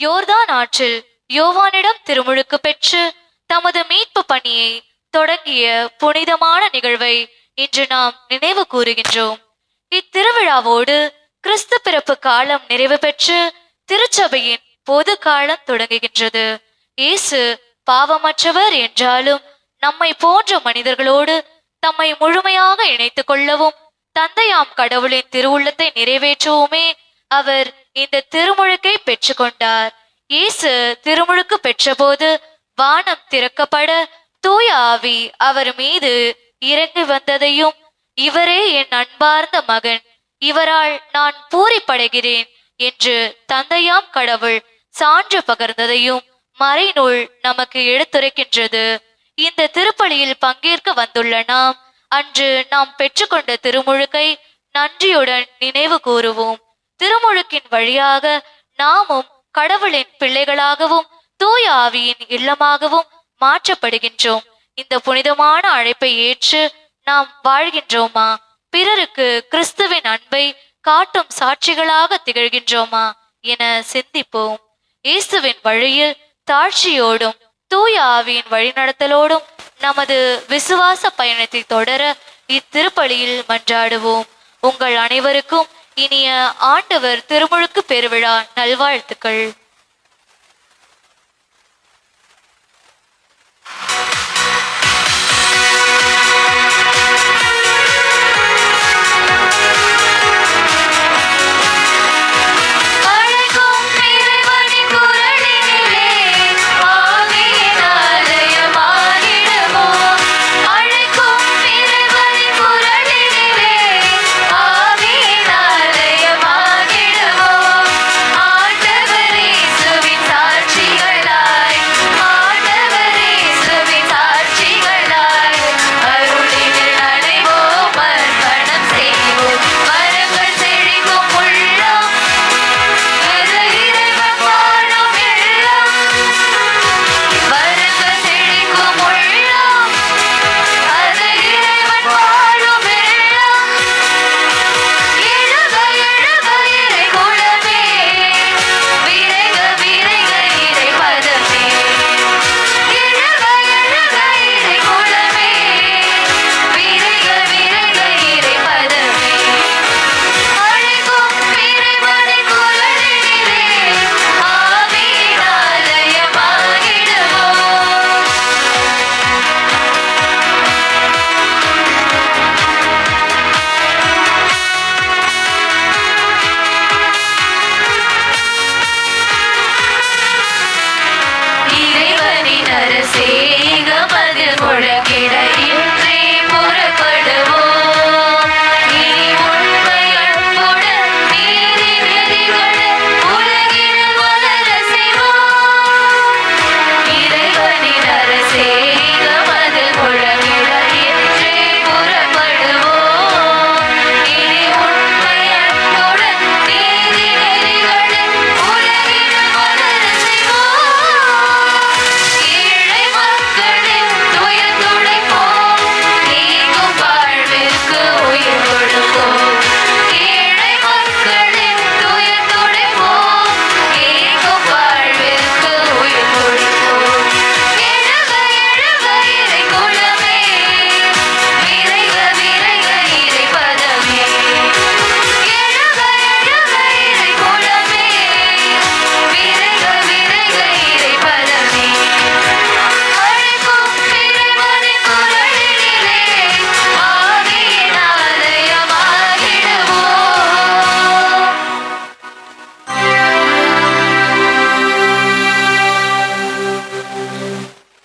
யோர்தான் ஆற்றில் யோவானிடம் திருமுழுக்கு பெற்று தமது மீட்பு பணியை தொடங்கிய புனிதமான நிகழ்வை இன்று நாம் நினைவு கூறுகின்றோம். இத்திருவிழாவோடு கிறிஸ்து பிறப்பு காலம் நிறைவு பெற்று திருச்சபையின் பொது காலம் தொடங்குகின்றது. இயேசு பாவமற்றவர் என்றாலும் நம்மை போன்ற மனிதர்களோடு தம்மை முழுமையாக இணைத்துக் கொள்ளவும் தந்தையாம் கடவுளின் திருவுள்ளத்தை நிறைவேற்றவுமே அவர் இந்த திருமுழுக்கை பெற்றுக்கொண்டார். இயேசு திருமுழுக்கு பெற்றபோது வானம் திறக்கப்பட தூய ஆவி அவர் மீது இறங்கி வந்ததையும், இவரே என் அன்பார்ந்த மகன், இவரால் நான் பூரிப்படைகிறேன் என்று தந்தையாம் கடவுள் சான்று பகர்ந்ததையும் மறைநூல் நமக்கு எடுத்துரைக்கின்றது. இந்த திருப்பலியில் பங்கேற்க வந்துள்ள நாம் அன்று நாம் பெற்றுக்கொண்ட திருமுழுக்கை நன்றியுடன் நினைவு கூறுவோம். திருமுழுக்கின் வழியாக நாமும் கடவுளின் பிள்ளைகளாகவும் தூய ஆவியின் இல்லமாகவும் மாற்றப்படுகின்றோம். இந்த புனிதமான அழைப்பை ஏற்று நாம் வாழ்கின்றோமா? பிறருக்கு கிறிஸ்துவின் அன்பை காட்டும் சாட்சிகளாக திகழ்கின்றோமா என சிந்திப்போம். இயேசுவின் வழியில் தாழ்ச்சியோடும் தூய ஆவியின் வழிநடத்தலோடும் நமது விசுவாச பயணத்தை தொடர இத்திருப்பலியில் மன்றாடுவோம். உங்கள் அனைவருக்கும் இனிய ஆண்டவர் திருமுழுக்கு பெருவிழா நல்வாழ்த்துக்கள்.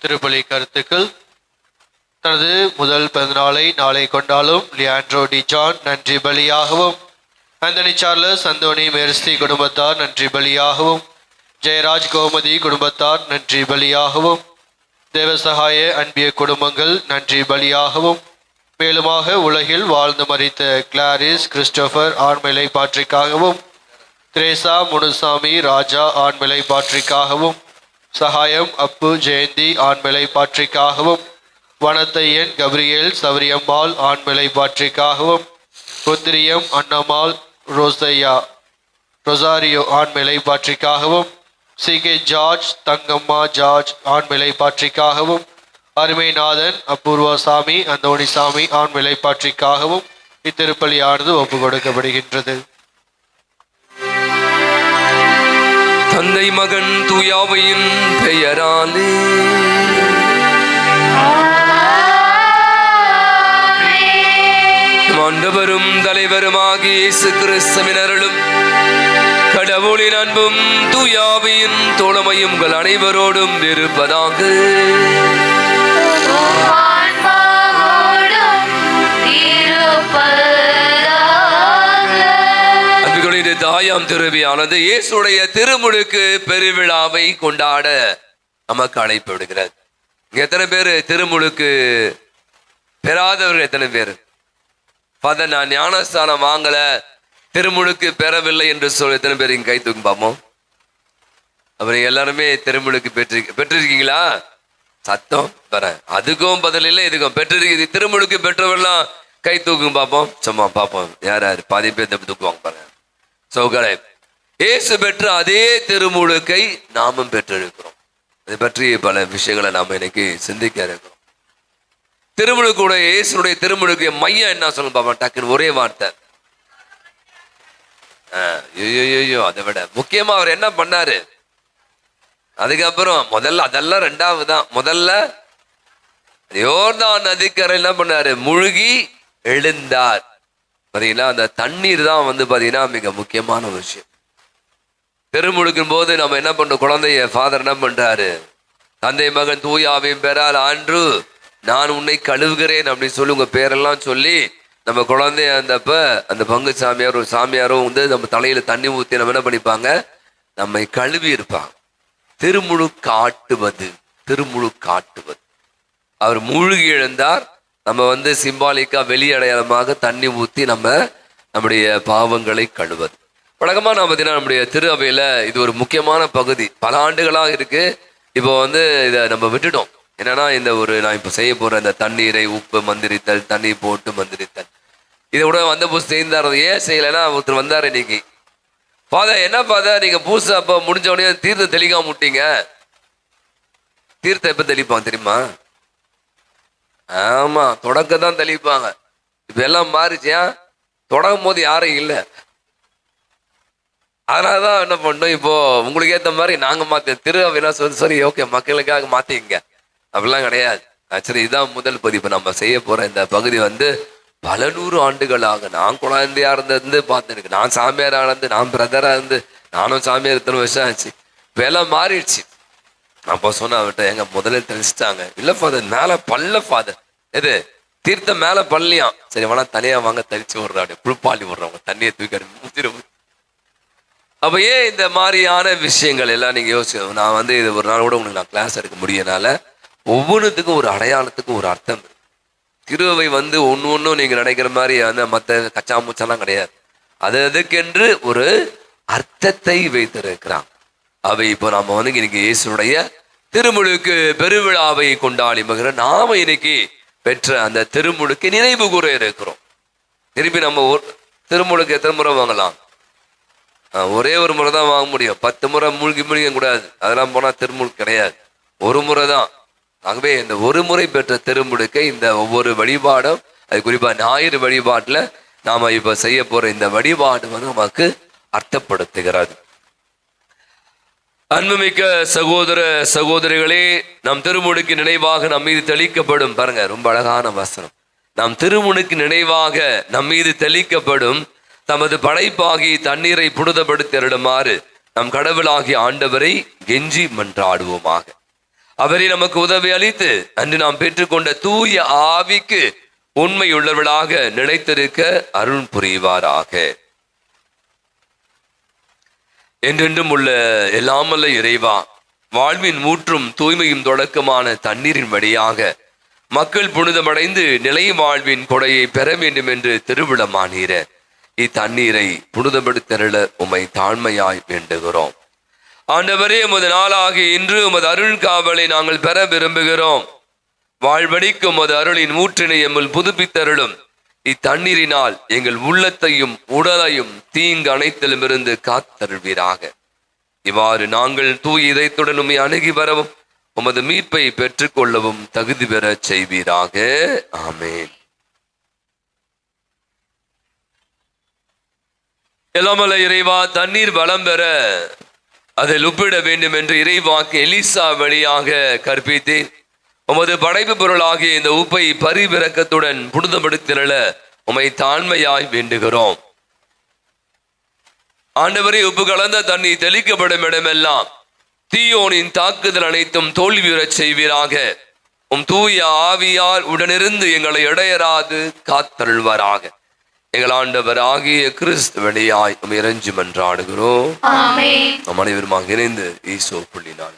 திருப்பலி கருத்துக்கள். தனது முதல் பிறந்தநாளை நாளை கொண்டாலும் லியாண்ட்ரோ டி ஜான் நன்றி பலியாகவும், ஆந்தனி சார்லஸ் அந்தோனி மேர்சி குடும்பத்தார் நன்றி பலியாகவும், ஜெயராஜ் கோமதி குடும்பத்தார் நன்றி பலியாகவும், தேவசகாய அன்பிய குடும்பங்கள் நன்றி பலியாகவும், மேலுமாக உலகில் வாழ்ந்து மறித்த கிளாரிஸ் கிறிஸ்டோபர் ஆண்மிலை பாட்ரிக்காகவும், திரேசா முனுசாமி ராஜா ஆண்மிலை பாட்ரிக்காகவும், சகாயம் அப்பு ஜெயந்தி ஆண்மிலை பாட்ரிக்காகவும், வனத்தையன் கபிரியல் சவரியம்மாள் ஆண்மிலை பாட்ரிக்காகவும், குந்திரியம் அன்னம்மாள் ரோசையா ரொசாரியோ ஆண்மிலை பாட்ரிக்காகவும், சி.கே. ஜார்ஜ், தங்கம்மா ஜார்ஜ் ஆண் விலைப்பாற்றிக்காகவும், அருமைநாதன், அபூர்வசாமி, அந்தோணிசாமி ஆண் விலைப்பாற்றிக்காகவும் இத்திருப்பலியானது ஒப்பு கொடுக்கப்படுகின்றது. தந்தை மகன் தூயாவையின் பெயராலே ஆண்டவரும் தலைவருமாகிய இயேசு கிறிஸ்துவின் அருளும் கடவுளின் அன்பும் தூயாவையின் தோழமையும் உங்கள் அனைவரோடும் இருப்பதாக. அன்புகளின் தாயாம் திருவியானது இயேசுடைய திருமுழுக்கு பெருவிழாவை கொண்டாட நமக்கு அழைப்பு விடுகிறது. எத்தனை பேர் திருமுழுக்கு பெறாதவர்கள்? எத்தனை பேர்? ஃபாதர், நான் ஞானஸ்தானம் வாங்கல, திருமுழுக்கு பெறவில்லை என்று சொல்லி எத்தனை பேர் இங்க கை தூக்கி பார்ப்போம். அப்புறம் எல்லாருமே திருமுழுக்கு பெற்றிருக்கீங்களா? சத்தம் வர அதுக்கும் பதில் இல்லை, இதுக்கும் பெற்றிருக்கு. திருமுழுக்கு பெற்றவர்கள்லாம் கை தூக்கும் பார்ப்போம். சும்மா பார்ப்போம் யார் யார். பாதி பேர் தூக்குவாங்க பாருங்க. சௌகரை இயேசு பெற்ற அதே திருமுழுக்கை நாமும் பெற்றிருக்கிறோம். அதை பற்றி பல விஷயங்களை நாம இன்னைக்கு சிந்திக்க இருக்கிறோம். திருமுழுக்குடைய இயேசுடைய திருமுழுக்கு மையம் என்ன சொல்லணும் பாப்பா? டக்குன்னு ஒரே வார்த்தை. ஐயோ, அதை விட முக்கியமா அவர் என்ன பண்ணாரு? அதுக்கப்புறம் முதல்ல அதெல்லாம் ரெண்டாவது தான். முதல்ல யோர்தான் நதிக்கரை என்ன பண்ணாரு? முழுகி எழுந்தார். பாத்தீங்கன்னா அந்த தண்ணீர் தான் பாத்தீங்கன்னா மிக முக்கியமான விஷயம். திருமுழுக்கும் போது நம்ம என்ன பண்றோம்? குழந்தைய ஃபாதர் என்ன பண்றாரு? தந்தை மகன் தூயாவையும் பெறால் ஆன்று நான் உன்னை கழுவுகிறேன் அப்படின்னு சொல்லி உங்க பேரெல்லாம் சொல்லி நம்ம குழந்தைய அந்த பங்கு சாமியார் ஒரு சாமியாரும் நம்ம தலையில தண்ணி ஊற்றி நம்ம என்ன பண்ணிப்பாங்க? நம்மை கழுவி இருப்பாங்க. திருமுழு காட்டுவது. அவர் மூழ்கி எழுந்தார். நம்ம சிம்பாலிக்கா வெளியடையாளமாக தண்ணி ஊற்றி நம்முடைய பாவங்களை கழுவது. வழக்கமா நான் பார்த்தீங்கன்னா நம்முடைய திரு அவையில இது ஒரு முக்கியமான பகுதி. பல ஆண்டுகளாக இருக்கு. இப்போ இதை நம்ம விட்டுட்டோம். என்னன்னா நான் இப்போ செய்ய போற இந்த தண்ணீரை உப்பு மந்திரித்தல், தண்ணி போட்டு மந்திரித்தல், இதை கூட வந்த பூசை செய்தார். ஏன் செய்யலைன்னா ஒருத்தர் வந்தார் இன்னைக்கு. ஃபாதர், என்ன ஃபாதர் நீங்க பூசை அப்போ முடிஞ்ச உடனே தீர்த்தம் தெளிக்காம விட்டீங்க. தீர்த்தம் எப்ப தெளிப்பாங்க தெரியுமா? ஆமா, தொடக்க தான் தெளிப்பாங்க. இப்ப எல்லாம் மாறிச்சியா? தொடங்கும் போது யாரும் இல்லை. அதனாலதான் என்ன பண்ணோம், இப்போ உங்களுக்கு ஏற்ற மாதிரி நாங்க மாத்த திரு அப்படின்னா சரி ஓகே மக்களுக்காக மாத்திங்க அப்படிலாம் கிடையாது. சரி, இதுதான் முதல் பதிப்பு. நம்ம செய்ய போற இந்த பகுதி பல நூறு ஆண்டுகளாக நான் குழந்தையா இருந்து பார்த்துருக்கு. நான் சாமியாரா இருந்து, நான் பிரதரா இருந்து, நானும் சாமியார் இத்தனை வருஷம் ஆச்சு. இப்ப எல்லாம் மாறிடுச்சு. அப்போ சொன்ன அவர்கிட்ட எங்க முதல்ல தெளிச்சிட்டாங்க. இல்ல ஃபாதர் மேல பல்ல ஃபாதர் எது தீர்த்தம் மேல பள்ளியாம். சரி வேணா தனியா வாங்க தெளிச்சு விடுறா, அப்படி புழுப்பாளி விடுறவங்க தண்ணியை தூக்கி முத்திர. அப்ப ஏன் இந்த மாதிரியான விஷயங்கள் எல்லாம் நீங்க யோசிக்கணும். நான் இது ஒரு நாள் கூட உங்களுக்கு நான் கிளாஸ் எடுக்க முடியனால ஒவ்வொன்றுத்துக்கும் ஒரு அடையாளத்துக்கும் ஒரு அர்த்தம் இருக்கு. திருவை ஒன்னும் நீங்க நினைக்கிற மாதிரி மற்ற கச்சாமூச்செல்லாம் கிடையாது. அதுக்கென்று ஒரு அர்த்தத்தை வைத்திருக்கிறான். அவை இப்போ நாம இன்னைக்கு இயேசுடைய திருமுழுக்கு பெருவிழாவை கொண்டாடி மகிழ நாம இன்னைக்கு பெற்ற அந்த திருமுழுக்கு நினைவு கூற இருக்கிறோம். திருப்பி நம்ம திருமுழுக்கு எத்தனை முறை வாங்கலாம்? ஒரே ஒரு முறை தான் வாங்க முடியும். 10 முறை மூழ்கி கூடாது. அதெல்லாம் போனா திருமுழுக்கு கிடையாது. ஒரு முறை தான். ஆகவே இந்த ஒரு முறை பெற்ற திருமுழுக்கை இந்த ஒவ்வொரு வழிபாடும், அது குறிப்பா ஞாயிறு வழிபாட்டுல நாம இப்ப செய்ய போற இந்த வழிபாடு நமக்கு அர்த்தப்படுத்துகிறது. அன்புமிக்க சகோதர சகோதரிகளே, நம் திருமுழுக்கு நினைவாக நம் மீது தெளிக்கப்படும், பாருங்க ரொம்ப அழகான வசனம், நம் திருமுழுக்கு நினைவாக நம் மீது தெளிக்கப்படும் தமது படைப்பாகி தண்ணீரை புனிதப்படுத்திடுமாறு நம் கடவுளாகிய ஆண்டவரை கெஞ்சி மன்றாடுவோமாக. அவரை நமக்கு உதவி அளித்து அன்று நாம் பெற்றுக்கொண்ட தூய ஆவிக்கு உண்மையுள்ளவர்களாக நிலைத்திருக்க அருள் புரிவாராக. என்றென்றும் உள்ள எல்லாமல்ல இறைவா, வாழ்வின் ஊற்றும் தூய்மையும் தொடக்கமான தண்ணீரின் வழியாக மக்கள் புனிதமடைந்து நிலை வாழ்வின் கொடையை பெற வேண்டும் என்று திருவிழமானீர இத்தண்ணீரை புனிதப்படுத்தருள உம்மை தாழ்மையாய் வேண்டுகிறோம். ஆண்டவரே, உமது நாளாகி இன்று உமது அருள் காவலை நாங்கள் பெற விரும்புகிறோம். வாழ்வடிக்கும் உமது அருளின் ஊற்றினை எம்மில் புதுப்பித்தருளும். இத்தண்ணீரினால் எங்கள் உள்ளத்தையும் உடலையும் தீங்கு அனைத்திலுமிருந்து காத்தருள்வீராக. இவ்வாறு நாங்கள் தூய இதயத்துடன் உம்மை அணுகி வரவும் உமது மீட்பை பெற்றுக்கொள்ளவும் தகுதி பெற செய்வீராக. ஆமென். எல்லாமல்ல இறைவா, தண்ணீர் வளம் பெற அதில் உப்பிட வேண்டும் என்று இறைவாக்கு எலிசா வழியாக கற்பித்தேன். உமது படைப்பு பொருளாகிய இந்த உப்பை பரிவிரக்கத்துடன் புனிதப்படுத்தின உம்மை தாழ்மையாய் வேண்டுகிறோம். ஆண்டவரே, உப்பு கலந்த தண்ணீர் தெளிக்கப்படும் இடமெல்லாம் தீயோனின் தாக்குதல் அனைத்தும் தோல்வியுறச் செய்வீராக. உம் தூய ஆவியால் உடனிருந்து எங்களை இடையராது காத்தருள்வாராக. எங்கள் ஆண்டவர் ஆகிய கிறிஸ்து வழியாய் இறைஞ்சி மன்றாடுகிறோம். நம் அனைவருமாக இணைந்து ஈசோ புள்ளினான்.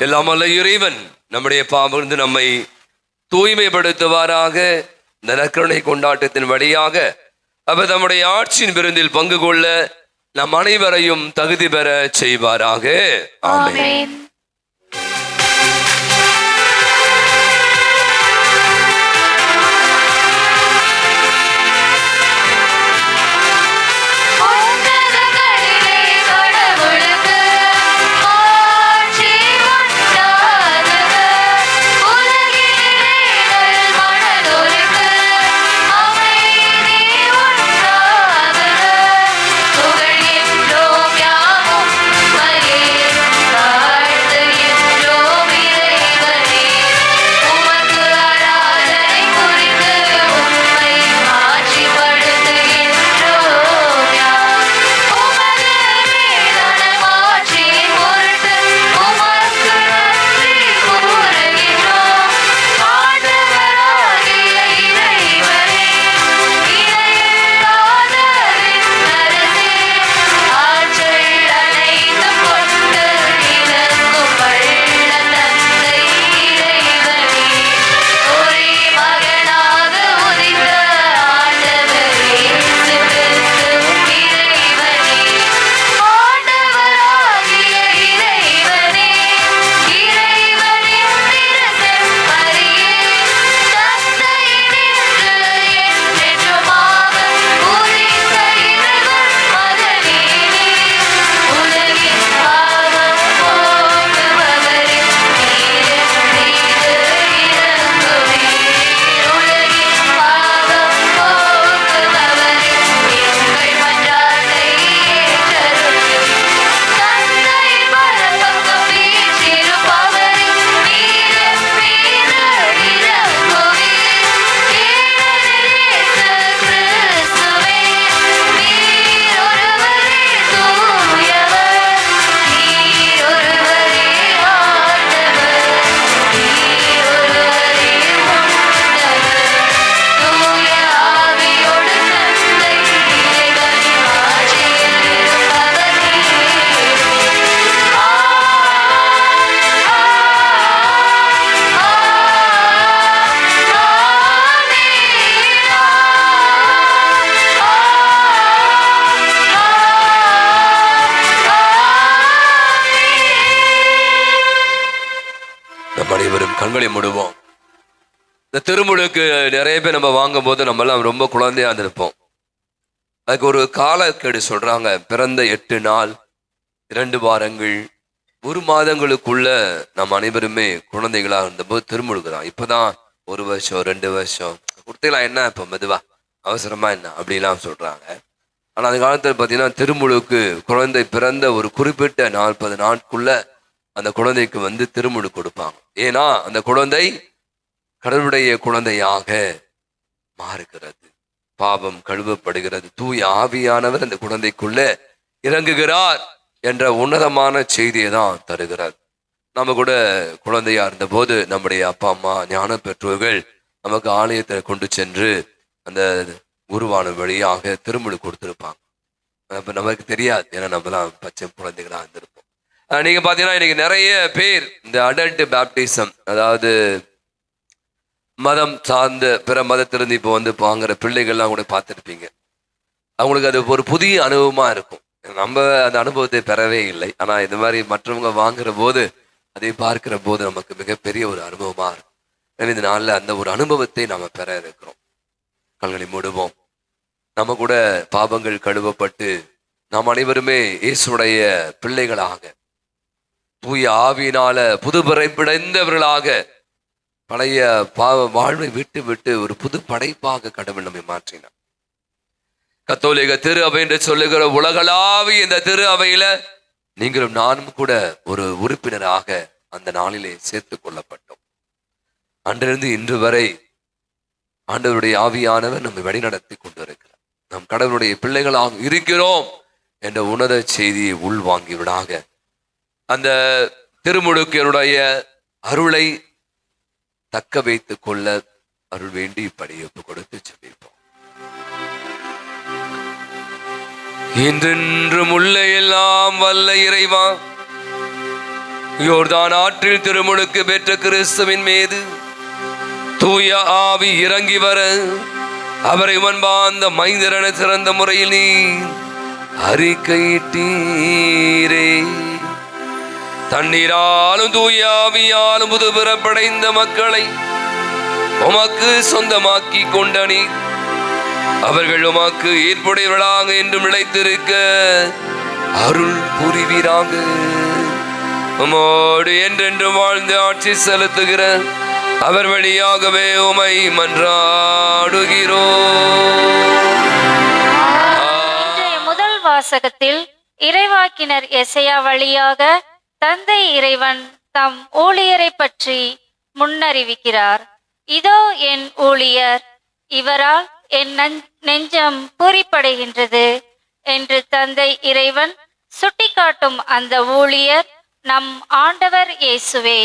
எல்லாமல்ல இறைவன் நம்முடைய பாவமிருந்து நம்மை தூய்மைப்படுத்துவாராக. இந்த நற்கருணை கொண்டாட்டத்தின் வழியாக அவர் நம்முடைய ஆட்சியின் விருந்தில் பங்கு கொள்ள நம் அனைவரையும் தகுதி பெற செய்வாராக. ஆமென். கண்களை மூடுவோம். இந்த திருமுழுக்கு நிறைய பேர் நம்ம வாங்கும் போது நம்ம எல்லாம் ரொம்ப குழந்தையா இருந்திருப்போம். அதுக்கு ஒரு காலக்கெடு சொல்றாங்க. பிறந்த 8 நாள் 2 வாரங்கள் 1 மாதங்களுக்குள்ள நம்ம அனைவருமே குழந்தைகளா இருந்தபோது திருமுழுக்குதான். இப்பதான் 1 வருஷம் 2 வருஷம் கொடுத்தலாம், என்ன இப்ப மெதுவா அவசரமா என்ன அப்படிலாம் சொல்றாங்க. ஆனா அந்த காலத்துல பாத்தீங்கன்னா திருமுழுக்கு குழந்தை பிறந்த ஒரு குறிப்பிட்ட 40 நாட்குள்ள அந்த குழந்தைக்கு திருமுழுக்கு கொடுப்பாங்க. ஏன்னா அந்த குழந்தை கடவுளுடைய குழந்தையாக மாறுகிறது, பாவம் கழுவப்படுகிறது, தூய ஆவியானவர் அந்த குழந்தைக்குள்ள இறங்குகிறார் என்ற உன்னதமான செய்தியை தான் தருகிறார். நம்ம கூட குழந்தையா இருந்த போது நம்முடைய அப்பா அம்மா ஞான பெற்றோர்கள் நமக்கு ஆலயத்தை கொண்டு சென்று அந்த குருவான வழியாக திருமுழுக்கு கொடுத்திருப்பாங்க. அப்ப நமக்கு தெரியாது, ஏன்னா நம்மலாம் பச்சை குழந்தைகளா இருந்திருப்போம். நீங்க பாத்தீங்கன்னா இன்னைக்கு நிறைய பேர் இந்த அடல்ட் பேப்டிசம், அதாவது மதம் சார்ந்த பிற மதத்திலிருந்து இப்போ வாங்குற பிள்ளைகள்லாம் கூட பார்த்துருப்பீங்க. அவங்களுக்கு அது ஒரு புதிய அனுபவமா இருக்கும். நம்ம அந்த அனுபவத்தை பெறவே இல்லை. ஆனா இந்த மாதிரி மற்றவங்க வாங்குற போது அதை பார்க்கிற போது நமக்கு மிகப்பெரிய ஒரு அனுபவமா இருக்கும். இந்த நாள்ல அந்த ஒரு அனுபவத்தை நாம பெற இருக்கிறோம். கண்களை மூடுவோம். நம்ம கூட பாவங்கள் கழுவப்பட்டு நாம் அனைவருமே இயேசுடைய பிள்ளைகளாக தூய ஆவியினால புதுபிறப்பிடைந்தவர்களாக பழைய பாவ வாழ்வை விட்டு விட்டு ஒரு புது படைப்பாக கடவுள் நம்மை மாற்றினார். கத்தோலிக திரு அவை என்று சொல்லுகிற உலகளாவிய இந்த திரு அவையில நீங்களும் நானும் கூட ஒரு உறுப்பினராக அந்த நாளிலே சேர்த்து கொள்ளப்பட்டோம். அன்றிலிருந்து இன்று வரை ஆண்டவருடைய ஆவியானவர் நம்மை வழிநடத்தி கொண்டிருக்கிறார். நாம் கடவுளுடைய பிள்ளைகளாக இருக்கிறோம் என்ற உன்னத செய்தியை உள்வாங்கிவிடாக அந்த திருமுழுக்கினுடைய அருளை தக்க வைத்துக் கொள்ள அருள் வேண்டி படியப்பு கொடுத்து ஜெபிப்போம். என்றென்றும் உள்ள எல்லாம் வல்ல இறைவா, யோர்தான் ஆற்றில் திருமுழுக்கு பெற்ற கிறிஸ்துவின் மீது தூய ஆவி இறங்கி வர அவரை முன்பார்ந்த மைந்தரென சிறந்த முறையில் நீ அறிக்கையிட்டீரே. தண்ணீராலும் தூய ஆவியாலும் புதுபிறப்படைந்த மக்களை உமக்கு சொந்தமாக்கி கொண்ட நீர் அவர்கள் உமக்கு ஏற்புடையவர்களாக என்றும் நிலைத்திருக்க அருள் புரிவீராக. உமோடு என்றென்றும் வாழ்ந்து ஆட்சி செலுத்துகிற அவர் வழியாகவே உமை மன்றாடுகிறோம். முதல் வாசகத்தில் இறைவாக்கினர் எசையா வழியாக தந்தை இறைவன் தம் ஊழியரை பற்றி முன்னறிவிக்கிறார். இதோ என் ஊழியர், இவரால் என் நெஞ்சம் பூரிப்படைகின்றது என்று தந்தை இறைவன் சுட்டிக்காட்டும் அந்த ஊழியர் நம் ஆண்டவர் இயேசுவே.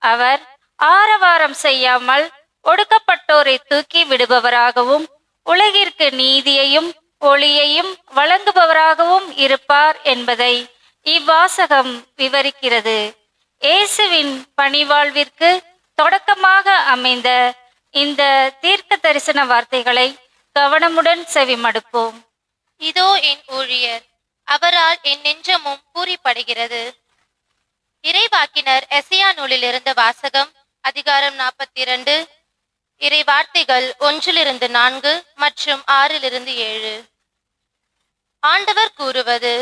அவர் ஆரவாரம் செய்யாமல் ஒடுக்கப்பட்டோரை தூக்கி விடுபவராகவும் உலகிற்கு நீதியையும் ஒளியையும் வழங்குபவராகவும் இருப்பார் என்பதை இவ்வாசகம் விவரிக்கிறது. இயேசுவின் பணிவாழ்விற்கு தொடக்கமாக அமைந்த இந்த தீர்க்க தரிசன வார்த்தைகளை கவனமுடன் செவிமடுப்போம். இதோ என் ஊழியர், அவரால் என் நெஞ்சமும் பூரிப்படைகிறது. இறைவாக்கினர் எசையா நூலிலிருந்து வாசகம், அதிகாரம் 42, இறை வார்த்தைகள் 1-4 மற்றும் 6-7. ஆண்டவர் கூறுவது: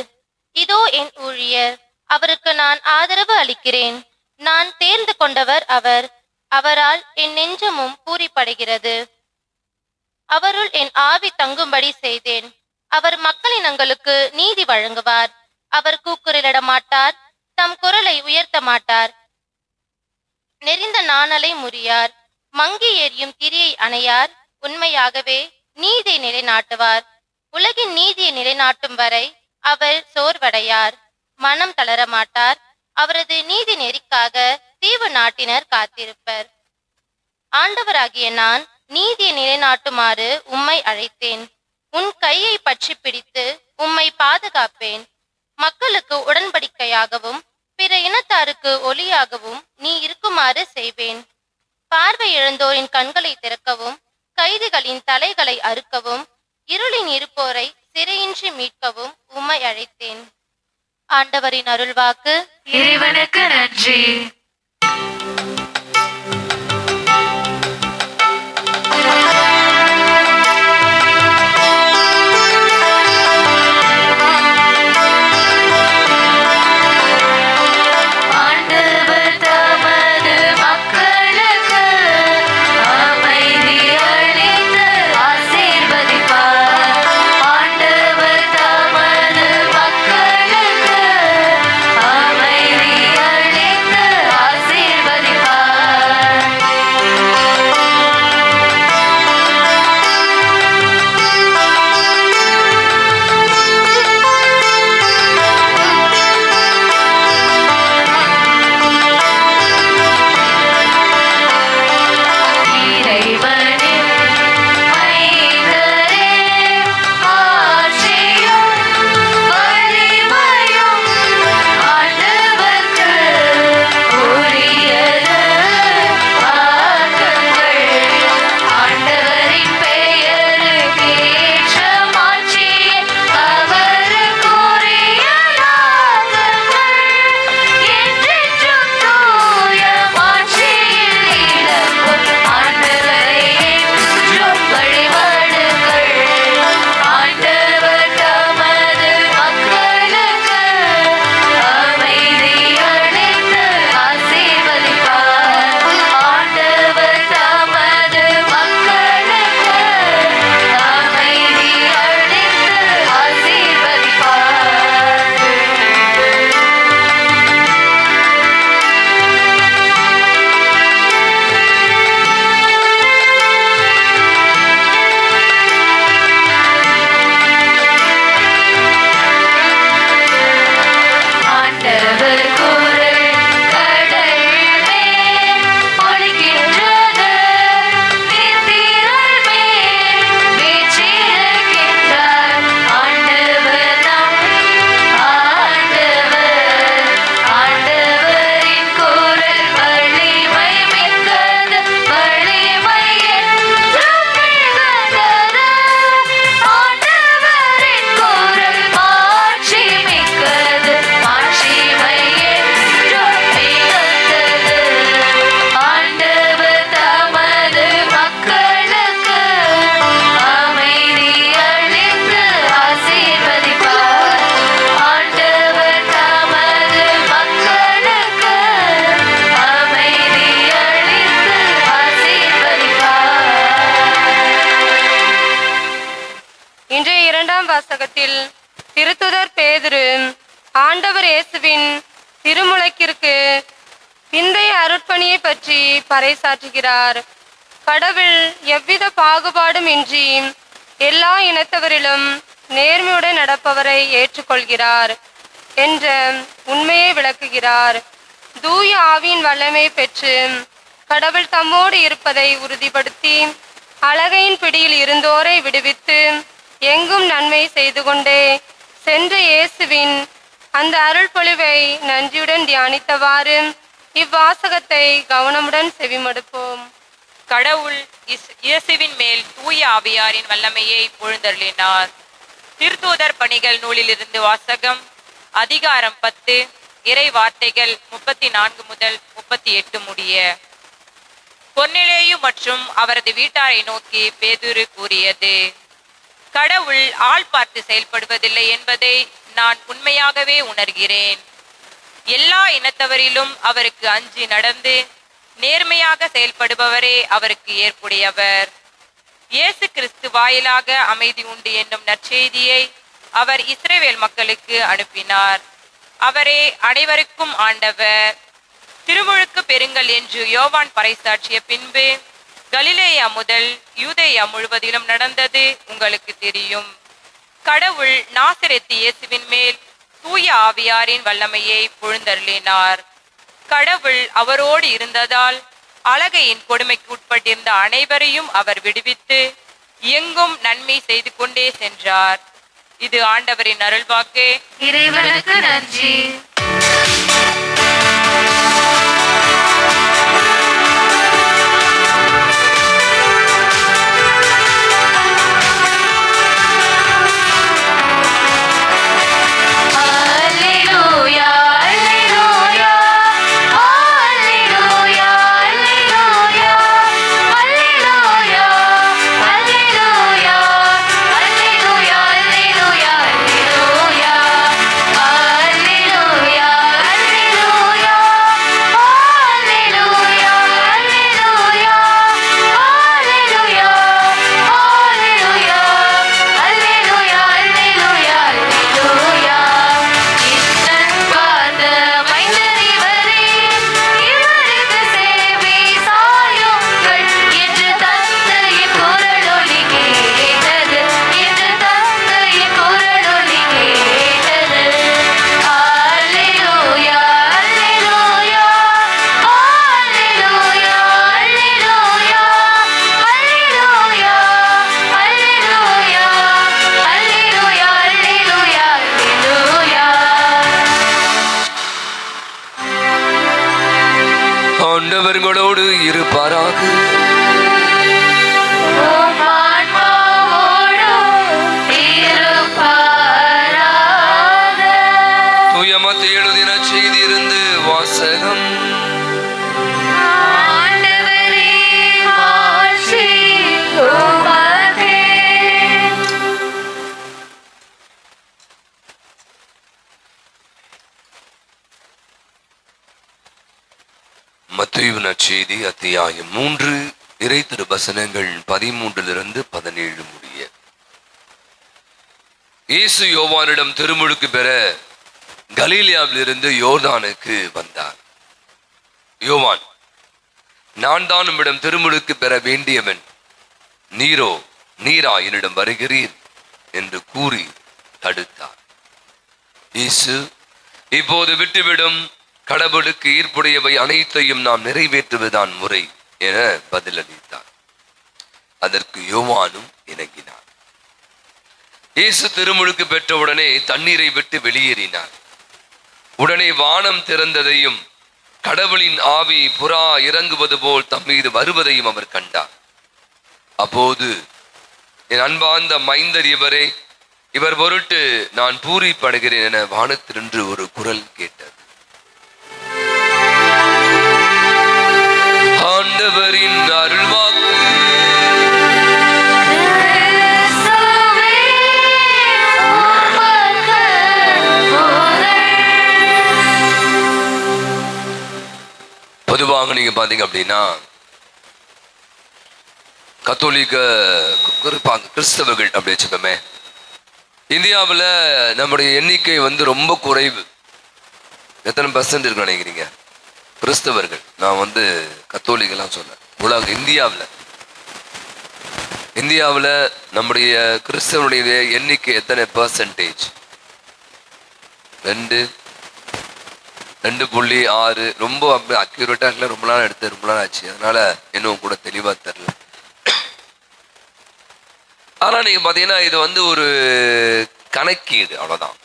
இதோ என் ஊழியர், அவருக்கு நான் ஆதரவு அளிக்கிறேன். நான் தேர்ந்து கொண்டவர் அவர், அவரால் என் நெஞ்சமும் பூரிப்படைகிறது. அவருள் என் ஆவி தங்கும்படி செய்தேன். அவர் மக்களினங்களுக்கு நீதி வழங்குவார். அவர் கூக்குரலிட மாட்டார், தம் குரலை உயர்த்த மாட்டார். நெறிந்த நாணலை முறியார், மங்கி எரியும் திரியை அணையார். உண்மையாகவே நீதியை நிலைநாட்டுவார். உலகின் நீதியை நிலைநாட்டும் வரை அவர் சோர்வடையார், மனம் தளர மாட்டார். அவரது நீதி நெறிக்காக தீவு நாட்டினர் காத்திருப்பர். ஆண்டவராகிய நான் நீதியை நிலைநாட்டுமாறு உம்மை அழைத்தேன். உன் கையை பற்றி பிடித்து உம்மை பாதுகாப்பேன். மக்களுக்கு உடன்படிக்கையாகவும் பிற இனத்தாருக்கு ஒளியாகவும் நீ இருக்குமாறு செய்வேன். பார்வை இழந்தோரின் கண்களை திறக்கவும், கைதிகளின் தலைகளை அறுக்கவும், இருளின் இருப்போரை சிறையின்றி மீட்கவும் உம்மை அழைத்தேன். ஆண்டவரின் அருள்வாக்கு. இறைவனுக்கு நன்றி. வாசகத்தில் திருத்துதர் பேதுரு ஆண்டவர் இயேசுவின் திருமுழுக்கிற்கு பிந்தைய அருட்பணியை பற்றி பறைசாற்றுகிறார். கடவுள் எவ்வித பாகுபாடும் இன்றி எல்லா இனத்தவரிலும் நேர்மையுடன் நடப்பவரை ஏற்றுக்கொள்கிறார் என்ற உண்மையை விளக்குகிறார். தூய ஆவியின் வல்லமை பெற்று கடவுள் தம்மோடு இருப்பதை உறுதிப்படுத்தி அழகையின் பிடியில் இருந்தோரை விடுவித்து எங்கும் நன்மை செய்து கொண்டே சென்ற இயேசுவின் அந்த அருள் பொழிவை நன்றியுடன் தியானித்தவாறு இவ்வாசகத்தை கவனமுடன் செவிமடுப்போம். கடவுள் இயேசுவின் மேல் தூய ஆவியாரின் வல்லமையை பொழுந்தருளினார். திருத்தூதர் பணிகள் நூலிலிருந்து வாசகம். அதிகாரம் 10, இறை வார்த்தைகள் 34 முதல் 38 முடிய. கொர்நேலியு மற்றும் அவரது வீட்டாரை நோக்கி பேதுரு கூறியது: கடவுள் ஆள் பார்த்து செயல்படுவதில்லை என்பதை நான் உண்மையாகவே உணர்கிறேன். எல்லா இனத்தவரிலும் அவருக்கு அஞ்சி நடந்து நேர்மையாக செயல்படுபவரே அவருக்கு ஏற்புடையவர். இயேசு கிறிஸ்து வாயிலாக அமைதி உண்டு என்னும் நற்செய்தியை அவர் இஸ்ரவேல் மக்களுக்கு அனுப்பினார். அவரே அனைவருக்கும் ஆண்டவர். திருமுழுக்கு பெறுங்கள் என்று யோவான் பறைசாற்றிய பின்பு கலிலேயா முதல் யூதேயா முழுவதிலும் நடந்தது உங்களுக்கு தெரியும். கடவுள் நாசரேத்து இயேசுவின் மேல் தூய ஆவியாரின் வல்லமையை பொழுந்தருளினார். கடவுள் அவரோடு இருந்ததால் அலகையின் கொடுமைக்கு உட்பட்டிருந்த அனைவரையும் அவர் விடுவித்து எங்கும் நன்மை செய்து கொண்டே சென்றார். இது ஆண்டவரின் அருள்வாக்கு. இறைவனுக்கு நன்றி. ஆண்டவர்களோடு இருப்பாராக. தூய மத்தேயு எழுதின செய்தியிலிருந்து வாசகம். மத்தேயு நற்செய்தி அத்தியாயம் 3 இறை திருவசனங்கள் 13 17 முடிய. இயேசு யோவானிடம் திருமுழுக்கு பெற கலீலியாவிலிருந்து யோர்தானுக்கு வந்தார். யோவான், நான் தான் உம்மிடம் திருமுழுக்கு பெற வேண்டியவன், நீரா என்னிடம் வருகிறீர் என்று கூறி தடுத்தார். இயேசு, இப்போது விட்டுவிடும், கடவுளுக்கு ஈர்ப்புடையவை அனைத்தையும் நாம் நிறைவேற்றுவதுதான் முறை என பதிலளித்தார். அதற்கு யோவானும் இணங்கினார். இயேசு திருமுழுக்கு பெற்றவுடனே தண்ணீரை விட்டு வெளியேறினார். உடனே வானம் திறந்ததையும் கடவுளின் ஆவி புறா இறங்குவது போல் தம் மீது வருவதையும் அவர் கண்டார். அப்போது, என் அன்பார்ந்த மைந்தர் இவரே, இவர் பொருட்டு நான் பூரிப்படைகிறேன் என வானத்தினின்று ஒரு குரல் கேட்டது. ஆண்டவரின் அருள்வாக்கு. பொதுவாக நீங்க பாத்தீங்க அப்படின்னா, கத்தோலிக்க குறிப்பாக கிறிஸ்தவர்கள் அப்படி வச்சுக்கோமே, இந்தியாவில் நம்முடைய எண்ணிக்கை வந்து ரொம்ப குறைவு. எத்தனை % இருக்கு நினைக்கிறீங்க கிறிஸ்தவர்கள்? நான் வந்து கத்தோலிக்கெல்லாம் சொல்ல, இந்தியாவில் நம்முடைய கிறிஸ்தவனுடைய எண்ணிக்கை எத்தனை %? 2.6. ரொம்ப அப்படி அக்யூரேட்டா இல்லை, ரொம்ப நாள் எடுத்து ரொம்ப நாள் ஆச்சு, அதனால இன்னும் கூட தெளிவா தெரியல. ஆனா நீங்க பாத்தீங்கன்னா இது வந்து ஒரு கணக்கீடு, அவ்வளவுதான்.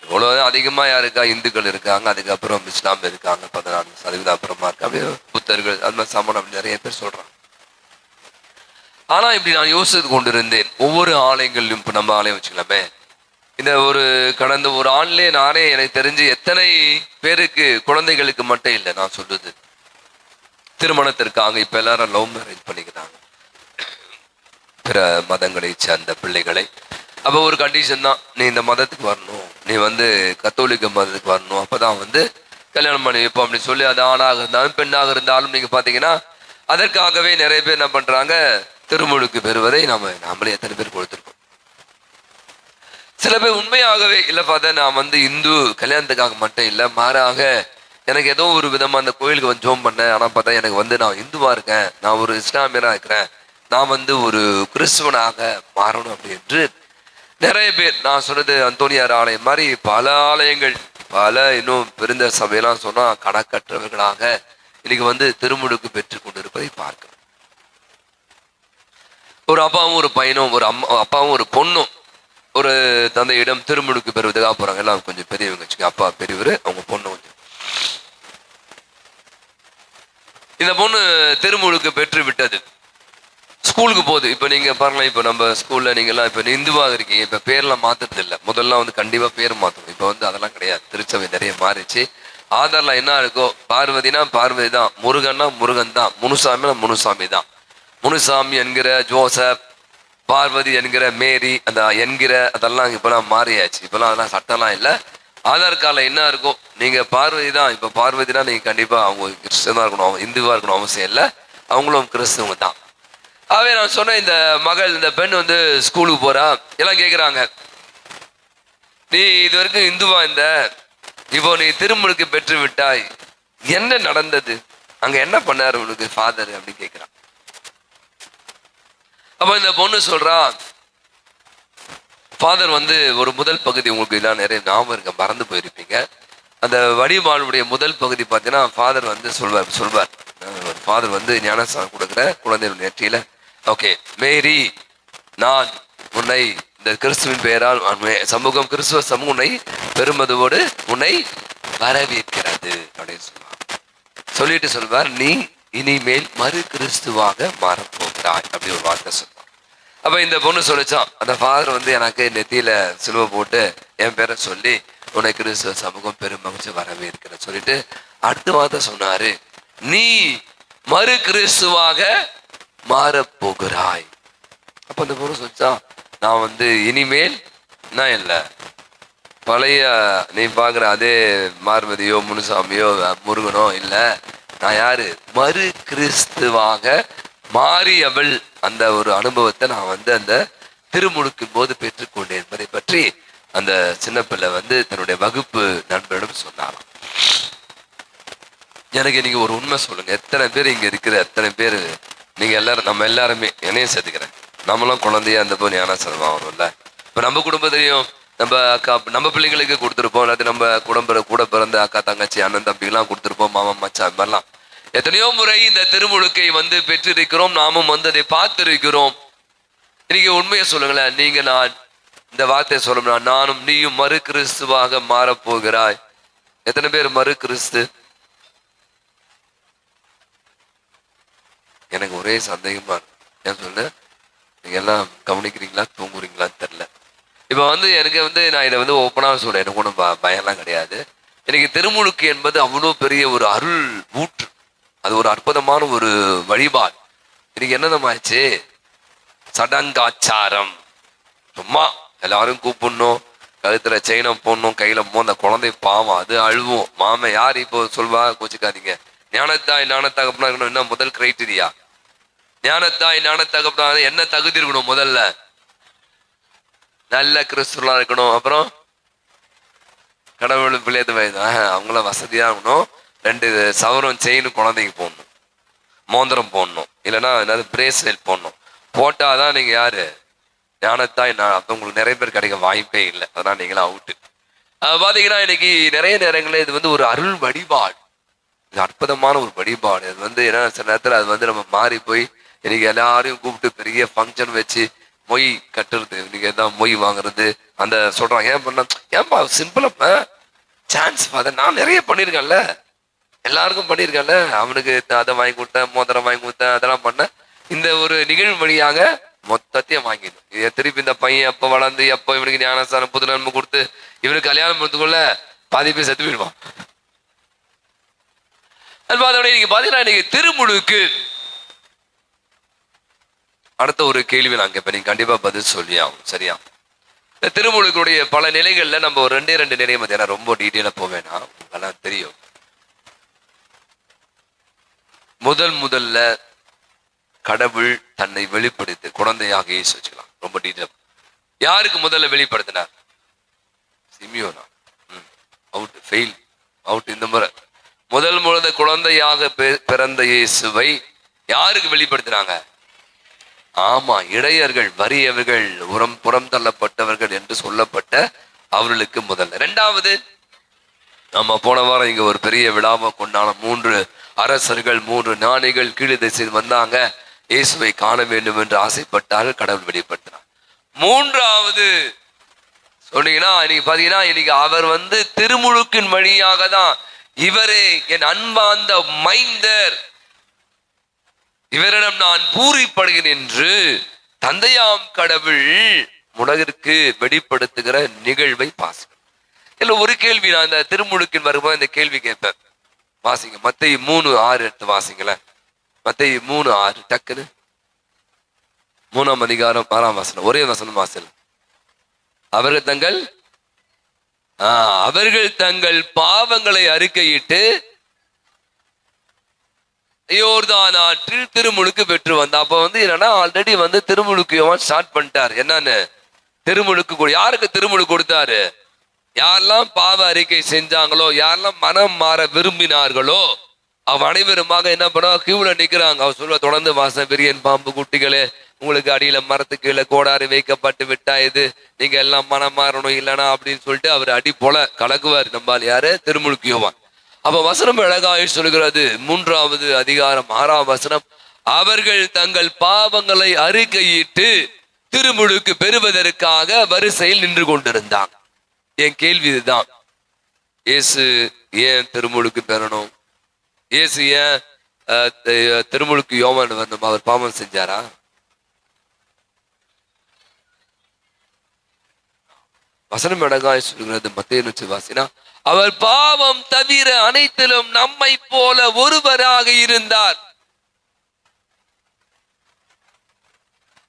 இவ்வளவுதான். அதிகமா யாருக்கா இந்துக்கள் இருக்காங்க, அதுக்கப்புறம் இஸ்லாம் இருக்காங்க 14% அப்புறமா இருக்கு, அப்படியே புத்தர்கள் அது மாதிரி சமணம் அப்படி நிறைய பேர் சொல்றாங்க. ஆனா இப்படி நான் யோசித்து கொண்டிருந்தேன், ஒவ்வொரு ஆலயங்களிலும் இப்போ நம்ம ஆலயம் வச்சுக்கலாமே, இந்த கடந்த ஒரு ஆண்லே நானே எனக்கு தெரிஞ்சு எத்தனை பேருக்கு குழந்தைகளுக்கு மட்டும் இல்லை, நான் சொல்றது திருமணத்திற்காக இப்ப எல்லாரும் லவ் மேரேஜ் பண்ணிக்கிறாங்க, பிற மதங்களை சேர்ந்த பிள்ளைகளை. அப்போ ஒரு கண்டிஷன் தான், நீ இந்த மதத்துக்கு வரணும், நீ வந்து கத்தோலிக்க மதத்துக்கு வரணும், அப்பதான் வந்து கல்யாணம் பண்ணி வைப்போம் அப்படின்னு சொல்லி, அது ஆணாக இருந்தாலும் பெண்ணாக இருந்தாலும் நீங்க பாத்தீங்கன்னா அதற்காகவே நிறைய பேர் என்ன பண்றாங்க, திருமுழுக்கு பெறுவதை நாமளே எத்தனை பேர் கொடுத்துருக்கோம். சில பேர் உண்மையாகவே இல்லை பார்த்தா நான் வந்து இந்து கல்யாணத்துக்காக மட்டும் இல்லை, மாறாக எனக்கு ஏதோ ஒரு விதமா அந்த கோயிலுக்கு வந்து ஜோம் பண்ணேன், ஆனா பார்த்தா எனக்கு வந்து நான் இந்துவா இருக்கேன், நான் ஒரு இஸ்லாமியரா இருக்கிறேன், நான் வந்து ஒரு கிறிஸ்துவனாக மாறணும் அப்படி என்று நிறைய பேர். நான் சொன்னது அந்தோனியார் ஆலயம் மாதிரி பல ஆலயங்கள், பல இன்னும் பெருந்த சபையெல்லாம் சொன்னா கணக்கற்றவர்களாக இன்னைக்கு வந்து திருமுழுக்கு பெற்று கொண்டிருப்பதை பார்க்கிறோம். ஒரு அப்பாவும் ஒரு பையனும், ஒரு அப்பாவும் ஒரு பொண்ணும் ஒரு தந்தையிடம் திருமுழுக்கு பெறுவதுக்காக போறாங்க. எல்லாம் கொஞ்சம் பெரியவங்க வச்சுக்க, அப்பா பெரியவர், அவங்க பொண்ணு கொஞ்சம். இந்த பொண்ணு திருமுழுக்கு பெற்று விட்டது, ஸ்கூலுக்கு போகுது. இப்போ நீங்க பாருங்களேன், இப்போ நம்ம ஸ்கூல்ல நீங்கெல்லாம் இப்போ இந்துவாக இருக்கீங்க, இப்போ பேர்லாம் மாத்துறது இல்லை. முதல்ல வந்து கண்டிப்பா பேர் மாத்தணும், இப்போ வந்து அதெல்லாம் கிடையாது, திருச்சபை நிறைய மாறிச்சு. ஆதார்ல என்ன இருக்கோ, பார்வதினா பார்வதி தான், முருகன்னா முருகன் தான், முனுசாமினா முனுசாமி தான். முனுசாமி என்கிற ஜோசப், பார்வதி என்கிற மேரி, அந்த என்கிற அதெல்லாம் இப்பெல்லாம் மாறியாச்சு. இப்பெல்லாம் அதெல்லாம் சட்டம்லாம் இல்லை. ஆதார் கார்டில் என்ன இருக்கும், நீங்க பார்வதி தான், இப்போ பார்வதினா நீங்க கண்டிப்பா அவங்க கிறிஸ்தவா இருக்கணும், இந்துவா இருக்கணும் அவசியம் இல்லை, அவங்களும் கிறிஸ்தவங்க தான். ஆகவே நான் சொன்ன இந்த மகள், இந்த பெண் வந்து ஸ்கூலுக்கு போறா. எல்லாம் கேட்குறாங்க, நீ இது வரைக்கும் இந்துவா இந்த, இப்போ நீ திருமுழுக்கு பெற்று விட்டாய், என்ன நடந்தது, அங்க என்ன பண்ணாரு உனக்கு ஃபாதர் அப்படின்னு கேட்கிறான். அப்ப இந்த பொண்ணு சொல்றா, ஃபாதர் வந்து ஒரு முதல் பகுதி, உங்களுக்கு இதெல்லாம் நிறைய ஞாபகம் இருக்க, மறந்து போயிருப்பீங்க. அந்த வடிவாளுடைய முதல் பகுதி பார்த்தீங்கன்னா ஃபாதர் வந்து சொல்வார் ஃபாதர் வந்து ஞானஸ்தானம் கொடுக்குற குழந்தைகள் நெற்றியில, ஓகே மேரி, நான் உன்னை இந்த கிறிஸ்துவின் பெயரால் சமூகம், கிறிஸ்துவ சமூகம் உன்னை பெருமதுவோடு உன்னை வரவேற்கிறது அப்படின்னு சொல்லுவார். சொல்லிட்டு சொல்வார், நீ இனிமேல் மறு கிறிஸ்துவாக மாறப்போகிறாய் அப்படி ஒரு வார்த்தை சொல்லுவார். அப்ப இந்த பொண்ணு சொல்லிச்சான், அந்த ஃபாதர் வந்து எனக்கு நெத்தியில சிலுவை போட்டு என் பேரை சொல்லி உன்னை கிறிஸ்துவ சமூகம் பெருமகிழ்ச்சி வரவேற்கிற சொல்லிட்டு அடுத்த வார்த்தை சொன்னாரு, நீ மறு கிறிஸ்துவாக மாறப்போகிறாய். அப்ப அந்த பொண்ணு சொல்லிச்சான், நான் வந்து இனிமேல் நான் இல்லை, பழைய நீ பாக்குற அதே பார்வதியோ முனுசாமியோ முருகனோ இல்லை, நான் யாரு, மறு கிறிஸ்துவாக மாறியவள். அந்த ஒரு அனுபவத்தை நான் வந்து அந்த திருமுழுக்கின் போது பெற்றுக்கொண்டேன் என்பதை பற்றி அந்த சின்ன பிள்ளை வந்து தன்னுடைய வகுப்பு நண்பரிடம் சொன்னாராம். எனக்கு நீங்க ஒரு உண்மை சொல்லுங்க, எத்தனை பேர் இங்க இருக்கிற எத்தனை பேர் நீங்க எல்லாரும், நம்ம எல்லாருமே என்னையும் சேர்த்துக்கிறேன், நம்மளும் குழந்தைய அந்த போய் ஞானஸ்தானம் ஆகணும்ல. இப்ப நம்ம குடும்பத்திலையும் நம்ம அக்கா, நம்ம பிள்ளைங்களுக்கு கொடுத்துருப்போம், இல்லாட்டி நம்ம கூட பிறந்த அக்கா தங்கச்சி அண்ணன் தம்பிலாம் கொடுத்துருப்போம், மாமா மச்சான், அது மாதிரிலாம் எத்தனையோ முறை இந்த திருமுழுக்கை வந்து பெற்றிருக்கிறோம், நாமும் வந்து அதை பார்த்திருக்கிறோம். இன்னைக்கு உண்மையை சொல்லுங்களேன், நீங்க நான் இந்த வார்த்தையை சொல்லணும், நானும் நீயும் மறு கிறிஸ்துவாக மாறப்போகிறாய். எத்தனை பேர் மறு கிறிஸ்து? எனக்கு ஒரே சந்தேகமா இருக்கு, ஏன் சொல்ல, நீங்க எல்லாம் கவனிக்கிறீங்களா தூங்குறீங்களான்னு தெரியல. இப்ப வந்து எனக்கு வந்து நான் இதை வந்து ஓப்பனாக சொல்றேன், எனக்கு ஒன்றும் பயம்லாம் கிடையாது. எனக்கு திருமுழுக்கு என்பது அவ்வளோ பெரிய ஒரு அருள் ஊற்று, அது ஒரு அற்புதமான ஒரு வழிபாடு. இன்னைக்கு என்னதமாச்சு, சடங்காச்சாரம், சும்மா எல்லாரும் கூப்பிடணும், கழுத்துல செயினம் போடணும், கையில அந்த குழந்தை பாவம், அது அழுவோம். மாம யார் இப்போ சொல்வா, கோச்சிக்காதீங்க, ஞானத்தாய் ஞானத்தகப்பனா இருக்கணும். என்ன முதல் கிரைட்டீரியா, ஞானத்தாய் ஞானத்தகப்பனா என்ன தகுதி இருக்கணும் முதல்ல, நல்ல கிறிஸ்துவலா இருக்கணும். அப்புறம் கடவுள் பிள்ளையது வயது அவங்கள வசதியா இருக்கணும். 2 சவரம் செயின் குழந்தைக்கு போடணும், மோந்திரம் போடணும், இல்லைன்னா என்னது பிரேஸ்லெட் போடணும். போட்டாதான் நீங்க யாரு ஞானத்தாய். அப்ப உங்களுக்கு நிறைய பேர் கிடைக்க வாய்ப்பே இல்லை. அதனால நீங்களும் அவுட்டு. பாத்தீங்கன்னா இன்னைக்கு நிறைய நேரங்களில் இது ஒரு அருள் வழிபாடு, இது அற்புதமான ஒரு வழிபாடு. அது என்ன சில நேரத்தில் அது நம்ம மாறி போய் இன்னைக்கு எல்லாரையும் கூப்பிட்டு பெரிய ஃபங்க்ஷன் வச்சு மொய் கட்டுறது, இன்னைக்கு எதாவது மொய் வாங்குறது, அந்த சொல்றாங்க. ஏன் பண்ண ஏன்பா சிம்பிளா சான்ஸ் அதை நான் நிறைய பண்ணியிருக்கேன்ல, எல்லாருக்கும் பண்ணியிருக்கேன்ல. அவனுக்கு அதை வாங்கி கொடுத்தேன், மோதிரம் வாங்கி கொடுத்தேன், அதெல்லாம் பண்ண. இந்த ஒரு நிகழ்வு வழியாக மொத்தத்தையும் வாங்கிடும். திருப்பி இந்த பையன் எப்போ வளர்ந்து எப்போ இவனுக்கு ஞானஸ்தானம் புது நன்மை கொடுத்து இவனுக்கு கல்யாணம் பண்ணுறதுக்குள்ள பாதி பேர் செத்து போயிடுவான். நீங்க பாத்தீங்கன்னா இன்னைக்கு திருமுழுக்கு அடுத்த ஒரு கேள்வி நான் கேட்பேன், நீங்க கண்டிப்பா பதில் சொல்லி ஆகும். சரியா? இந்த திருமுழுக்குடைய பல நிலைகள்ல நம்ம ஒரு 2 நிலையை பார்த்தீங்கன்னா ரொம்ப டீட்டெயிலா போவேன்னா உங்களுக்கெல்லாம் தெரியும். முதல்ல கடவுள் தன்னை வெளிப்படுத்தி குழந்தையாக இயேசு வச்சுக்கலாம். ரொம்ப டீட்டெயில். யாருக்கு முதல்ல வெளிப்படுத்தினார்? சிமியோனா. Out, fail, out. இந்த முறை முதல் குழந்தையாக பிறந்த இயேசுவை யாருக்கு வெளிப்படுத்தினாங்க? ஆமா, இடையர்கள், வறியவர்கள், புறம் தள்ளப்பட்டவர்கள் என்று சொல்லப்பட்ட அவர்களுக்கு முதல்ல. 2வது, நம்ம போன வாரம் இங்க ஒரு பெரிய விழாவை கொண்டாட 3 அரசர்கள் 3 ஞானிகள் கீழே திசையில் வந்தாங்க. இயேசுவை காண வேண்டும் என்று ஆசைப்பட்டார்கள், கடவுள் வெளிப்படுத்தினார். 3வது சொன்னீங்கன்னா இன்னைக்கு பாத்தீங்கன்னா இன்னைக்கு அவர் திருமுழுக்கின் வழியாக தான் இவரே என் அன்பார்ந்த மைந்தர், இவரிடம் நான் பூரிப்படுகிறேன் என்று தந்தையாம் கடவுள் உலகிற்கு வெளிப்படுத்துகிற நிகழ்வை வாசிக்கும். இல்ல ஒரு கேள்வி நான் இந்த திருமுழுக்கின் வரும்போது இந்த கேள்வி கேட்பேன். வாசிங்க மத்தேயு 3:6 எடுத்து வாசிங்களேன். மத்தேயு 3:6 டக்குன்னு 3ஆம் அதிகாரம் 6ஆம் வசனம், ஒரே வசனம் வாசல். அவர்கள் தங்கள் பாவங்களை அறிக்கையிட்டு யோர்தான் ஆற்றில் திருமுழுக்கு பெற்று வந்தா. அப்ப என்னன்னா ஆல்ரெடி திருமுழுக்கு யோவான் ஸ்டார்ட் பண்ணிட்டாரு. என்னன்னு திருமுழுக்கு யாருக்கு திருமுழுக்கு கொடுத்தாரு? யாரெல்லாம் பாவ அறிக்கை செஞ்சாங்களோ, யாரெல்லாம் மனம் மாற விரும்பினார்களோ அவ அனைவருமாக என்ன பண்ணா கியூல நிக்கிறாங்க. அவர் சொல்ல தொடர்ந்து வாசம் விரியன் பாம்பு குட்டிகளே, உங்களுக்கு அடியில மரத்துக்கு கீழே கோடாரி வைக்கப்பட்டு விட்டா இது நீங்க எல்லாம் மனம் மாறணும் இல்லைனா அப்படின்னு சொல்லிட்டு அவர் அடி போல கலக்குவார். நம்பால் யாரு? திருமுழுக்கு யோவான். அப்ப வசனம் அழகாய் சொல்கிறது. 3ஆவது அதிகாரம் 6ஆம் வசனம், அவர்கள் தங்கள் பாவங்களை அறிக்கையிட்டு திருமுழுக்கு பெறுவதற்காக வரிசையில் நின்று கொண்டிருந்தாங்க. என் கேள்வி இதுதான், இயேசு ஏன் திருமுழுக்கு பெறணும்? இயேசு ஏன் திருமுழுக்கு யோவான் வரணும்? அவர் பாவம் செஞ்சாரா? வசனம் அழகாய் சொல்கிறது. மத்தேயு வாசினா, அவர் பாவம் தவிர அனைத்திலும் நம்மை போல ஒருவராக இருந்தார்.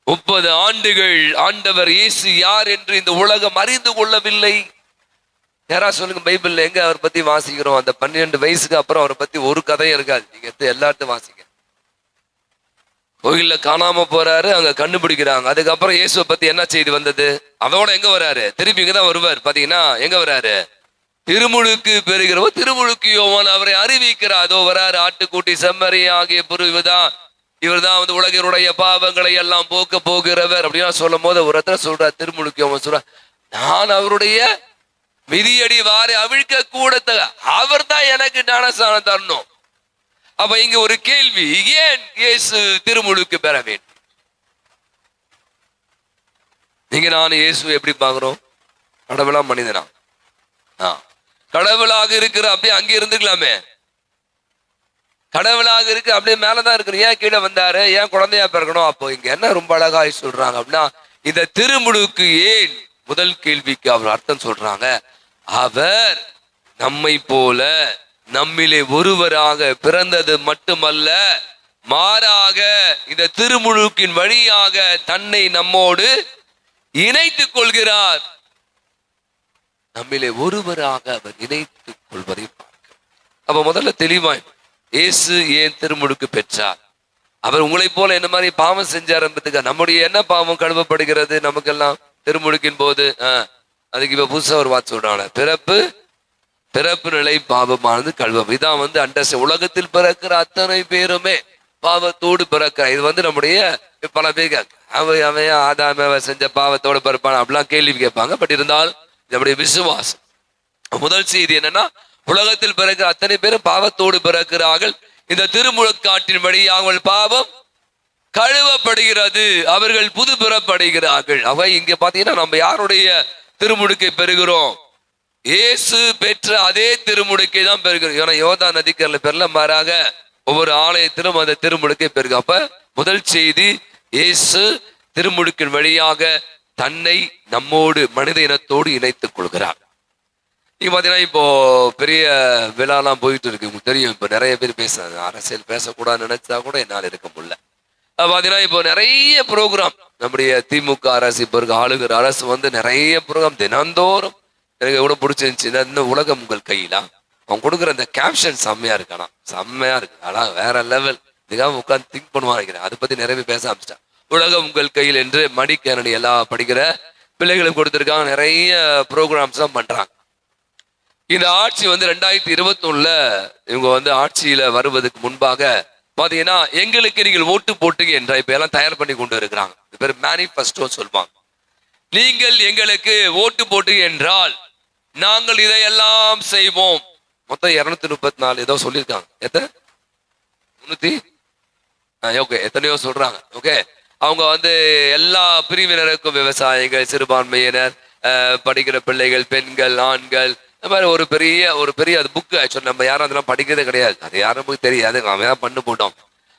30 ஆண்டுகள் ஆண்டவர் இயேசு யார் என்று இந்த உலகம் அறிந்து கொள்ளவில்லை. யாரா சொல்லுங்க, பைபிள்ல எங்க அவரை பத்தி வாசிக்கிறோம்? அந்த 12 வயசுக்கு அப்புறம் அவரை பத்தி ஒரு கதையும் இருக்காது. நீங்க எல்லாத்தையும் வாசிங்க. கோயில்ல காணாம போறாரு, அங்க கண்டுபிடிக்கிறாங்க. அதுக்கப்புறம் இயேசுவை பத்தி என்ன செய்தி வந்தது? அதோட எங்க வராரு? திருப்பி இங்கதான் வருவார். பாத்தீங்கன்னா எங்க வராரு? திருமுழுக்கு பெறுகிறவர் திருமுழுக்கு யோவான் அவரை அறிவிக்கிறார். அதோ வராரு, ஆட்டுக்குட்டி செம்மறி ஆகிய புரிவுதான், இவர் தான் உலகினுடைய பாவங்களை எல்லாம் போக்க போகிறவர் அப்படின்னா சொல்லும் போது ஒரு இடத்துல சொல்றார், திருமுழுக்கு யோவான் சொல்றார், நான் அவருடைய மிதியடி வாரை அவிழ்க்க கூட அவர் தான் எனக்கு ஞானஸ்நானம் தரணும். அப்ப இங்க ஒரு கேள்வி, ஏன் இயேசு திருமுழுக்கு பெற வேண்டும்? நீங்க நான் இயேசு எப்படி பாக்குறோம்? கடவுளா மனிதனா? கடவுளாக இருக்கிற அப்படியே அங்கே இருந்துக்கலாமே. கடவுளாக இருக்கு அப்படியே மேலதான் இருக்கிற, ஏன் கீழே வந்தாரு? ஏன் குழந்தையா பிறக்கணும்? அப்போ இங்க என்ன ரொம்ப அழகாய் சொல்றாங்க அப்படின்னா, இந்த திருமுழுக்கு ஏன் முதல் கேள்விக்கு அவர் அர்த்தம் சொல்றாங்க. அவர் நம்மை போல நம்மிலே ஒருவராக பிறந்தது மட்டுமல்ல, மாறாக இந்த திருமுழுக்கின் வழியாக தன்னை நம்மோடு இணைத்துக் கொள்கிறார். நம்மிலே ஒருவராக அவர் இணைத்துக் கொள்வதை பார்க்க. அப்ப முதல்ல தெளிவாய் இயேசு ஏன் திருமுழுக்கு பெற்றார்? அவர் உங்களை போல என்ன மாதிரி பாவம் செஞ்சார் என்பதுக்கு நம்முடைய என்ன பாவம் கழுவப்படுகிறது? நமக்கெல்லாம் திருமுழுக்கின் போது அதுக்கு இப்ப புதுசா ஒரு வார்த்தை சொல்றாங்க, பிறப்பு நிலை பாவமானது கழுவம். இதான் உலகத்தில் பிறக்கிற அத்தனை பேருமே பாவத்தோடு பிறக்கிற. இது நம்முடைய பல பேர் அவன் ஆதாம செஞ்ச பாவத்தோடு பிறப்பான் அப்படிலாம் கேள்வி கேட்பாங்க. பட் இருந்தாலும் நம்முடைய விசுவாசம், முதல் செய்தி என்னன்னா, உலகத்தில் பிறக்கிற அத்தனை பேரும் பாவத்தோடு பிறக்கிறார்கள். இந்த திருமுழுக்காட்டின் வழியாக அவர்கள் பாவம் கழுவப்படுகிறது, அவர்கள் புது பிறப்படைகிறார்கள். அவை இங்க பாத்தீங்கன்னா நம்ம யாருடைய திருமுழுக்கை பெறுகிறோம்? இயேசு பெற்ற அதே திருமுழுக்கை தான் பெறுகிறோம். ஏன்னா யோதா நதிக்கரையில பெறல மாறாக ஒவ்வொரு ஆலயத்திலும் அந்த திருமுழுக்கை பெறுகிறோம். அப்ப முதல் செய்தி, இயேசு திருமுழுக்கின் வழியாக தன்னை நம்மோடு மனித இனத்தோடு இணைத்துக் கொள்கிறார். நீங்க பாத்தீங்கன்னா இப்போ பெரிய விழாலாம் போயிட்டு இருக்கு, உங்களுக்கு தெரியும். இப்போ நிறைய பேர் பேசுறாங்க, அரசியல் பேசக்கூடாதுன்னு நினைச்சா கூட என்னால் இருக்க முடியல. பாத்தீங்கன்னா இப்போ நிறைய ப்ரோக்ராம் நம்முடைய திமுக அரசு, இப்போ இருக்க ஆளுகிற அரசு நிறைய ப்ரோக்ராம் தினந்தோறும். எனக்கு எவ்வளவு பிடிச்சிருந்துச்சு, இந்த உலகம் உங்கள் கையில அவன் கொடுக்குற அந்த கேப்ஷன் செம்மையா இருக்கானா, செம்மையா இருக்கு. ஆனா வேற லெவல். இதுக்காக உட்காந்து திங்க் பண்ணுவாங்க. அதை பத்தி நிறைய பேர் பேச ஆரம்பிச்சிட்டான். உலகம் உங்கள் கையில் என்று மடிக்கணி எல்லாம் படிக்கிற பிள்ளைகளுக்கு கொடுத்துருக்காங்க. நிறைய ப்ரோக்ராம்ஸ் தான் பண்றாங்க. இந்த ஆட்சி 2021 இவங்க ஆட்சியில வருவதற்கு முன்பாக பாத்தீங்கன்னா, எங்களுக்கு நீங்கள் ஓட்டு போட்டுங்க என்ற இப்ப எல்லாம் தயார் பண்ணி கொண்டு இருக்கிறாங்க. இது பேர் மேனிஃபெஸ்டோ சொல்லுவாங்க. நீங்கள் எங்களுக்கு ஓட்டு போட்டுங்க என்றால் நாங்கள் இதையெல்லாம் செய்வோம். மொத்தம் 234 ஏதோ சொல்லியிருக்காங்க. எத்தனை 300 ஓகே, எத்தனையோ சொல்றாங்க. ஓகே, அவங்க எல்லா பிரிவினருக்கும், விவசாயிகள், சிறுபான்மையினர், படிக்கிற பிள்ளைகள், பெண்கள், ஆண்கள், இந்த மாதிரி ஒரு பெரிய அது புக்கு. ஆக்சுவலி நம்ம யாரும் அதெல்லாம் படிக்கிறதே கிடையாது, அது யாரும் நமக்கு தெரியாது, அவன் தான் பண்ணு போட்டோம்.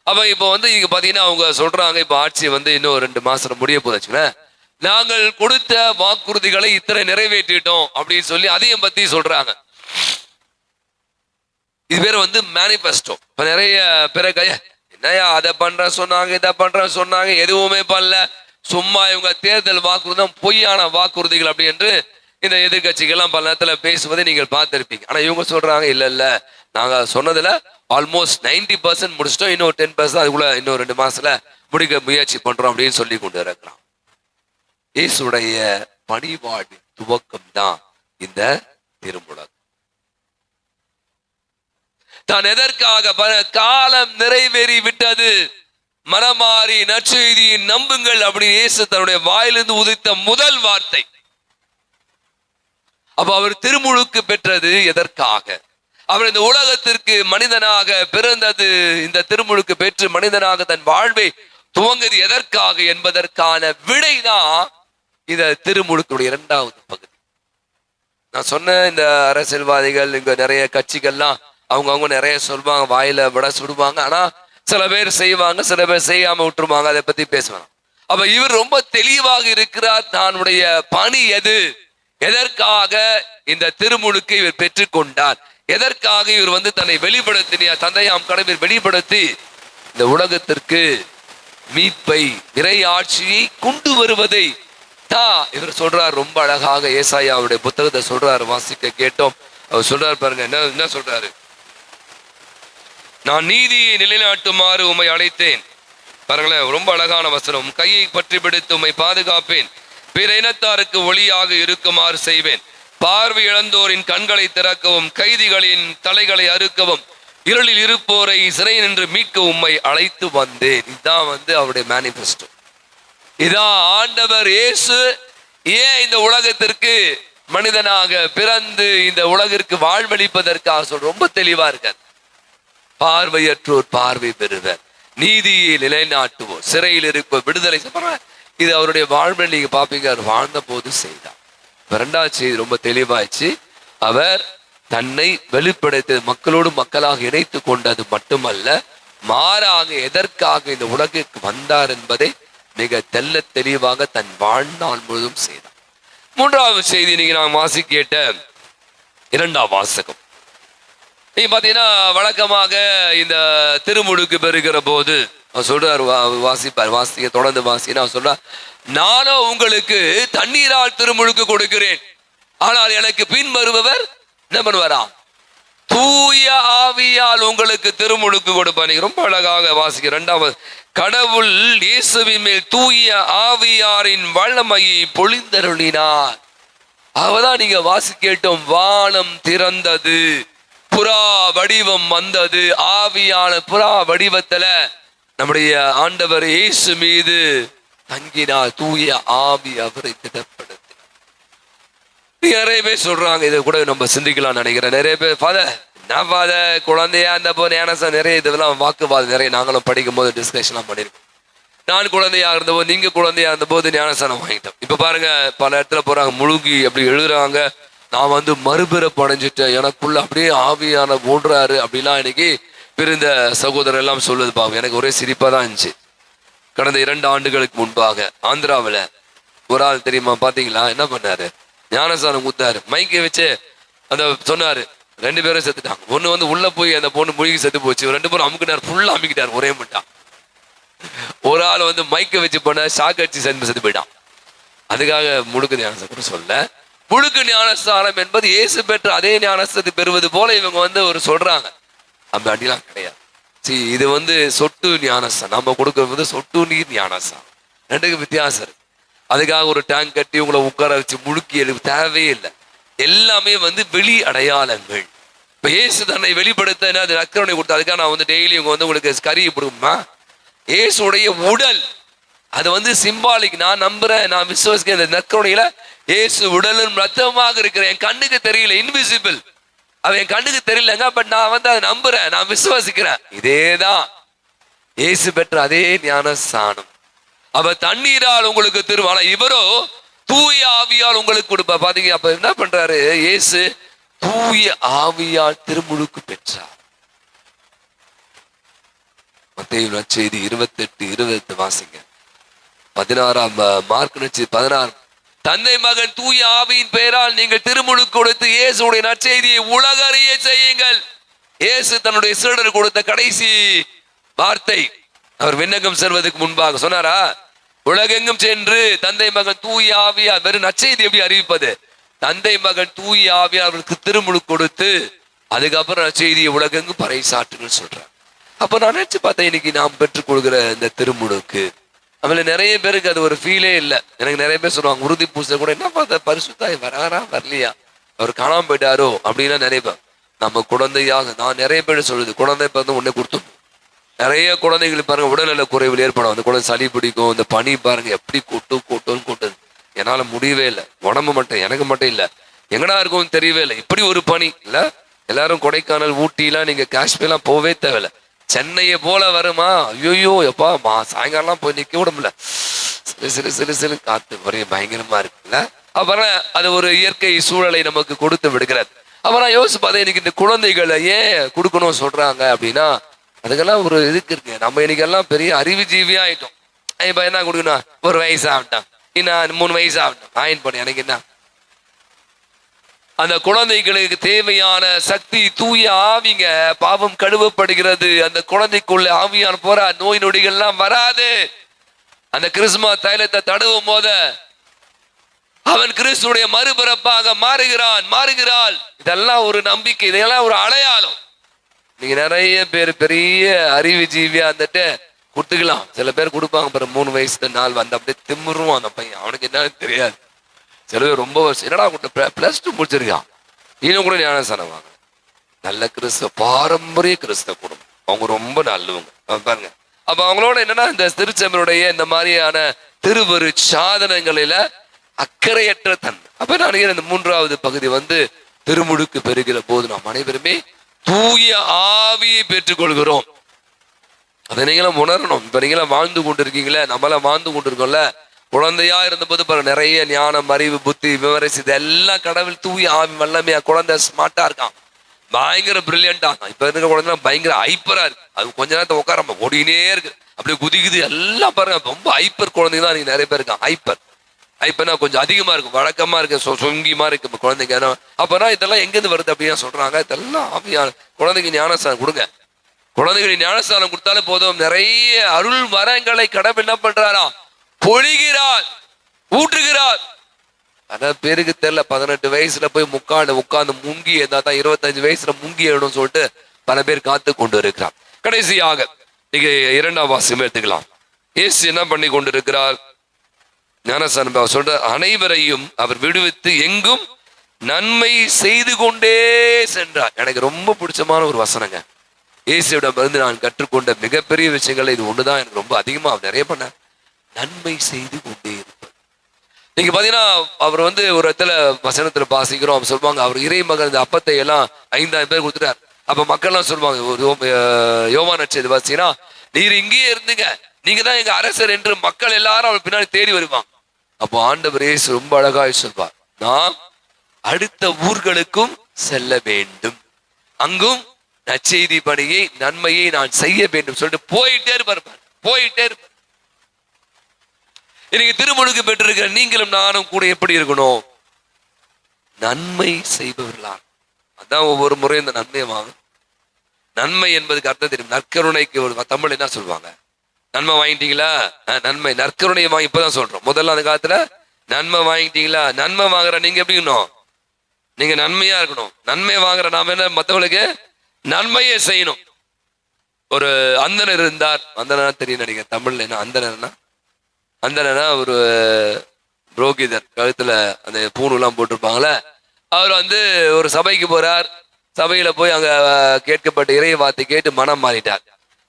அப்ப இப்போ இங்க பாத்தீங்கன்னா அவங்க சொல்றாங்க, இப்போ ஆட்சி இன்னும் 2 மாசம் முடிய போதாச்சுன்னா, நாங்கள் கொடுத்த வாக்குறுதிகளை இத்தனை நிறைவேற்றிட்டோம் அப்படின்னு சொல்லி அதையும் பத்தி சொல்றாங்க. இது பேர் மேனிஃபெஸ்டோ. இப்ப நிறைய பிறகு என்னையா அதை பண்ற சொன்னாங்க, இதை பண்ற சொன்னாங்க, எதுவுமே பண்ணல, சும்மா இவங்க தேர்தல் வாக்குறுதி, பொய்யான வாக்குறுதிகள் அப்படி என்று இந்த எதிர்கட்சிகள்லாம் பல நேரத்துல பேசுவதை நீங்கள் பார்த்திருப்பீங்க. ஆனா இவங்க சொல்றாங்க, இல்ல நாங்க சொன்னதுல ஆல்மோஸ்ட் 90% முடிச்சிட்டோம், இன்னும் 10% அதுக்குள்ள இன்னும் 2 மாசத்துல முடிக்க முயற்சி பண்றோம் அப்படின்னு சொல்லி கொண்டு இருக்கிறோம். இயேசுடைய பணிவாழ்வின் துவக்கம் தான் இந்த திருமுழுக்கு. தான் எதற்காக, காலம் நிறைவேறி விட்டது, மனமாறி நற்செய்தியை நம்புங்கள் அப்படின்னு இயேசு தன்னுடைய வாயிலிருந்து உதித்த முதல் வார்த்தை. அப்ப அவர் திருமுழுக்கு பெற்றது எதற்காக? அவர் இந்த உலகத்திற்கு மனிதனாக பிறந்தது, இந்த திருமுழுக்கு பெற்று மனிதனாக தன் வாழ்வை துவங்கியது எதற்காக என்பதற்கான விடைதான் இந்த திருமுழுக்குடைய 2வது பகுதி. நான் சொன்ன இந்த அரசியல்வாதிகள், இங்க நிறைய கட்சிகள்லாம் அவங்க நிறைய சொல்லுவாங்க, வாயில விட சுடுவாங்க. ஆனா சில பேர் செய்வாங்க, சில பேர் செய்யாம விட்டுருவாங்க, அதை பத்தி பேசுவாங்க. அப்ப இவர் ரொம்ப தெளிவாக இருக்கிறார், தன்னுடைய பணி எது, எதற்காக இந்த திருமுழுக்கை இவர் பெற்றுக்கொண்டார், எதற்காக இவர் தன்னை வெளிப்படுத்தினார், தந்தையாம் கடவுள் வெளிப்படுத்தி இந்த உலகத்திற்கு மீட்பை, இறை ஆட்சியை கொண்டு வருவதை தான் இவர் சொல்றார். ரொம்ப அழகாக ஏசாயாவுடைய புத்தகத்தை சொல்றாரு, வாசிக்க கேட்டோம். அவர் சொல்றாரு பாருங்க, என்ன சொல்றாரு, நான் நீதியை நிலைநாட்டுமாறு உம்மை அழைத்தேன். பாருங்களேன், ரொம்ப அழகான வசனம். கையை பற்றி பிடித்து உம்மை பாதுகாப்பேன், பிற இனத்தாருக்கு ஒளியாக இருக்குமாறு செய்வேன், பார்வை இழந்தோரின் கண்களை திறக்கவும், கைதிகளின் தலைகளை அறுக்கவும், இருளில் இருப்போரை சிறை நின்று மீட்க உம்மை அழைத்து வந்தேன். இதுதான் அவருடைய மேனிஃபெஸ்டோ. இதான் ஆண்டவர் இயேசு ஏன் இந்த உலகத்திற்கு மனிதனாக பிறந்து இந்த உலகிற்கு வாழ்வளிப்பதற்காக ரொம்ப தெளிவா இருக்கார். பார்வையற்றோர் பார்வை பெறுவர், நீதியை நிலைநாட்டுவோர், சிறையில் இருப்போர் விடுதலை. இது அவருடைய வாழ்வை நீங்க பாப்பீங்க, அவர் வாழ்ந்த போது செய்தார். 2வது செய்தி ரொம்ப தெளிவாயிடுச்சு. அவர் தன்னை வெளிப்படுத்த மக்களோடு மக்களாக இணைத்து கொண்டது மட்டுமல்ல, மாறாக எதற்காக இந்த உலகிற்கு வந்தார் என்பதை மிக தெல்ல தெளிவாக தன் வாழ்நாள் முழுவதும் செய்தார். 3வது செய்தி நீங்க நான் வாசி கேட்ட 2ஆம் வாசகம். நீங்க பாத்தீங்கன்னா வழக்கமாக இந்த திருமுழுக்கு பெறுகிற போது சொல்றார், வாசிக்க தொடர்ந்து வாசினா சொல்றார், நானும் உங்களுக்கு தண்ணீரால் திருமுழுக்கு கொடுக்கிறேன், ஆனால் எனக்கு பின் வருபவர் என்ன பண்ணுவாரா, தூய ஆவி ஆவியால் உங்களுக்கு திருமுழுக்கு கொடுப்பார். நீங்க ரொம்ப அழகாக வாசிக்க. இரண்டாவது, கடவுள் இயேசுவின் மேல் தூய ஆவியாரின் வல்லமையை பொழிந்தருளினார். அவதான் நீங்க வாசிக்கட்டும். வானம் திறந்தது, புறா வடிவம் வந்தது. ஆவியான புறா வடிவத்துல நம்முடைய ஆண்டவர் இயேசு மீது தங்கினார். தூய ஆவி அவரை திடப்படுத்தினார். நிறைய பேர் சொல்றாங்க, இதை கூட நம்ம சிந்திக்கலாம் நினைக்கிறேன். நிறைய பேர் குழந்தையா இருந்த போது நிறைய இதெல்லாம் வாக்குவாதம் நிறைய நாங்களும் படிக்கும் போது டிஸ்கஷன்லாம் பண்ணிருக்கோம். நான் குழந்தையா இருந்தபோது, நீங்க குழந்தையா இருந்த போது ஞானஸ்தானம் வாங்கிட்டோம். இப்ப பாருங்க, பல இடத்துல போறாங்க, முழுகி அப்படி எழுதுறாங்க, நான் மறுபிறப்பு அடைஞ்சிட்டேன், எனக்குள்ள அப்படியே ஆவியான ஓடுறாரு அப்படிலாம் இன்னைக்கு பிரிந்த சகோதரர் எல்லாம் சொல்லுது. பாவம், எனக்கு ஒரே சிரிப்பா தான் இருந்துச்சு. கடந்த 2 ஆண்டுகளுக்கு முன்பாக ஆந்திராவில் ஒரு ஆள் தெரியுமா, பாத்தீங்களா, என்ன பண்ணாரு, ஞானஸ்தானம் ஊத்தாரு, மைக்கை வச்சு அந்த சொன்னாரு, 2 பேரும் செத்துட்டாங்க. ஒண்ணு உள்ள போய் அந்த பொண்ணு முழுகி செத்து போச்சு. 2 பேரும் அமுக்கிட்டார், ஃபுல்லா அமுக்கிட்டார் ஒரே மட்டும். ஒரு ஆள் மைக்கை வச்சு பண்ண ஷாக் அடிச்சு செத்து போயிட்டான். அதுக்காக முழுக்க ஞானஸ்தானம் சொல்ல, முழுக்க ஞானஸ்தானம் என்பது இயேசு பெற்ற அதே ஞானஸ்தானத்தை பெறுவது போல இவங்க ஒரு சொல்றாங்க. அப்படி அடிலாம் கிடையாது. இது சொட்டு ஞானஸ்தானம், நம்ம கொடுக்கறது சொட்டு நீர் ஞானஸ்தானம். 2க்கு வித்தியாசம் இருக்கு. அதுக்காக ஒரு டேங்க் கட்டி உங்களை உட்கார வச்சு முழுக்கி எழுப்பு தேவையே இல்லை. எல்லாமே வெளி அடையாளங்கள். இப்ப இயேசு தன்னை வெளிப்படுத்த அது நற்கருணை கொடுத்து, அதுக்காக நான் டெய்லி உங்களுக்கு கறி கொடுக்குமா, இயேசுடைய உடல் அது சிம்பாலிக். நான் நம்புறேன், நான் விசுவாசிக்கிறேன், இந்த நற்கருணையில இயேசு உடலும் ரத்தமாக இருக்கிறேன். என் கண்ணுக்கு தெரியல, இன்விசிபிள், அவன் என் கண்ணுக்கு தெரியலங்க, பட் நான் அதை நம்புறேன், நான் விசுவாசிக்கிறேன். இதேதான் இயேசு பெற்ற அதே ஞானஸ்தானம். அவ தண்ணீரால் உங்களுக்கு திருவாள, இவரோ தூய ஆவியால் உங்களுக்கு கொடுப்பா. பாத்தீங்க, அப்ப என்ன பண்றாரு இயேசு, தூய ஆவியால் திருமுழுக்கு பெற்றார். மத்தேயு நற்செய்தி 28:20 வாசிங்க. 16 மார்க் நற்செய்தி 16, தந்தை மகன் தூய ஆவியின் பெயரால் நீங்கள் திருமுழுக்கு கொடுத்து இயேசுடைய நற்செய்தியை உலகறிய செய்யுங்கள். இயேசு தன்னுடைய சீடர் கொடுத்த கடைசி வார்த்தை, அவர் விண்ணகம் செல்வதற்கு முன்பாக சொன்னாரா, உலகெங்கும் சென்று தந்தை மகன் தூய ஆவியார், வெறும் நற்செய்தி எப்படி அறிவிப்பது, தந்தை மகன் தூய ஆவியார் அவருக்கு திருமுழுக்கு கொடுத்து அதுக்கப்புறம் நற்செய்தியை உலகெங்கும் பறைசாற்றுன்னு சொல்றாங்க. அப்ப நான் நினைச்சு பார்த்தேன், இன்னைக்கு நாம் பெற்றுக்கொள்கிற இந்த திருமுழுக்கு அவங்கள நிறைய பேருக்கு அது ஒரு ஃபீலே இல்லை. எனக்கு நிறைய பேர் சொல்லுவாங்க, உறுதி பூசை கூட என்ன பார்த்தா பரிசுத்தாய் வராரா வரலையா, அவர் காணாம போயிட்டாரோ அப்படின்னா நிறைய பேர். நம்ம குழந்தையாக நான் நிறைய பேர் சொல்லுது, குழந்தை பிறந்து உடனே கொடுத்துடும். நிறைய குழந்தைகள் பாருங்க உடல்நல குறைவில் ஏற்படும். அந்த குழந்தை சளி பிடிக்கும், இந்த பனி பாருங்க எப்படி கொட்டுன்னு என்னால முடியவே இல்லை. உடம்பு மட்டும் எனக்கு மட்டும் இல்லை, எங்கடா இருக்கும் தெரியவே இல்லை. இப்படி ஒரு பனி இல்ல, எல்லாரும் கொடைக்கானல் ஊட்டிலாம் நீங்க காஷ்மீர்லாம் போவே தேவையில்லை. சென்னையை போல வருமா, ஐயோ எப்பா சாயங்காலம் போய் நிக்க விட முடியல, சிறு காத்து ஒரே பயங்கரமா இருக்குல்ல. அப்புறம் அது ஒரு இயற்கை சூழலை நமக்கு கொடுத்து விடுகிறது. அப்புறம் யோசிச்சு பார்த்தா, இன்னைக்கு இந்த குழந்தைகளை ஏன் கொடுக்கணும் சொல்றாங்க அப்படின்னா, அதுக்கெல்லாம் ஒரு இதுக்கு இருக்கு. நம்ம இன்னைக்கெல்லாம் பெரிய அறிவுஜீவியா ஆயிட்டோம். இப்ப என்ன கொடுக்கணும், 1 வயசு ஆகட்டும், இன்னும் 3 வயசு ஆகட்டும், ஆயின் பண்ண எனக்கு என்ன. அந்த குழந்தைகளுக்கு தேவையான சக்தி தூய ஆவிங்க, பாவம் கழுவப்படுகிறது. அந்த குழந்தைக்குள்ள ஆவியான போற நோய் நொடிகள்லாம் வராது. அந்த கிறிஸ்துமஸ் தைலத்தை தடவும் போத அவன் கிறிஸ்துடைய மறுபிறப்பாக மாறுகிறாள். இதெல்லாம் ஒரு நம்பிக்கை, இதெல்லாம் ஒரு அடையாளம். நீங்க நிறைய பேர் பெரிய அறிவு ஜீவியா இருந்துட்டு கொடுத்துக்கலாம். சில பேர் கொடுப்பாங்க, பிறகு 3 வயசு நாள் வந்து அப்படியே திம்முருவான் அந்த பையன், அவனுக்கு என்னன்னு தெரியாது. சில பேர் ரொம்ப வருஷம், என்னடா +2 முடிச்சிருக்கான், இன்னும் கூட ஞானஸ்தானம் வாங்க. நல்ல கிறிஸ்தவ பாரம்பரிய கிறிஸ்தவ குடும்பம், அவங்க ரொம்ப நல்லவங்க பாருங்க. அப்ப அவங்களோட என்னன்னா, இந்த திருச்சபையுடைய இந்த மாதிரியான திருவரு சாதனங்களில அக்கறையற்ற தன்மை. அப்ப நான் இந்த 3வது பகுதி திருமுழுக்கு பெறுகிற போது நாம் அனைவருமே தூய ஆவியை பெற்றுக்கொள்கிறோம். அதை நீங்களும் உணரணும். இப்ப நீங்களாம் வாழ்ந்து கொண்டிருக்கீங்களே, நம்மளாம் வாழ்ந்து கொண்டிருக்கோம்ல. குழந்தையா இருந்தபோது நிறைய ஞானம், அறிவு, புத்தி, விவரிச்சு இதெல்லாம் கடவுள் தூய ஆவி வல்லமையா, குழந்தை ஸ்மார்ட்டா இருக்கான், பயங்கர பிரில்லியண்டா. இப்ப இருக்கிற குழந்தை பயங்கர ஹைப்பரா இருக்கு. அது கொஞ்ச நேரத்தை உட்கார ஓடினே இருக்கு, அப்படியே குதிக்குது எல்லாம் பாருங்க. ரொம்ப ஹைப்பர் குழந்தைங்க தான் நீங்க நிறைய பேர் இருக்கான். ஹைப்பர்னா கொஞ்சம் அதிகமா இருக்கும், வழக்கமா இருக்கு, சொங்கியமா இருக்கு குழந்தைங்க. அப்பனா இதெல்லாம் எங்கிருந்து வருது அப்படின்னு சொல்றாங்க. இதெல்லாம் ஆவியான குழந்தைங்க ஞானஸ்தானம் கொடுங்க. குழந்தைகளுக்கு ஞானஸ்தானம் கொடுத்தாலே போதும், நிறைய அருள் வரங்களை கடவுள் என்ன பண்றாரா, பொழிகிறார், ஊற்றுகிறார். ஆனா பேருக்கு தெரியல, 18 வயசுல போய் உட்காந்து முங்கி இருந்தா தான் 25 வயசுல முங்கி எழுடும் சொல்லிட்டு பல பேர் காத்து கொண்டு இருக்கிறார். கடைசியாக நீங்க 2ஆம் வாசகம் எடுத்துக்கலாம். இயேசு என்ன பண்ணி கொண்டு இருக்கிறார்? ஞானஸ்நானம் சொல்ற அனைவரையும் அவர் விடுவித்து எங்கும் நன்மை செய்து கொண்டே சென்றார். எனக்கு ரொம்ப பிடிச்சமான ஒரு வசனங்க. இயேசுவிடம் இருந்து நான் கற்றுக்கொண்ட மிகப்பெரிய விஷயங்கள் இது ஒண்ணுதான். எனக்கு ரொம்ப அதிகமா நிறைய பண்ண நன்மை செய்து கொண்டே இருப்பார். நீங்க பாத்தீங்கன்னா அவர் ஒரு இடத்துல வசனத்துல வாசிக்கிறோம். அவர் சொல்லுவாங்க, அவர் இறை மகன் இந்த அப்பத்தை எல்லாம் 5000 பேர் கொடுத்துட்டார். அப்ப மக்கள் எல்லாம் சொல்லுவாங்க, யோவான் நற்செய்தி வாசிங்கன்னா, நீர் இங்கேயே இருந்துங்க, நீங்க தான் எங்க அரசர் என்று மக்கள் எல்லாரும் அவர் பின்னாடி தேடி வருவாங்க. அப்போ ஆண்டவர் இயேசு ரொம்ப அழகாய் சொல்வார், நாம் அடுத்த ஊர்களுக்கும் செல்ல வேண்டும், அங்கும் நற்செய்தி பணியை நன்மையை நான் செய்ய வேண்டும் சொல்லிட்டு போயிட்டே இருப்பார். போயிட்டே இருப்பார். இன்னைக்கு திருமுழுக்கு பெற்றிருக்கிற நீங்களும் நானும் கூட எப்படி இருக்கணும்? நன்மை செய்பவர்களா. அதான் ஒவ்வொரு முறையும் இந்த நன்மையை வாங்க. நன்மை என்பதுக்கு அர்த்தம் தெரியும். நற்கருணைக்கு ஒரு தமிழ் என்ன சொல்லுவாங்க? நன்மை வாங்கிட்டீங்களா? நன்மை நற்கருணையை வாங்கி இப்பதான் சொல்றோம். முதல்ல அந்த காலத்துல நன்மை வாங்கிட்டீங்களா? நன்மை வாங்குற நீங்க எப்படி இருக்கணும்? நீங்க நன்மையா இருக்கணும். நன்மை வாங்குற நாம என்ன மற்றவங்களுக்கு நன்மையே செய்யணும். ஒரு அந்தனர் இருந்தார். அந்தனர் தெரியும் நினைக்கிறேன் தமிழ்ல. என்ன அந்தனர்னா? அந்தனர்னா ஒரு புரோகிதர், கழுத்துல அந்த பூணெல்லாம் போட்டிருப்பாங்களே. அவர் ஒரு சபைக்கு போறார். சபையில போய் அங்க கேட்கப்பட்ட இறை வார்த்தை கேட்டு மனம் மாறிட்டார்.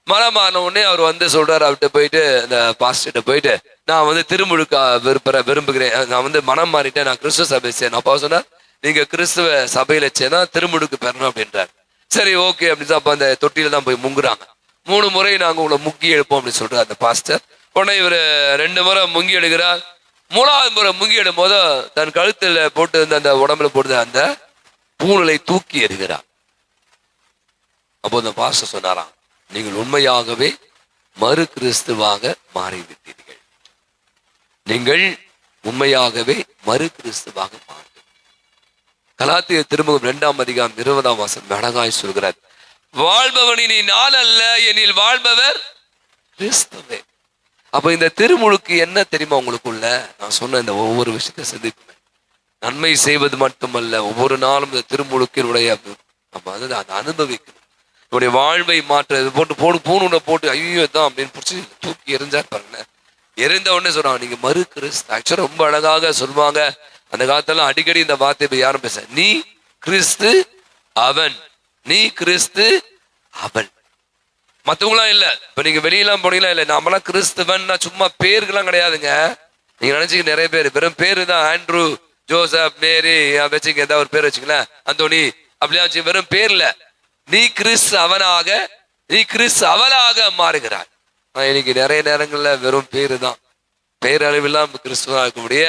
மனம் மாறின உடனே அவர் சொல்றாரு, அவர்கிட்ட போயிட்டு அந்த பாஸ்டர்கிட்ட போயிட்டு, நான் திருமுழுக்க விரும்புகிறேன், நான் மனம் மாறிட்டேன், நான் கிறிஸ்துவ சபை சேரணும். அப்பா சொன்னார், நீங்க கிறிஸ்துவ சபையில சேனா திருமுழுக்கு பெறணும் அப்படின்றார். சரி ஓகே அப்படின்னு அப்ப அந்த தொட்டியில தான் போய் முங்குறாங்க. 3 முறை நாங்க உங்களை முங்கி எடுப்போம் அப்படின்னு சொல்றாரு அந்த பாஸ்டர். உடனே இவர் 2 முறை முங்கி எடுக்கிறார். 3ஆவது முறை முங்கி எடுக்கும் போது தன் கழுத்துல போட்டு இருந்த அந்த உடம்புல போட்டு அந்த பூணலை தூக்கி எறிகிறார். அப்போ அந்த பாஸ்டர் சொன்னாராம், நீங்கள் உண்மையாகவே மறு கிறிஸ்துவாக மாறிவிட்டீர்கள். நீங்கள் உண்மையாகவே மறு கிறிஸ்துவாக மாறி. கலாத்திய திருமுகம் 2ஆம் அதிகாரம் 20ஆம் வசனம் அழகாய் சொல்கிறார், வாழ்பவனின் நாள் அல்ல, எனில் வாழ்பவர் கிறிஸ்துவே. அப்ப இந்த திருமுழுக்கு என்ன தெரியுமா உங்களுக்குள்ள? நான் சொன்ன இந்த ஒவ்வொரு விஷயத்தை சிந்திப்பேன். நன்மை செய்வது மட்டுமல்ல, ஒவ்வொரு நாளும் இந்த திருமுழுக்கினுடைய நம்ம அதை அனுபவிக்கணும். என்னுடைய வாழ்வை மாற்ற போட்டு பூணூனை போட்டு ஐயோ தான் அப்படின்னு பிடிச்சி தூக்கி எரிஞ்சார் பாருங்க. எரிந்த உடனே சொல்றாங்க, நீங்க மறு கிறிஸ்து. ஆக்சுவலா ரொம்ப அழகாக சொல்லுவாங்க அந்த காலத்துல. அடிக்கடி இந்த வார்த்தை இப்ப யாரும் பேச, நீ கிறிஸ்து அவன், நீ கிறிஸ்து அவன். மத்தவங்களாம் இல்ல. இப்ப நீங்க வெளியெல்லாம் போனீங்களா இல்ல, நாமெல்லாம் கிறிஸ்துவன் சும்மா பேருக்கெல்லாம் கிடையாதுங்க. நீங்க நினைச்சுக்க நிறைய பேர் வெறும் பேரு தான். ஆண்ட்ரூ, ஜோசப், மேரி வச்சுக்க, ஏதாவது ஒரு பேர் வச்சுக்கலாம், அந்தோனி அப்படியா வச்சு, வெறும் பேர்ல நீ கிறிஸ்து அவனாக, நீ கிறிஸ்து அவளாக மாறுகிறாய். இன்னைக்கு நிறைய நேரங்கள்ல வெறும் பேரு தான். பேரளவில்லாம் கிறிஸ்துவா இருக்கக்கூடிய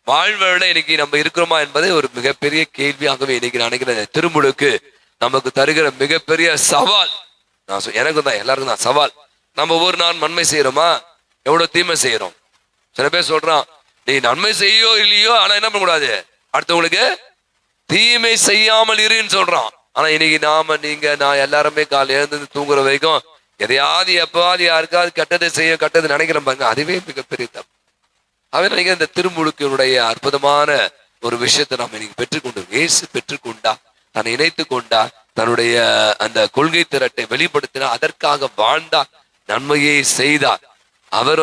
வாழ்வை விட இன்னைக்கு நம்ம இருக்கிறோமா என்பது ஒரு மிகப்பெரிய கேள்வியாகவே இன்னைக்கு நினைக்கிறேன். திருமுழுக்கு நமக்கு தருகிற மிகப்பெரிய சவால். நான் எனக்கு தான், எல்லாருக்கும் தான் சவால். நம்ம ஒவ்வொரு நாள் நன்மை செய்யறோமா, எவ்வளவு தீமை செய்யறோம்? சில பேர் சொல்றான், நீ நன்மை செய்யோ இல்லையோ, ஆனா என்ன பண்ணக்கூடாது, அடுத்தவங்களுக்கு தீமை செய்யாமல் இருன்னு சொல்றான். ஆனா இன்னைக்கு நாம, நீங்க, நான் எல்லாருமே காலை எழுந்து தூங்குற வரைக்கும் எதையாவது எப்பாவது யாருக்காவது கெட்டது நினைக்கிறோம் பாருங்க. அதுவே மிகப்பெரிய தப்பு. அவன் நினைக்கிற இந்த திருமுழுக்கினுடைய அற்புதமான ஒரு விஷயத்தை நாம் இன்னைக்கு பெற்றுக்கொண்டு, இயேசு பெற்றுக்கொண்டா, தன்னை இணைத்து கொண்டா, தன்னுடைய அந்த கொள்கை திரட்டை வெளிப்படுத்தினார், அதற்காக வாழ்ந்தார், நன்மையை செய்தார். அவர்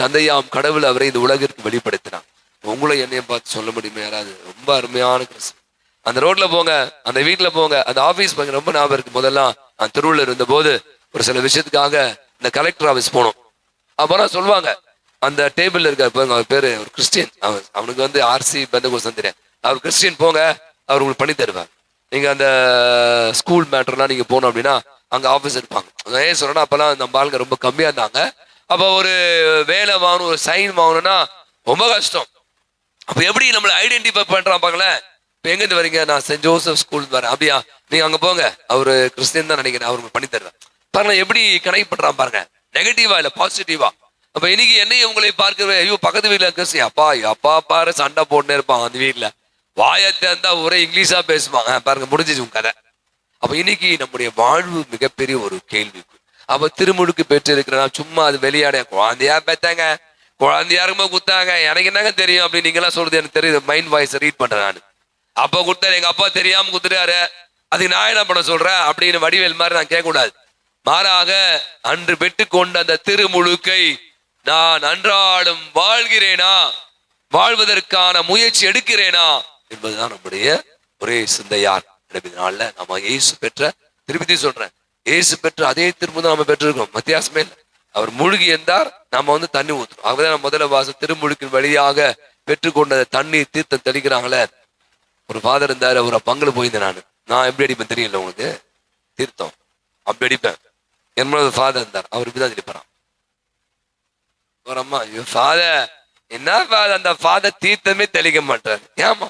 தந்தையாம் கடவுள் அவரை இந்த உலகிற்கு வெளிப்படுத்தினார். உங்களை என்னையும் பார்த்து சொல்ல முடியுமா யாராவது? ரொம்ப அருமையான கிறிஸ்து. அந்த ரோட்ல போங்க, அந்த வீட்டுல போங்க, அந்த ஆபீஸ் போங்க. ரொம்ப ஞாபகம் இருக்கு, முதல்லாம் அந்த தெருவுல இருந்த போது ஒரு சில விஷயத்துக்காக இந்த கலெக்டர் ஆபீஸ் போனோம். அப்பதான் சொல்லுவாங்க, அந்த டேபிள்ல இருக்க பாருங்க, அவர் பேரு ஒரு கிறிஸ்டியன், அவனுக்கு ஆர்சி பெந்தகோஸ்தான் தெரியும், அவர் கிறிஸ்டியன், போங்க, அவர் உங்களுக்கு பண்ணி தருவார். நீங்க அந்த ஸ்கூல் மேட்டர்லாம் நீங்க போனோம் அப்படின்னா அங்க ஆபீஸ் இருப்பாங்க. ஏன் சொல்றேன்னா, அப்பெல்லாம் நம்ம ஆளுங்க ரொம்ப கம்மியா இருந்தாங்க. அப்ப ஒரு வேலை வாங்கணும், ஒரு சைன் வாங்கணும்னா ரொம்ப கஷ்டம். அப்ப எப்படி நம்மளை ஐடென்டிஃபை பண்றான் பாங்களேன். இப்ப எங்க இருந்து வரீங்க? நான் சென்ட் ஜோசப் ஸ்கூல் வரேன். அப்படியா, நீங்க அங்க போங்க, அவரு கிறிஸ்டியன் தான் நினைக்கிறேன், அவருக்கு பண்ணி தருவேன். பாருங்க எப்படி கனெக்ட் பண்றான் பாருங்க, நெகட்டிவா இல்ல பாசிட்டிவா. அப்ப இன்னைக்கு என்னையும் உங்களை பார்க்கவே, ஐயோ பக்கத்து வீட்டுல கிறிஸ்டின், அப்பா பாரு சண்டை போட்டுனே இருப்பான் அந்த வீட்டுல, வாயத்தை இருந்தா ஒரே இங்கிலீஷா பேசுவாங்க. பாருங்க முடிஞ்சிச்சு உங்க கதை. அப்ப இன்னைக்கு நம்முடைய வாழ்வு மிகப்பெரிய ஒரு கேள்விக்கு. அப்ப திருமுழுக்கு பெற்று இருக்கிற சும்மா அது வெளியாட, குழந்தையா பெத்தாங்க, குழந்தையா இருக்கும்போது குத்தாங்க, எனக்கு என்னங்க தெரியும் அப்படின்னு நீங்க எல்லாம் சொல்றது எனக்கு தெரியுது. மைண்ட் வாய்ஸ் ரீட் பண்றேன் நான். அப்பா கொடுத்தாரு, எங்க அப்பா தெரியாம குத்துறாரு, அதுக்கு நான் என்ன பண்ண சொல்றேன் அப்படின்னு வடிவேல் மாதிரி நான் கேட்கக்கூடாது. மாறாக அன்று பெற்றுக்கொண்ட அந்த திருமுழுக்கை நான் அன்றாடம் வாழ்கிறேனா, வாழ்வதற்கான முயற்சி எடுக்கிறேனா என்பதுதான் நம்முடைய ஒரே சிந்தையார். நாள்ல நம்ம இயேசு பெற்ற, திருப்பதி சொல்றேன், இயேசு பெற்ற அதே திரும்ப நம்ம பெற்றிருக்கோம். வித்தியாசமே இல்லை. அவர் மூழ்கி இருந்தார், நம்ம தண்ணி ஊற்றுறோம். ஆகவே நம்ம முதல்ல வாசம் திருமுழுக்கின் வழியாக பெற்றுக்கொண்ட தண்ணீர் தீர்த்தம் தெளிக்கிறாங்களே. ஒரு ஃபாதர் இருந்தாரு, அவரை பங்குல போயிருந்தேன். நான் எப்படி அடிப்பேன் தெரியல உங்களுக்கு, தீர்த்தம் அப்படி அடிப்பேன். என்னோட ஃபாதர் இருந்தார், அவர் இப்படிதான் தெளிப்பாராம். ஒரு அம்மா, ஃபாதர் என்ன ஃபாதர், அந்த ஃபாதர் தீர்த்தமே தெளிக்க மாட்டார். ஏமா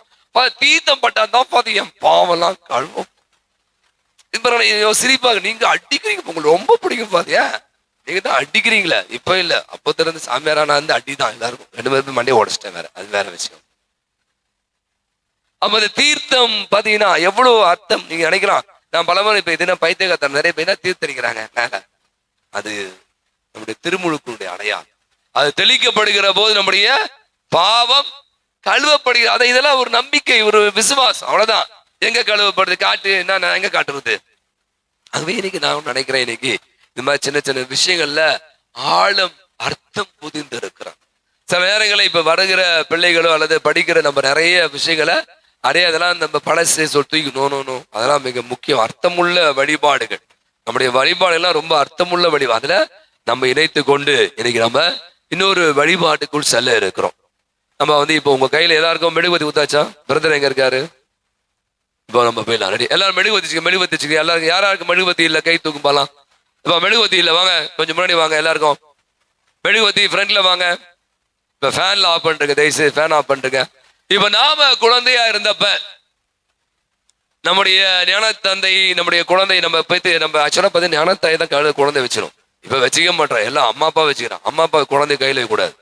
தீர்த்தம் பட்டாதான் ஃபாதர் என் பாவெல்லாம் கழுவும். சிரிப்பாங்க, நீங்க அடிக்கிறீங்க, உங்களுக்கு ரொம்ப பிடிக்கும் ஃபாதர், நீங்க தான் அடிக்கிறீங்களே. இப்ப இல்ல, அப்போ திறந்து சாமியாரான அந்த அடிதான் எல்லாருக்கும். 2 பேருமே மண்டையை உடச்சிட்டேன், வேற அது வேற விஷயம். அப்ப அந்த தீர்த்தம் பாத்தீங்கன்னா எவ்வளவு அர்த்தம். நீங்க நினைக்கலாம், நான் பலமுறை இப்ப இதுனா பைத்தியகாரத்தனம் நிறைய பேர் தீர்த்தடிக்கிறாங்க. அது நம்முடைய திருமுழுக்குடைய அடையாளம். அது தெளிக்கப்படுகிற போது நம்முடைய பாவம் கழுவப்படுகிறது. அதை இதெல்லாம் ஒரு நம்பிக்கை, ஒரு விசுவாசம், அவ்வளவுதான். எங்க கழுவப்படுது காட்டு, என்ன எங்க காட்டுறது. அதுவே இன்னைக்கு நான் நினைக்கிறேன், இன்னைக்கு இந்த மாதிரி சின்ன சின்ன விஷயங்கள்ல ஆழம் அர்த்தம் புதிந்து இருக்கிறான். சில நேரங்களில் இப்ப வருகிற பிள்ளைகளோ அல்லது படிக்கிற நம்ம நிறைய விஷயங்களை அதெல்லாம் நம்ம பழசை தூக்கணும். அதெல்லாம் மிக முக்கியம். அர்த்தமுள்ள வழிபாடுகள், நம்முடைய வழிபாடுகள்லாம் ரொம்ப அர்த்தமுள்ள வழிபாடு. அதுல நம்ம இணைத்து கொண்டு இன்னைக்கு நம்ம இன்னொரு வழிபாட்டுக்குள் செல்ல இருக்கிறோம். நம்ம இப்போ உங்க கையில எல்லாருக்கும் மெழுகுவத்தி ஊத்தாச்சா? பிரதர் எங்க இருக்காரு? இப்போ நம்ம போயிடலாம். ரெடி, எல்லாரும் மெழுகுவத்தி எல்லாருக்கும். யாராருக்கு மெழுகுவத்தி இல்லை கை தூக்கும் போலாம். இப்போ மெழுகுவத்தி இல்லை, வாங்க கொஞ்சம் முன்னாடி வாங்க. எல்லாருக்கும் மெழுகுவத்தி ஃப்ரண்ட்ல வாங்க. இப்ப ஃபேன்ல ஆஃப் பண்ணிருங்க, தயவுசெய்து ஃபேன் ஆஃப் பண்ணிருங்க. இப்ப நாம குழந்தையா இருந்தப்ப நம்முடைய ஞான தந்தை, நம்முடைய குழந்தை நம்ம ஆக்சுவலா பார்த்து ஞான தாயை தான் குழந்தை வச்சிடும். இப்ப வச்சுக்க மாட்டோம், எல்லாம் அம்மா அப்பா வச்சுக்கிறோம். அம்மா அப்பா குழந்தை கையில கூடாது,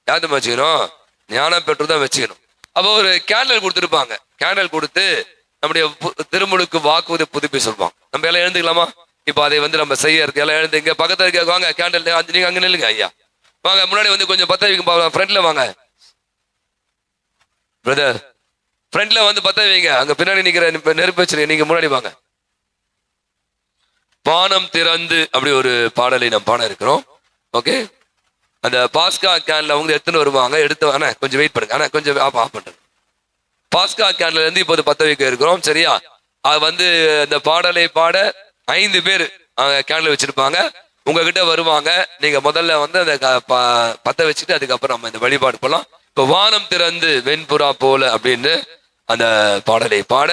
யாரும் வச்சுக்கணும், ஞானம் பெற்றுதான் வச்சுக்கணும். அப்போ ஒரு கேண்டல் கொடுத்துருப்பாங்க. கேண்டல் கொடுத்து நம்முடைய திருமுழுக்கு வாக்குவதை புதுப்பி சொல்லுவாங்க. நம்ம எல்லாம் எழுந்துக்கலாமா? இப்போ அதை நம்ம செய்ய இருக்கு. எல்லாம் எழுந்து இங்க பக்கத்துல இருக்க வாங்க, கேண்டல் நீங்க அங்க நில்லுங்க ஐயா, வாங்க முன்னாடி கொஞ்சம் பத்த வைக்க. ஃப்ரண்ட்ல வாங்க பிரதர், ஃப்ரண்ட்ல பத்த வைங்க. அங்க பின்னாடி நிக்கிற நெருப்பு வச்சிருக்க, நீங்க முன்னாடி வாங்க. பானம் திறந்து அப்படி ஒரு பாடலை நம்ம பாட இருக்கிறோம். ஓகே, அந்த பாஸ்கா கேன்ல எடுத்துன்னு வருவாங்க. எடுத்து கொஞ்சம் வெயிட் பண்ணுங்க, கொஞ்சம் ஆஃப் பண்றேன். பாஸ்கா கேன்ல இருந்து இப்போது பத்த வைக்க இருக்கிறோம். சரியா? அது இந்த பாடலை பாட 5 பேர் கேன்ல வச்சிருப்பாங்க. உங்ககிட்ட வருவாங்க. நீங்க முதல்ல அந்த பத்த வச்சுட்டு அதுக்கப்புறம் நம்ம இந்த வழிபாடு போலாம். இப்போ வானம் திறந்து வெண்புறா போல அப்படின்னு அந்த பாடலை பாட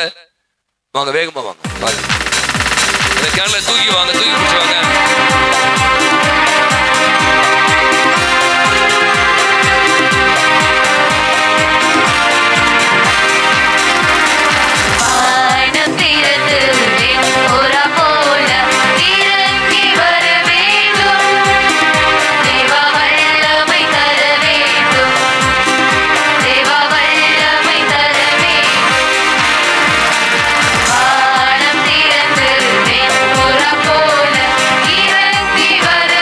வாங்க, வேகமா வாங்க. இந்த கேன்ல தூக்கி வாங்க, தூக்கி பிடிச்சுவாங்க. வானம் திறந்து வெண்புறா போல இறங்கி வர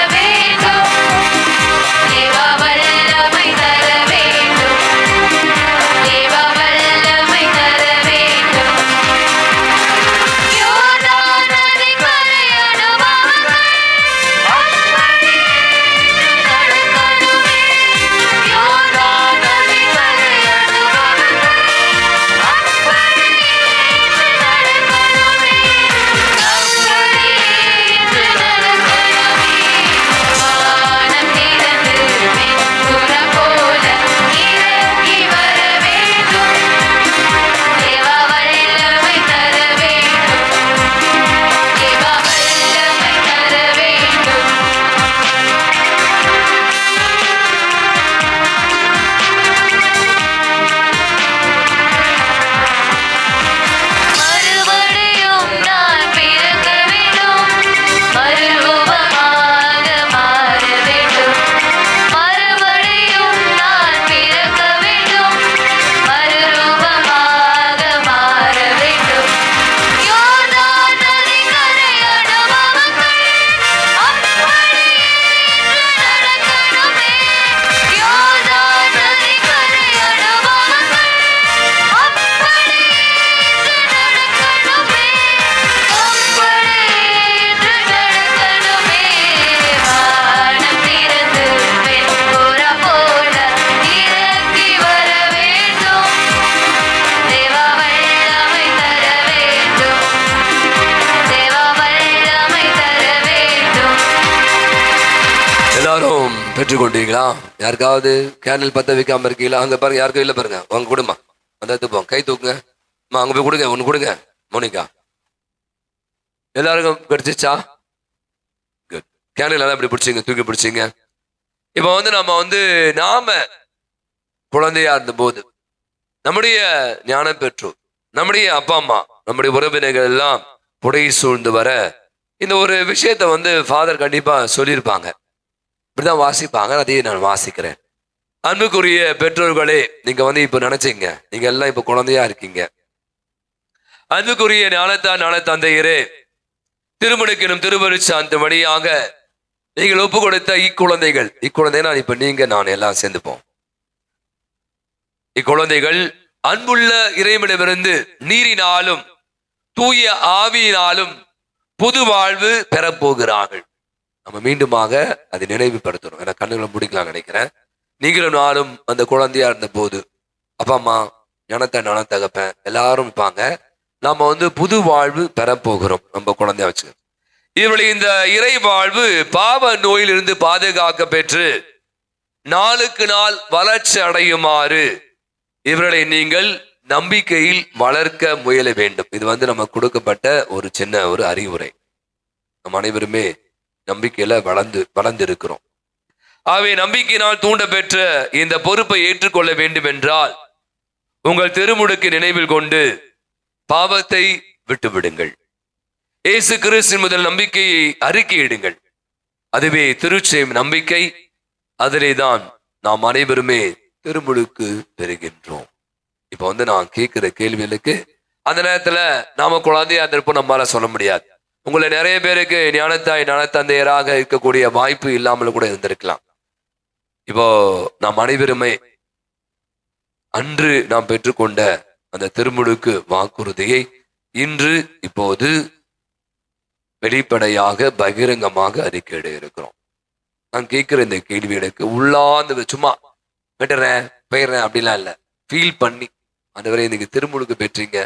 பெற்றுக்கொண்டீங்களா? யாருக்காவது கேண்டில் பத்த வைக்காம இருக்கீங்களா? அங்க பாருங்க, யாருக்கும் இல்லை பாருங்க. உங்க குடும்பம் அந்த எடுத்துப்போம், கை தூக்குங்க. அங்க போய் கொடுங்க, ஒன்று கொடுங்க. மோனிகா, எல்லாருக்கும் கிடைச்சிச்சா? குட். கேண்டில் எல்லாம் இப்படி பிடிச்சிங்க, தூக்கி பிடிச்சிங்க. இப்போ நாம குழந்தையா இருந்த போது நம்முடைய ஞான பெற்றோர், நம்முடைய அப்பா அம்மா, நம்முடைய உறவினர்கள் எல்லாம் புடை சூழ்ந்து வர இந்த ஒரு விஷயத்த ஃபாதர் கண்டிப்பா சொல்லியிருப்பாங்க. இப்படிதான் வாசிப்பாங்க, அதையே நான் வாசிக்கிறேன். அன்புக்குரிய பெற்றோர்களே, நீங்க இப்ப நினைச்சீங்க, நீங்க எல்லாம் இப்ப குழந்தையா இருக்கீங்க. அன்புக்குரிய ஞான தந்தையரே, திருமுழுக்கினும் திருவருட்சாந்த வழியாக நீங்கள் ஒப்பு கொடுத்த இக்குழந்தைகள் இப்ப நீங்க நான் எல்லாம் சேர்ந்துப்போம். இக்குழந்தைகள் அன்புள்ள இறைவனிடமிருந்து நீரினாலும் தூய ஆவியினாலும் புது வாழ்வு பெறப்போகிறார்கள். நம்ம மீண்டுமாக அதை நினைவுபடுத்தணும். ஏன்னா கண்ணுகளை முடிக்கலாம் நினைக்கிறேன். நீங்களும் நானும் அந்த குழந்தையா இருந்த போது அப்பா அம்மா, ஞான தகப்பன் எல்லாரும் இருப்பாங்க. நாம புது வாழ்வு பெறப்போகிறோம் நம்ம குழந்தைய வச்சு. இவர்களை இந்த இறை வாழ்வு பாவ நோயிலிருந்து பாதுகாக்க பெற்று நாளுக்கு நாள் வளர்ச்சி அடையுமாறு இவர்களை நீங்கள் நம்பிக்கையில் வளர்க்க முயல வேண்டும். இது நம்ம கொடுக்கப்பட்ட ஒரு சின்ன ஒரு அறிவுரை. நம் அனைவருமே நம்பிக்கையில வளர்ந்து இருக்கிறோம். ஆகவே நம்பிக்கையினால் தூண்ட பெற்ற இந்த பொறுப்பை ஏற்றுக்கொள்ள வேண்டும் என்றால் உங்கள் திருமுழுக்கு நினைவில் கொண்டு பாவத்தை விட்டுவிடுங்கள். இயேசு கிறிஸ்து முதல் நம்பிக்கையை அறிக்கையிடுங்கள். அதுவே திருச்செய்யும் நம்பிக்கை. அதிலே தான் நாம் அனைவருமே திருமுழுக்கு பெறுகின்றோம். இப்ப நான் கேட்கிற கேள்விகளுக்கு அந்த நேரத்துல நாம குழந்தையா இருந்திருப்போம், நம்மளால சொல்ல முடியாது. உங்களை நிறைய பேருக்கு ஞானத்தந்தையராக இருக்கக்கூடிய வாய்ப்பு இல்லாமல் கூட இருந்திருக்கலாம். இப்போ நாம் அனைவருமே அன்று நாம் பெற்றுக்கொண்ட அந்த திருமுழுக்கு வாக்குறுதியை இன்று இப்போது வெளிப்படையாக பகிரங்கமாக அறிக்கையிட இருக்கிறோம். நான் கேட்கிற இந்த கேள்விகளுக்கு உள்ளாந்து சும்மா விட்டுறேன் போயிடுறேன் அப்படிலாம் இல்லை, ஃபீல் பண்ணி ஆண்டவரே இன்னைக்கு திருமுழுக்கு பெற்றீங்க,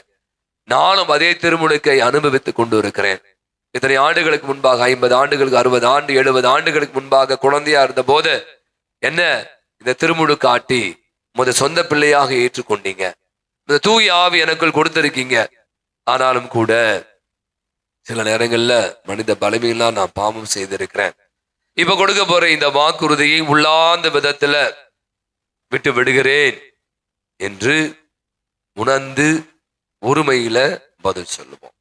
நானும் அதே திருமுழுக்கை அனுபவித்து கொண்டு இருக்கிறேன். இத்தனை ஆண்டுகளுக்கு முன்பாக 50 ஆண்டுகளுக்கு 60 ஆண்டு 70 ஆண்டுகளுக்கு முன்பாக குழந்தையா இருந்த போது என்ன இந்த திருமுழுக்கு ஆட்டி சொந்த பிள்ளையாக ஏற்றுக்கொண்டீங்க. இந்த தூய ஆவி எனக்குள் கொடுத்திருக்கீங்க. ஆனாலும் கூட சில நேரங்கள்ல மனித பலவீனமா நான் பாவம் செய்திருக்கிறேன். இப்ப கொடுக்க போற இந்த வாக்குறுதியை உள்ளார்ந்த விதத்துல விட்டு விடுகிறேன் என்று உணர்ந்து உரிமையில பதில் சொல்லுவோம்.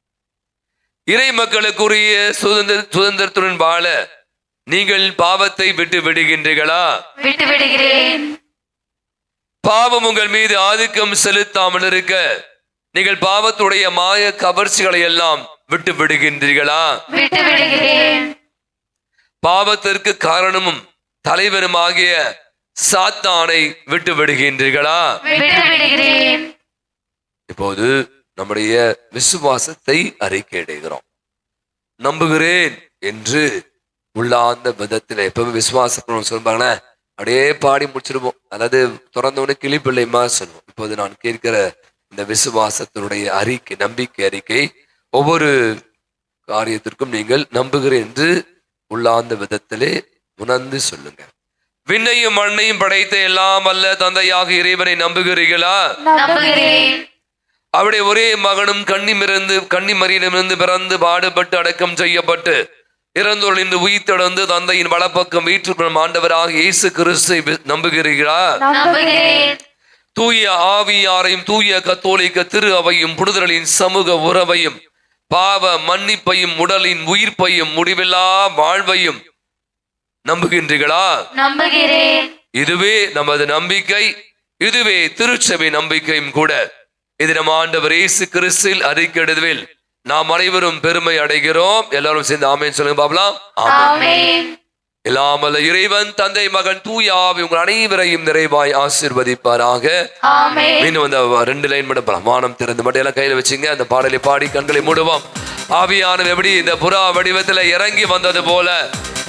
இறை மக்களுக்குரிய சுதந்திரத்துடன் வாழ நீங்கள் பாவத்தை விட்டு விடுகின்றீர்களா? விட்டு விடுகிறேன். பாவம் உங்கள் மீது ஆதிக்கம் செலுத்தாமல் இருக்க நீங்கள் பாவத்துடைய மாய கவர்ச்சிகளை எல்லாம் விட்டு விடுகின்றீர்களா? விட்டு விடுகிறேன். பாவத்திற்கு காரணமும் தலைவனும் ஆகிய சாத்தானை விட்டு விடுகின்றீர்களா? விட்டு விடுகிறேன். இப்போது நம்முடைய விசுவாசத்தை அறிக்கையிடுகிறோம். நம்புகிறேன் என்று உள்ளார்ந்த விதத்துல எப்பவுமே விசுவாசம் சொல்லுவாங்கன்னா அப்படியே பாடி முடிச்சிருவோம். அதாவது திறந்தவனே கிளிப்பிள்ளைமா சொல்லுவோம். இப்போது நான் கேட்கிற இந்த விசுவாசத்தினுடைய அறிக்கை, நம்பிக்கை அறிக்கை, ஒவ்வொரு காரியத்திற்கும் நீங்கள் நம்புகிறேன் என்று உள்ளார்ந்த விதத்திலே உணர்ந்து சொல்லுங்க. விண்ணையும் மண்ணையும் படைத்த எல்லாம் அல்ல தந்தையாக இறைவனை நம்புகிறீர்களா? நம்புகிறேன். அவருடைய ஒரே மகனும் கன்னிமரியிடமிருந்து பிறந்து பாடுபட்டு அடக்கம் செய்யப்பட்டு இறந்தோரிலிருந்து உயிர்த்தெழுந்து தந்தையின் வலப்பக்கம் வீற்றுக்கொள்ளும் ஆண்டவராக இயேசு கிறிஸ்துவை நம்புகிறீர்களா? நம்புகிறேன். தூய ஆவியாரையும் தூய கத்தோலிக்க திரு அவையும் புனிதர்களின் சமூக உறவையும் பாவ மன்னிப்பையும் உடலின் உயிர்ப்பையும் முடிவில்லா வாழ்வையும் நம்புகின்றீர்களா? நம்புகிறேன். இதுவே நமது நம்பிக்கை. இதுவே திருச்சபை நம்பிக்கையும் கூட. இது நம் ஆண்டவர் இயேசு கிறிஸ்துவில் அறிக்கையிடுவதில் நாம் அனைவரும் பெருமை அடைகிறோம். எல்லாரும் சேர்ந்து ஆமென் சொல்லுங்க பாக்கலாம். ஆமென். எல்லாமல்ல இறைவன் தந்தை மகன் தூய ஆவி உங்கள் அனைவரையும் நிறைவாய் ஆசீர்வதிப்பாராக. ஆமென். மீண்டும் அந்த 2 லைன் மட்டும் பிரமாணம் திறந்து மட்டும் எல்லாம் கையில வச்சுங்க. அந்த பாடலை பாடி கண்களை மூடுவோம். ஆவியானவர் எப்படி இந்த புறா வடிவத்துல இறங்கி வந்தது போல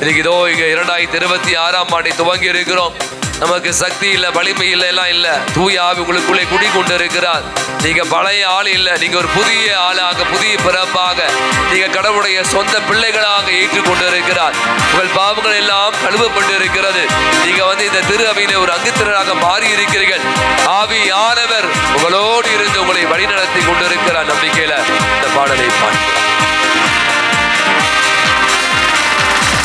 இன்னைக்கு இதோ இங்க 2026ஆம் ஆண்டை துவங்கி இருக்கிறோம். நமக்கு சக்தி இல்லை, வலிமை இல்லை, எல்லாம் இல்லை. தூய ஆவி உங்களுக்குள்ளே குடிக்கொண்டு இருக்கிறார். நீங்க பழைய ஆள் இல்லை, நீங்க ஒரு புதிய ஆளாக, புதிய பிறப்பாக, நீங்க கடவுளுடைய சொந்த பிள்ளைகளாக ஏற்றுக்கொண்டு இருக்கிறார். உங்கள் பாவங்கள் எல்லாம் கழுவப்பட்டு இருக்கிறது. நீங்க இந்த திரு அவையில ஒரு அங்கத்தினராக மாறி இருக்கிறீர்கள். ஆவியானவர் உங்களோடு இருந்து உங்களை வழிநடத்தி கொண்டிருக்கிறார். நம்பிக்கையில இந்த பாடலை பாடுகிறோம்.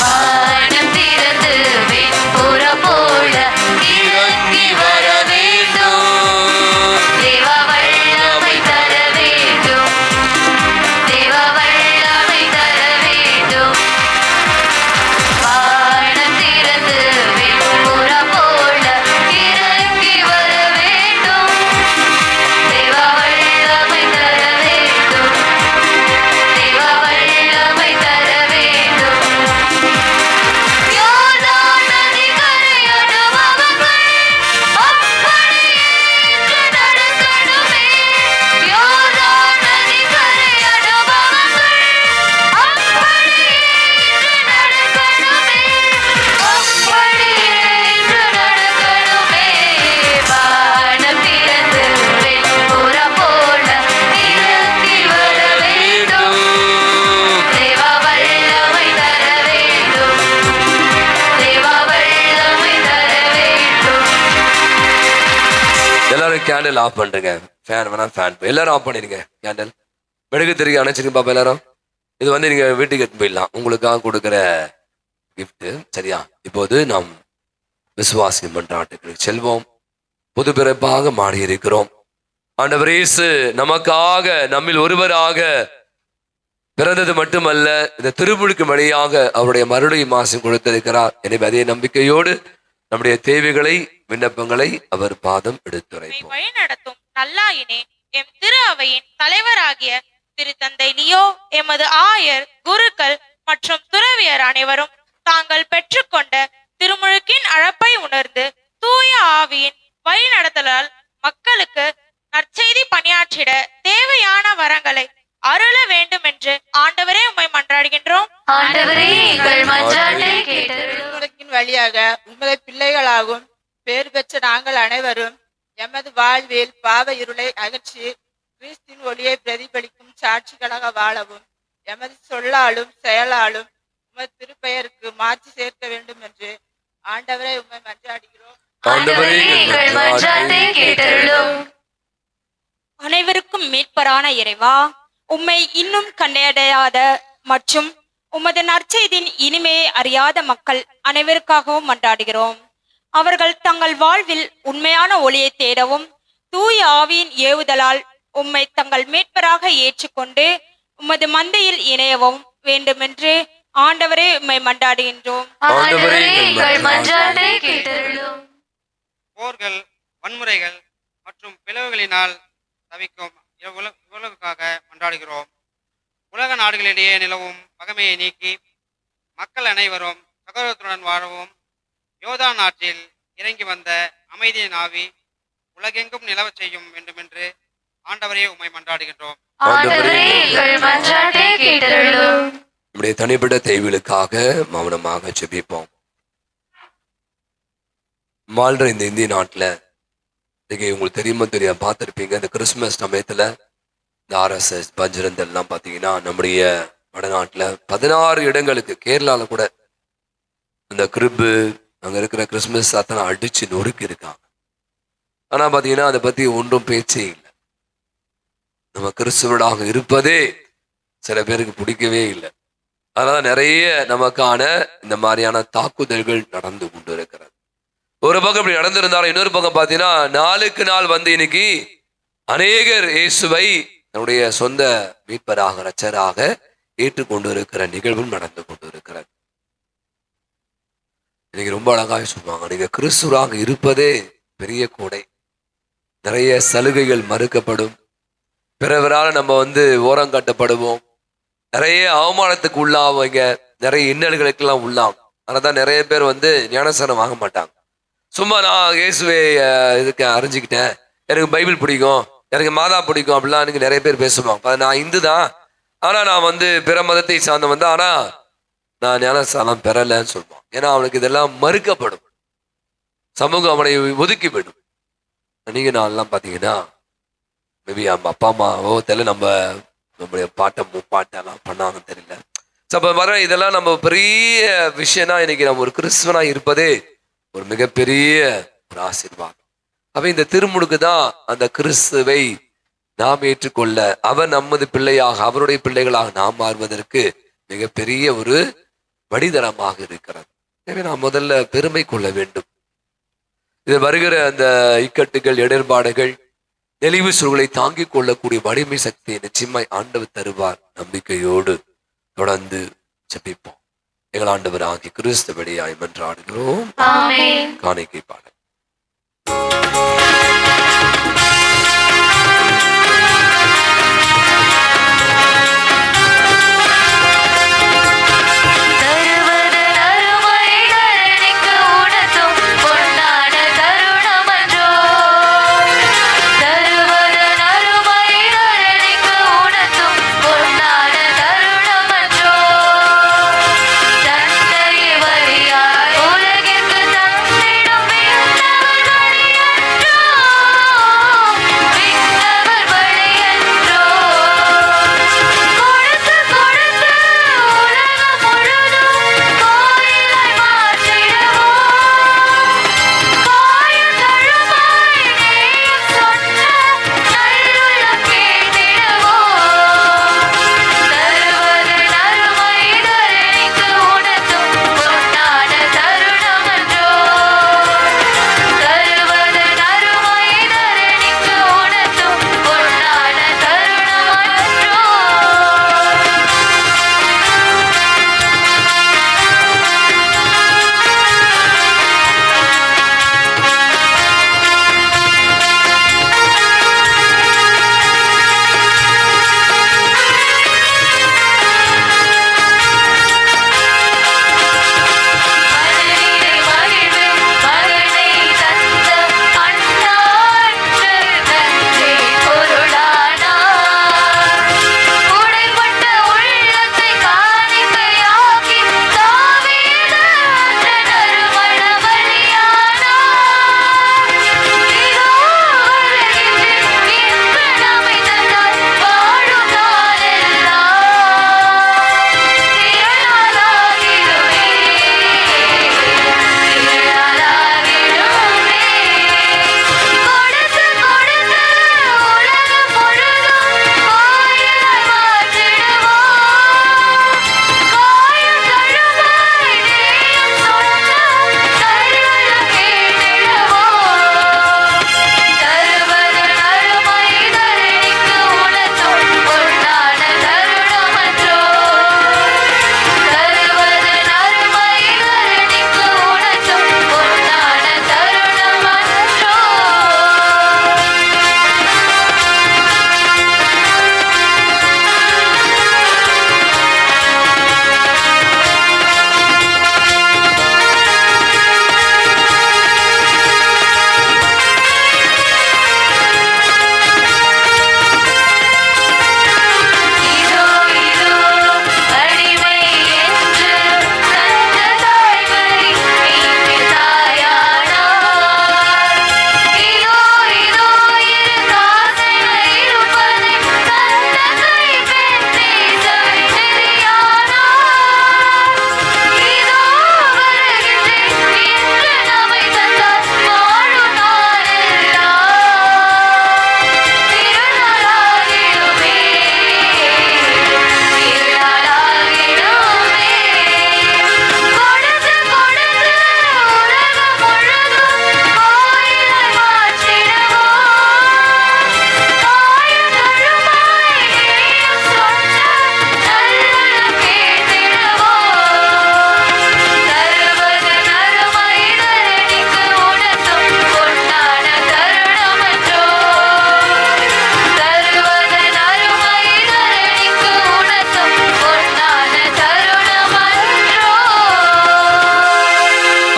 வானம் திறந்து வெண்புறா போல இறங்கி வர வேண்டும். தேவா வல்லமை தர வேண்டும். தேவா வல்லமை தர வேண்டும். வானம் திறந்து வெண்புறா போல இறங்கி வர வேண்டும். தேவா வல்லமை தர வேண்டும். தேவா வல்லமை தர வேண்டும். யோர்தான் நதி கரையடுபவர்கள் அப்படியே இன்று நடக்கணுமே. யோர்தான் நதி கரையடுபவர்கள் அப்படியே இன்று நடக்கணுமே. அப்படியே இன்று நடக்கணுமே. வானம் திறந்து வெண்புறா போல இறங்கி வர வேண்டும். தேவா வல்லமை தர வேண்டும். தேவா வல்லமை தர வேண்டும். எல்லாரும் கேண்டில் ஆஃப் பண்ணுங்க. ஃபேன் வேணா ஃபேன் எல்லாரும் ஆஃப் பண்ணிருங்க. கேண்டில் மெழுகு திரிகை அணைச்சிருங்க பாப்பா எல்லாரும். இது நீங்க வீட்டுக்கு எடுத்து போயிடலாம். உங்களுக்காக கொடுக்குற கிஃப்ட். சரியா? இப்போது நாம் விசுவாசி மன்றாட்டுக்கு செல்வோம். புது பிறப்பாக மாறி இருக்கிறோம். ஆண்டவர் இயேசு நமக்காக நம்மில் ஒருவராக பிறந்தது மட்டுமல்ல, இந்த திருமுழுக்கு வழியாக அவருடைய மறுபடியும் மாசம் கொடுத்திருக்கிறார். எனவே அதே நம்பிக்கையோடு நம்முடைய தேவைகளை, விண்ணப்பங்களை அவர் பாதம் எடுத்துரைப்போம். வழி நடத்தும் நல்லாயினே, எம் திரு அவையின் தலைவராகிய திரு தந்தை லியோ, எமது ஆயர், குருக்கள் மற்றும் துறவியர் அனைவரும் தாங்கள் பெற்றுக்கொண்ட திருமுழுக்கின் அழைப்பை உணர்ந்து தூய ஆவியின் வழி நடத்தலால் மக்களுக்கு நற்செய்தி பணியாற்றிட தேவையான வரங்களை அருள வேண்டும் என்று ஆண்டவரே உம்மை மன்றாடுகின்றோம். ஆண்டவரே எங்கள் மன்றாட்டை கேட்டருளும். திருமுழுக்கின் வழியாக உமது பிள்ளைகளாகும் பேர் பெற்ற நாங்கள் அனைவரும் எமது வாழ்வில் பாவ இருளை அகற்றி கிறிஸ்தின் ஒளியை பிரதிபலிக்கும் சாட்சிகளாக வாழவும் எமது சொல்லாலும் செயலாலும் உமது திருப்பெயருக்கு மாற்றி சேர்க்க வேண்டும் என்று ஆண்டவரை உம்மை மன்றாடுகிறோம். ஆண்டவரே எங்கள் மன்றாட்டை கேட்டருளும். அனைவருக்கும் மீட்பரான இறைவா, உம்மை இன்னும் கண்டடையாத மற்றும் உமது நற்செய்தியின் இனிமையை அறியாத மக்கள் அனைவருக்காகவும் மன்றாடுகிறோம். அவர்கள் தங்கள் வாழ்வில் உண்மையான ஒளியை தேடவும் தூய ஆவியின் ஏவுதலால் உம்மை தங்கள் மீட்பராக ஏற்றுக்கொண்டு உமது மந்தையில் இணையவும் வேண்டுமென்று ஆண்டவரே உம்மை மன்றாடுகின்றோம். ஆண்டவரே எங்கள் மன்றாட்டை கேட்டருளும். போர்கள், வன்முறைகள் மற்றும் பிளவுகளினால் தவிக்கும் உலகுக்காக மன்றாடுகிறோம். உலக நாடுகளிடையே நிலவும் பகைமையை நீக்கி மக்கள் அனைவரும் சகோதரத்துடன் வாழவும் யோர்தான் நாட்டில் இறங்கி வந்த அமைதியின் ஆவி உலகெங்கும் நிலவச் செய்யும் வேண்டுமென்று ஆண்டவரே உம்மை மன்றாடுகின்றோம். ஆண்டவரே எங்கள் மன்றாட்டை கேட்டருளும். நம்முடைய தனிப்பட்ட தேவைகளுக்காக மௌனமாக ஜெபிப்போம். வாழ்ற இந்த இந்திய நாட்டில் இன்னைக்கு உங்களுக்கு தெரியுமா தெரியாது பார்த்துருப்பீங்க, இந்த கிறிஸ்துமஸ் சமயத்தில் இந்த RSS பஜ்ரந்த் எல்லாம் பார்த்தீங்கன்னா நம்முடைய வடநாட்டில் 16 இடங்களுக்கு, கேரளாவில் கூட இந்த கிரிப்பு அங்கே இருக்கிற கிறிஸ்துமஸ் அத்தனை அடிச்சு நொறுக்கி இருக்காங்க. ஆனால் பார்த்தீங்கன்னா அதை பற்றி ஒன்றும் பேச்சே இல்லை. நம்ம கிறிஸ்துவராக இருப்பதே சில பேருக்கு பிடிக்கவே இல்லை. அதனால நிறைய நமக்கான இந்த மாதிரியான தாக்குதல்கள் நடந்து கொண்டு இருக்கிறது. ஒரு பக்கம் இப்படி நடந்திருந்தாலும் இன்னொரு பக்கம் பார்த்தீங்கன்னா நாளுக்கு நாள் இன்னைக்கு அநேகர் இயேசுவை தன்னுடைய சொந்த மீட்பராக, இரட்சகராக ஏற்றுக்கொண்டு இருக்கிற நிகழ்வும் நடந்து கொண்டு இருக்கிறது. இன்னைக்கு ரொம்ப அழகாக சொல்லுவாங்க, நீங்க கிறிஸ்துவராக இருப்பதே பெரிய கொடை. நிறைய சலுகைகள் மறுக்கப்படும், பிறவரால் நம்ம ஓரங்கட்டப்படுவோம், நிறைய அவமானத்துக்கு உள்ளாவங்க, நிறைய இன்னல்களுக்கெல்லாம் உள்ளாகும். அதனால்தான் நிறைய பேர் ஞானஸ்நானம் வாங்க மாட்டாங்க. சும்மா நான் இயேசுவை இதுக்கு அறிஞ்சிக்கிட்டேன், எனக்கு பைபிள் பிடிக்கும், எனக்கு மாதா பிடிக்கும் அப்படிலாம் எனக்கு நிறைய பேர் பேசுவாங்க. நான் இந்து தான், ஆனால் நான் பிற மதத்தை சார்ந்த ஆனால் நான் ஞானஸ்நானம் பெறலைன்னு சொல்லுவான். ஏன்னா அவனுக்கு இதெல்லாம் மறுக்கப்படும். சமூகம் அவனை ஒதுக்கிவிடும். நீங்க நான்லாம் பார்த்தீங்கன்னா மேபி நம்ம அப்பா அம்மாவோ தெரியல, நம்முடைய பாட்டெல்லாம் பண்ணாங்கன்னு தெரியல. அப்ப வர இதெல்லாம் நம்ம பெரிய விஷயம்னா இன்னைக்கு நம்ம ஒரு கிறிஸ்துவனா இருப்பதே ஒரு மிகப்பெரிய ஒரு ஆசீர்வாதம். அப்ப இந்த திருமுழுக்கு தான் அந்த கிறிஸ்துவை நாம் ஏற்றுக்கொள்ள, அவர் நமது பிள்ளையாக, அவருடைய பிள்ளைகளாக நாம் மாறுவதற்கு மிகப்பெரிய ஒரு வழிதரமாக இருக்கிறது. எனவே நாம் முதல்ல பெருமை கொள்ள வேண்டும். இது வருகிற அந்த இக்கட்டுகள், இடர்பாடுகள், நெளிவு சுருளை தாங்கிக் கொள்ளக்கூடிய வலிமை சக்தியை நிச்சயமாய் ஆண்டவர் தருவார். நம்பிக்கையோடு தொடர்ந்து ஜெபிப்போம். எங்கள் ஆண்டவர் ஆகிய கிறிஸ்து வழியாய் மன்றாடுகிறோம். ஆமென். காணிக்கை பாடல்.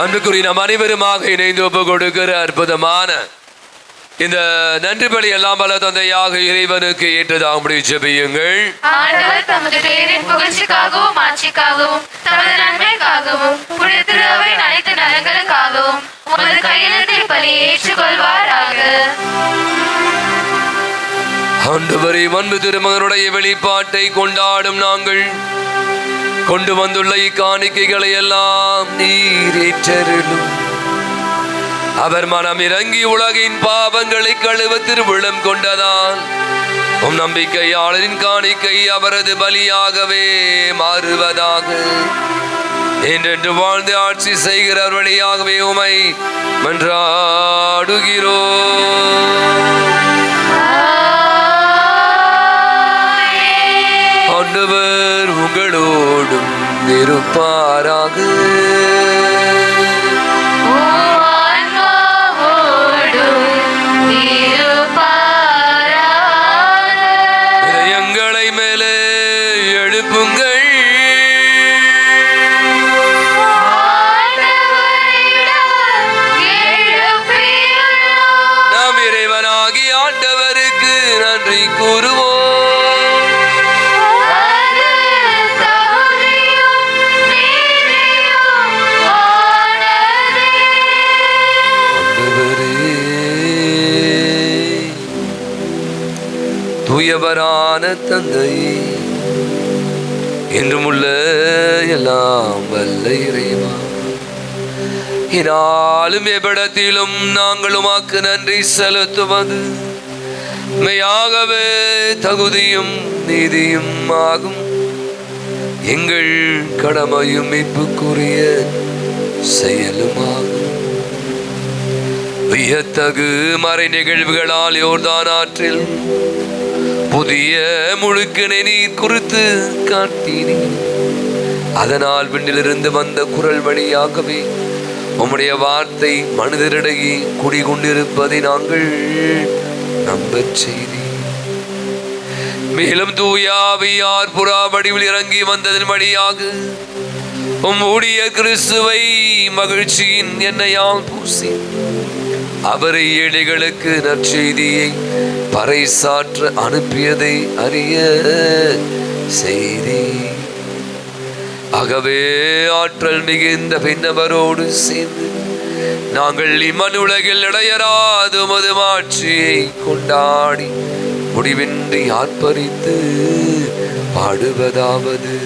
அன்புக்குரிய நாம் அனைவருமாக இணைந்து ஒப்பு கொடுக்கிற அற்புதமான இந்த நன்றி பலி எல்லாம் பல தந்தையாக இறைவனுக்கு ஏற்றதாகும்படி ஜெபியுங்கள். ஆண்டவர் தமது பெயரின் புகழ்ச்சிக்காகவும் ஆட்சிக்காகவும் தமது நன்மைக்காகவும் புனித திருவை அனைத்து நலங்களுக்காகவும் உமது கையெழுத்தை பலி ஏற்றுக்கொள்வாராக. ஆண்டவரே, அன்பு திருமகனுடைய வெளிப்பாட்டை கொண்டாடும் நாங்கள் கொண்டு வந்துள்ள இக்காணிக்கைகளை எல்லாம் நீர் ஏற்றருளும். அவர் மனம் இறங்கி உலகின் பாவங்களை கழுவ திருவிழம் கொண்டதால் உம் நம்பிக்கையாளரின் காணிக்கை அவரது பலியாகவே மாறுவதாக. என்றென்று வாழ்ந்து ஆட்சி செய்கிறவர் வழியாகவே உமை மன்றாடுகிறோம். ஆண்டவர் உங்களோடும் இருப்பாராக. இதயங்களை மேலே எழுப்புங்கள். நாம் இறைவனாகி ஆண்டவருக்கு நன்றி கூறுவோம். தூயவரான தந்தை, என்றும் உள்ள எல்லாம் வல்ல இறைவா, இனாலும் எவ்விடத்திலும் நாங்கள் உமக்கு நன்றி செலுத்துவது மெய்யாகவே தகுதியும் நீதியும் ஆகும். எங்கள் கடமையும் மீட்புக்குரிய செயலுமாகும். வியத்தகு மறை நிகழ்வுகளால் யோர்தான் ஆற்றில் புதிய முழுக்கினை நீர் குறித்து காட்டினீர். அதனால் விண்ணிலிருந்து வந்த குரல் வழியாகவே உம்முடைய வார்த்தை மனிதரிடையே குடிகொண்டிருப்பதை நாங்கள் நம்பச் செய்தீர். மேலும் தூயாவியார் புறா வடிவில் இறங்கி வந்ததன் வழியாக உம்முடைய கிறிஸ்துவை மகிழ்ச்சியின் எண்ணெயால் பூசி அவரை ஏழைகளுக்கு நற்செய்தியை பறைசாற்ற அனுப்பியதை அறிய செய்தி. ஆகவே ஆற்றல் மிகுந்த பின்னவரோடு சேர்ந்து நாங்கள் இம்மன் உலகில் இடையராது உமது மாட்சியை கொண்டாடி முடிவின்றி ஆர்ப்பரித்து பாடுவதாவது.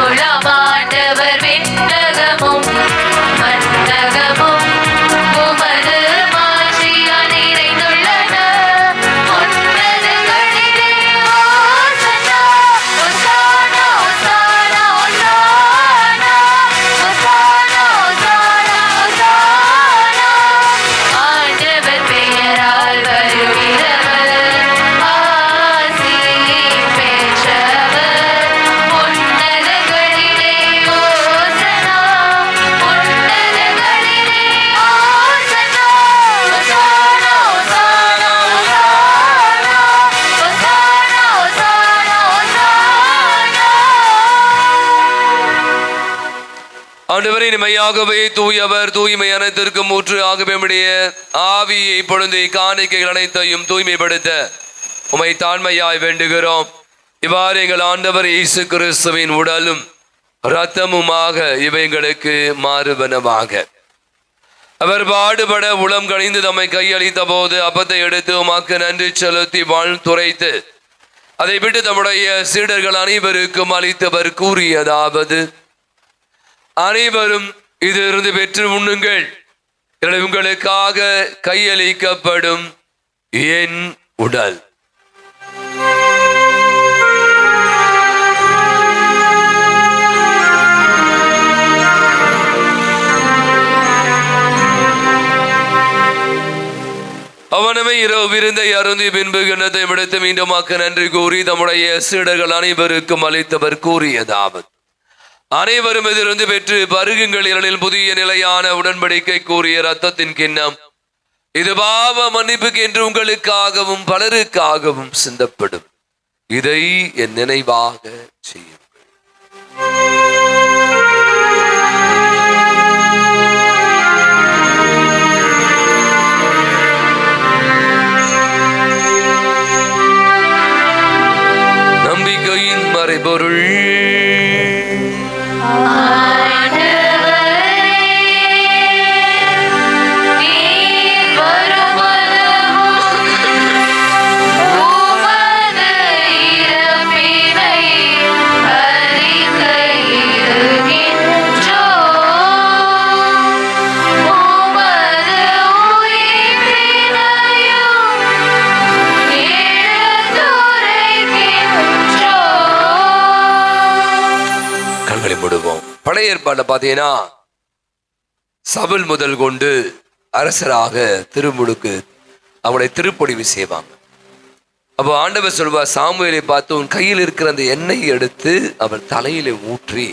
கடவுளமாண்டவர் விண்ணகமும் மன்னகமும் உமது மாட்சியால் நிறைந்துள்ளன. உன்னதங்களிலே ஓசன்னா, ஓசானா, ஓசானா, ஓசானா, ஓசானா, ஓசானா, ஓசானா. ஆண்டவர் பெயரால் வருகிறவர் ஆசி பெற்றவர். உன்னதங்களிலே ஓசன்னா, உன்னதங்களிலே ஓசன்னா, ஓசானா, ஓசானா, ஓசானா, ஓசானா, ஓசானா, ஓசானா. ஆண்டவரே, மெய்யாகவே தூயவர், தூய்மை அனைத்திற்கு மூற்று ஆகவே உம்முடைய ஆவியை பொழுது காணிக்கைகள் அனைத்தையும் தூய்மைப்படுத்த உம்மை தாழ்மையாய் வேண்டுகிறோம். இவ்வாறு எங்கள் ஆண்டவர் இயேசு கிறிஸ்துவின் உடலும் இரத்தமுமாக இவைங்களுக்கு மாறுவனவாக. அவர் பாடுபட உளம் கணிந்து தம்மை கையளித்த போது அப்பத்தை எடுத்து உமக்கு நன்றி செலுத்தி வாழ்த்துரைத்து அதை விட்டு தம்முடைய சீடர்கள் அனைவருக்கும் அளித்தவர் கூறியதாவது: அனைவரும் இதிலிருந்து பெற்று உண்ணுங்கள். எனவே உங்களுக்காக கையளிக்கப்படும் என் உடல். அவனமே இரவு விருந்தை அருந்தி பின்பு கிண்ணத்தை விடுத்து மீண்டும் நன்றி கூறி தம்முடைய சீடர்கள் அனைவருக்கும் அளித்தவர் கூறியதாவது: அனைவரும் இதிலிருந்து பெற்று பருகுங்கள். இரணில் புதிய நிலையான உடன்படிக்கை கூறிய இரத்தத்தின் கிண்ணம். இது பாவ மன்னிப்புக்கு என்று உங்களுக்காகவும் பலருக்காகவும் சிந்தப்படும். இதை என் நினைவாக செய்யும். நம்பிக்கையின் மறைபொருள். பழைய ஏற்பாடுல பாத்தீங்கன்னா சவுல் முதல் கொண்டு அரசராக திருமுழுக்கு அவங்களுடைய திருப்பொழிவு செய்வாங்க. அப்போ ஆண்டவர் சொல்வார், சாமுவேலை பார்த்து உன் கையில் இருக்கிற அந்த எண்ணெயை எடுத்து அவர் தலையில ஊற்றி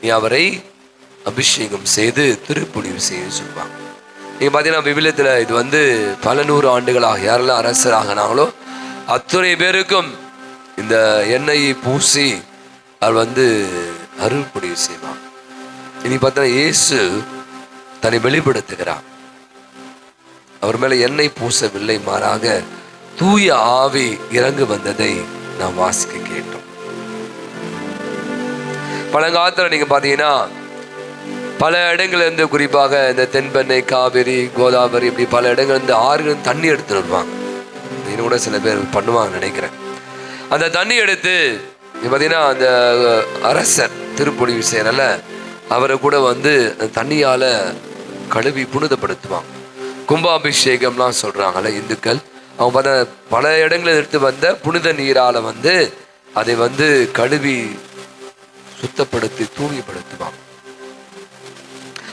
நீ அவரை அபிஷேகம் செய்து திருப்பொழிவு செய்ய சொல்லுவாங்க. நீங்க பாத்தீங்கன்னா விவிலியத்துல இது பல நூறு ஆண்டுகளாக யாரெல்லாம் அரசராகினாங்களோ அத்துணை பேருக்கும் இந்த எண்ணெயை பூசி அவர் அருள் பொழிவு செய்வாங்க. இனி பார்த்தா இயேசு தன்னை வெளிப்படுத்துகிறார். அவர் மேல எண்ணெய் பூசவில்லை, மாறாக தூய ஆவி இறங்கு வந்ததை நாம் வாசிக்க கேட்டோம். பழங்காலத்துல நீங்க பாத்தீங்கன்னா பல இடங்கள்ல இருந்து, குறிப்பாக இந்த தென்பெண்ணை, காவிரி, கோதாவரி, இப்படி பல இடங்கள்ல இருந்து ஆறுகள் தண்ணி எடுத்துட்டு வருவாங்க. இன்னும் கூட சில பேர் பண்ணுவாங்க நினைக்கிறேன். அந்த தண்ணி எடுத்து பார்த்தீங்கன்னா அந்த அரசர் திருப்பொழிவு செய்யறல அவரை கூட தண்ணியால கழுவி புனிதப்படுத்துவாங்க. கும்பாபிஷேகம்லாம் சொல்றாங்கல்ல இந்துக்கள், அவங்க பார்த்தா பல இடங்களில் எடுத்து வந்த புனித நீரால அதை கழுவி சுத்தப்படுத்தி தூய்மைப்படுத்துவாங்க.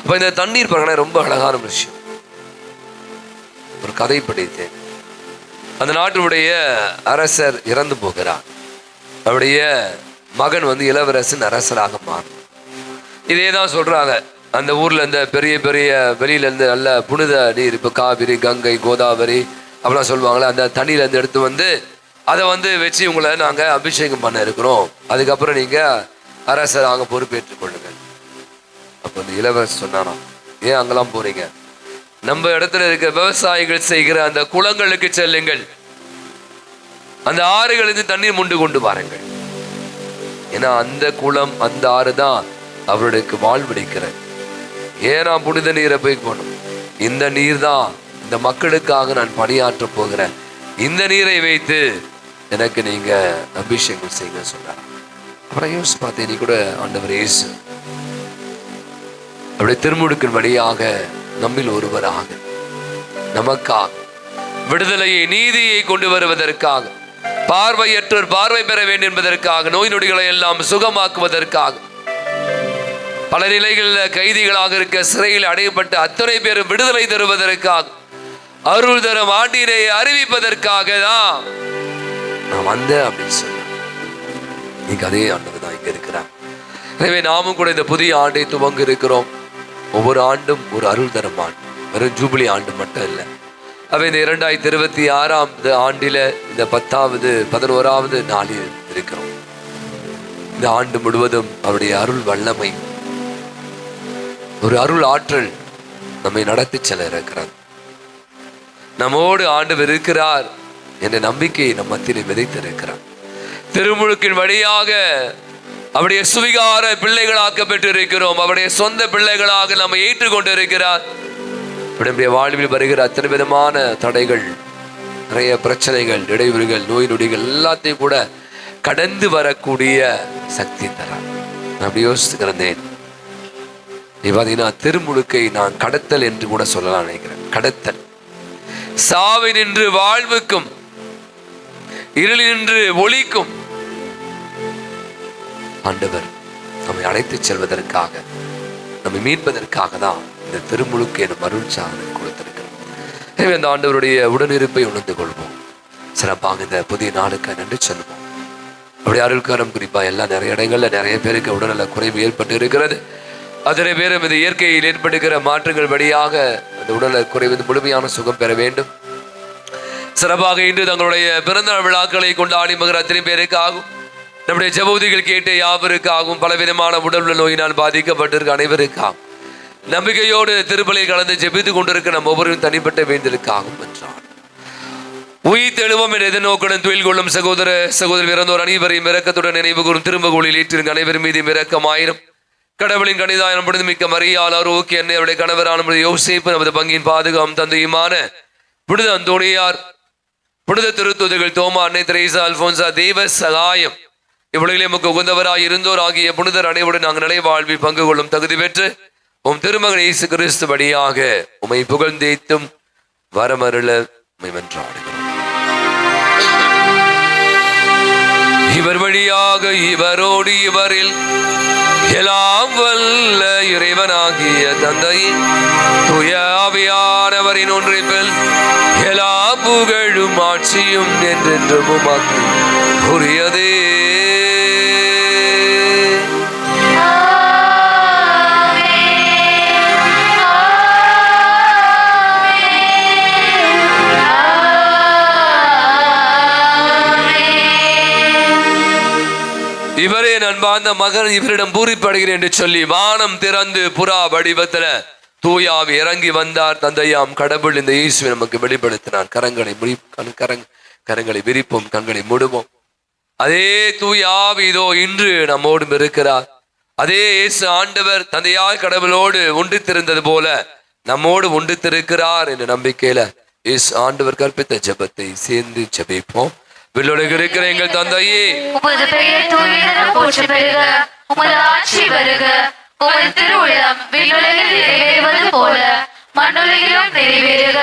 அப்ப இந்த தண்ணீர் பாருங்கன்னா ரொம்ப அழகான விஷயம். ஒரு கதை படித்தேன். அந்த நாட்டினுடைய அரசர் இறந்து போகிறார். அவருடைய மகன் இளவரசன் அரசராக மாறும். இதே தான் சொல்றாங்க. அந்த ஊர்ல இருந்த பெரிய பெரிய வெளியில இருந்து நல்ல புனித நீர், இப்போ காவிரி, கங்கை, கோதாவரி அப்படிலாம் சொல்லுவாங்களே, அந்த தண்ணியில இருந்து எடுத்து அதை வச்சு உங்களை நாங்க அபிஷேகம் பண்ண இருக்கிறோம், அதுக்கப்புறம் நீங்க அரசராக பொறுப்பேற்றுக் கொள்ளுங்க. அப்போ இந்த இளவரசர் சொன்னாராம், ஏன் அங்கெல்லாம் போறீங்க? நம்ம இடத்துல இருக்க விவசாயிகள் செய்கிற அந்த குளங்களுக்கு செல்லுங்கள், அந்த ஆறுகளுக்கு தண்ணீர் முண்டு கொண்டு வாருங்கள். ஏன்னா அந்த குளம், அந்த ஆறு தான் அவருடைய வாழ்விடைக்கிற. ஏன் நான் புனித நீரை போய் போகணும்? இந்த நீர் தான் இந்த மக்களுக்காக நான் பணியாற்ற போகிறேன். இந்த நீரை வைத்து எனக்கு நீங்க அபிஷேகம் செய்யுங்க சொன்னார். அப்புறம் யோசிச்சு பார்த்தேன், நீ கூட ஆண்டவர் இயேசு அவருடைய திருமுழுக்கின் வழியாக நம்மில் ஒருவராக நமக்காக விடுதலையை, நீதியை கொண்டு வருவதற்காக, பார்வையற்றோர் பார்வை பெற வேண்டும் என்பதற்காக, நோய் நொடிகளை எல்லாம் சுகமாக்குவதற்காக, பல நிலைகளில் கைதிகளாக இருக்க சிறையில் அடையப்பட்ட அத்தனை பேரும் விடுதலை தருவதற்காக, அருள் தரும் ஆண்டினை அறிவிப்பதற்காக தான் நான் வந்தேன் அப்படின்னு சொன்னேன். நீங்க அதே ஆண்டவர் தான் இங்க இருக்கிறார். எனவே நாமும் கூட இந்த புதிய ஆண்டை துவங்க இருக்கிறோம். ஒவ்வொரு ஆண்டும் ஒரு அருள் தரும் ஆண்டு, வெறும் ஜூபிலி ஆண்டு மட்டும் இல்லை. அவை இந்த 2026 ஆண்டில இந்த 10வது 11வது நாளில் இருக்கிறோம். இந்த ஆண்டு முழுவதும் அவருடைய அருள் வல்லமை, ஒரு அருள் ஆற்றல் நம்மை நடத்தி செல்ல இருக்கிறார். நம்மோடு ஆண்டவர் இருக்கிறார் என்ற நம்பிக்கையை நம் மத்தியில் விதைத்திருக்கிறார். திருமுழுக்கின் வழியாக அவருடைய சுவிகார பிள்ளைகளாக்கப்பட்டு இருக்கிறோம். அவருடைய சொந்த பிள்ளைகளாக நம்ம ஏற்றுக்கொண்டு இருக்கிறார். நம்முடைய வாழ்வில் வருகிற அத்தனை விதமான தடைகள், நிறைய பிரச்சனைகள், இடையூறுகள், நோய் நொடிகள் எல்லாத்தையும் கூட கடந்து வரக்கூடிய சக்தி தரார். நான் அப்படி யோசிச்சுக்கிறேன். நீ பார்த்தீங்கன்னா திருமுழுக்கை நான் கடத்தல் என்று கூட சொல்லலாம் நினைக்கிறேன். கடத்தல், சாவை நின்று வாழ்வுக்கும், இருளில் நின்று ஒளிக்கும் ஆண்டவர் நம்மை அழைத்துச் செல்வதற்காக, நம்மை மீட்பதற்காக தான் இந்த திருமுழுக்கு எனும் அருள் சாதனை கொடுத்திருக்கிறோம். எனவே அந்த ஆண்டவருடைய உடனிருப்பை உணர்ந்து கொள்வோம். சிறப்பாக இந்த புதிய நாளுக்கு நன்றி சொல்லுவோம். அவருடைய அருள்காரம் குறிப்பாக எல்லாம் நிறைய இடங்கள்ல நிறைய பேருக்கு உடல்நல குறைவு ஏற்பட்டு இருக்கிறது. அத்தனை பேரும் இந்த இயற்கையில் ஏற்படுகிற மாற்றங்கள் வழியாக அந்த உடல் குறைவது முழுமையான சுகம் பெற வேண்டும். சிறப்பாக இன்று தங்களுடைய பிறந்தநாள் விழாக்களை கொண்டாடி மகிழ அத்தனை பேருக்காகும், நம்முடைய ஜெபவுதிகள் கேட்டு யாவருக்காகவும், பலவிதமான உடல் நோயினால் பாதிக்கப்பட்டிருக்க அனைவருக்காகும், நம்பிக்கையோடு திருப்பலியில் கலந்து ஜெபித்துக் கொண்டிருக்க நம் ஒவ்வொருவரும் தனிப்பட்ட வேண்டலுக்காகும் என்றார். உயிர் தெழுவோம் என்ற எதிர்நோக்குடன் துயில் கொள்ளும் சகோதர சகோதரி இறந்தோர் அனைவரையும் இரக்கத்துடன் நினைவு கூறும் திரும்பகோளில் ஏற்றிருங்க அனைவரும் மீது இரக்கமாயிரம். கடவுளின் கணிதாயம் மிக்க மரியாள் ஆரோக்கிய என்னை அவருடைய கணவரான யோசேப்பு, நமது பங்கின் பாதுகாம் தந்தையுமான புனித அந்தோணியார், புனித திருத்துதர்கள் தோமா, அன்னை தெரேசா, அல்போன்சா, தெய்வ சகாயம் இவ்வுலகிலே நமக்கு உகந்தவராய் இருந்தோர் ஆகிய புனிதர் அனைவருடன் நாங்கள் நிலை வாழ்வில் பங்கு கொள்ளும் தகுதி பெற்று உம் திருமகன் இயேசு கிறிஸ்து வழியாக உம்மை புகழ்ந்தேத்தும் வரமருள உம்மை மன்றாடுகிறோம். இவர் வழியாக இவரோடு இவரில் எல்லாம் வல்ல இறைவனாகிய தந்தையின் தூய ஆவியானவரின் ஒன்றிப்பில் எல்லா புகழும் ஆட்சியும் என்றென்றும் உமக்கு உரியதே. இவரே நண்பார்ந்த மகன், இவரிடம் பூரிப்படுகிறேன் என்று சொல்லி வானம் திறந்து புறா வடிவத்துல தூயாவி இறங்கி வந்தார். தந்தையாம் கடவுள் இந்த இயேசுவை நமக்கு வெளிப்படுத்தினார். கரங்களை விரிப்போம், கண்களை மூடுவோம். அதே தூயாவி இதோ இன்று நம்மோடும் இருக்கிறார். அதே இயேசு ஆண்டவர் தந்தையாய் கடவுளோடு ஒன்றித்திருந்தது போல நம்மோடு ஒன்றித்திருக்கிறார் என்ற நம்பிக்கையில இயேசு ஆண்டவர் கற்பித்த ஜெபத்தை சேர்ந்து ஜெபிப்போம். விண்ணுலகில் இருக்கிற எங்கள் தந்தையே, உமது பெயர் தூயதென போற்றப் பெறுக. உமது ஆட்சி வருக. உமது திருவுள்ளம் விண்ணுலகில் நிறைவேறுவது போல மண்ணுலகிலும் நிறைவேறுக.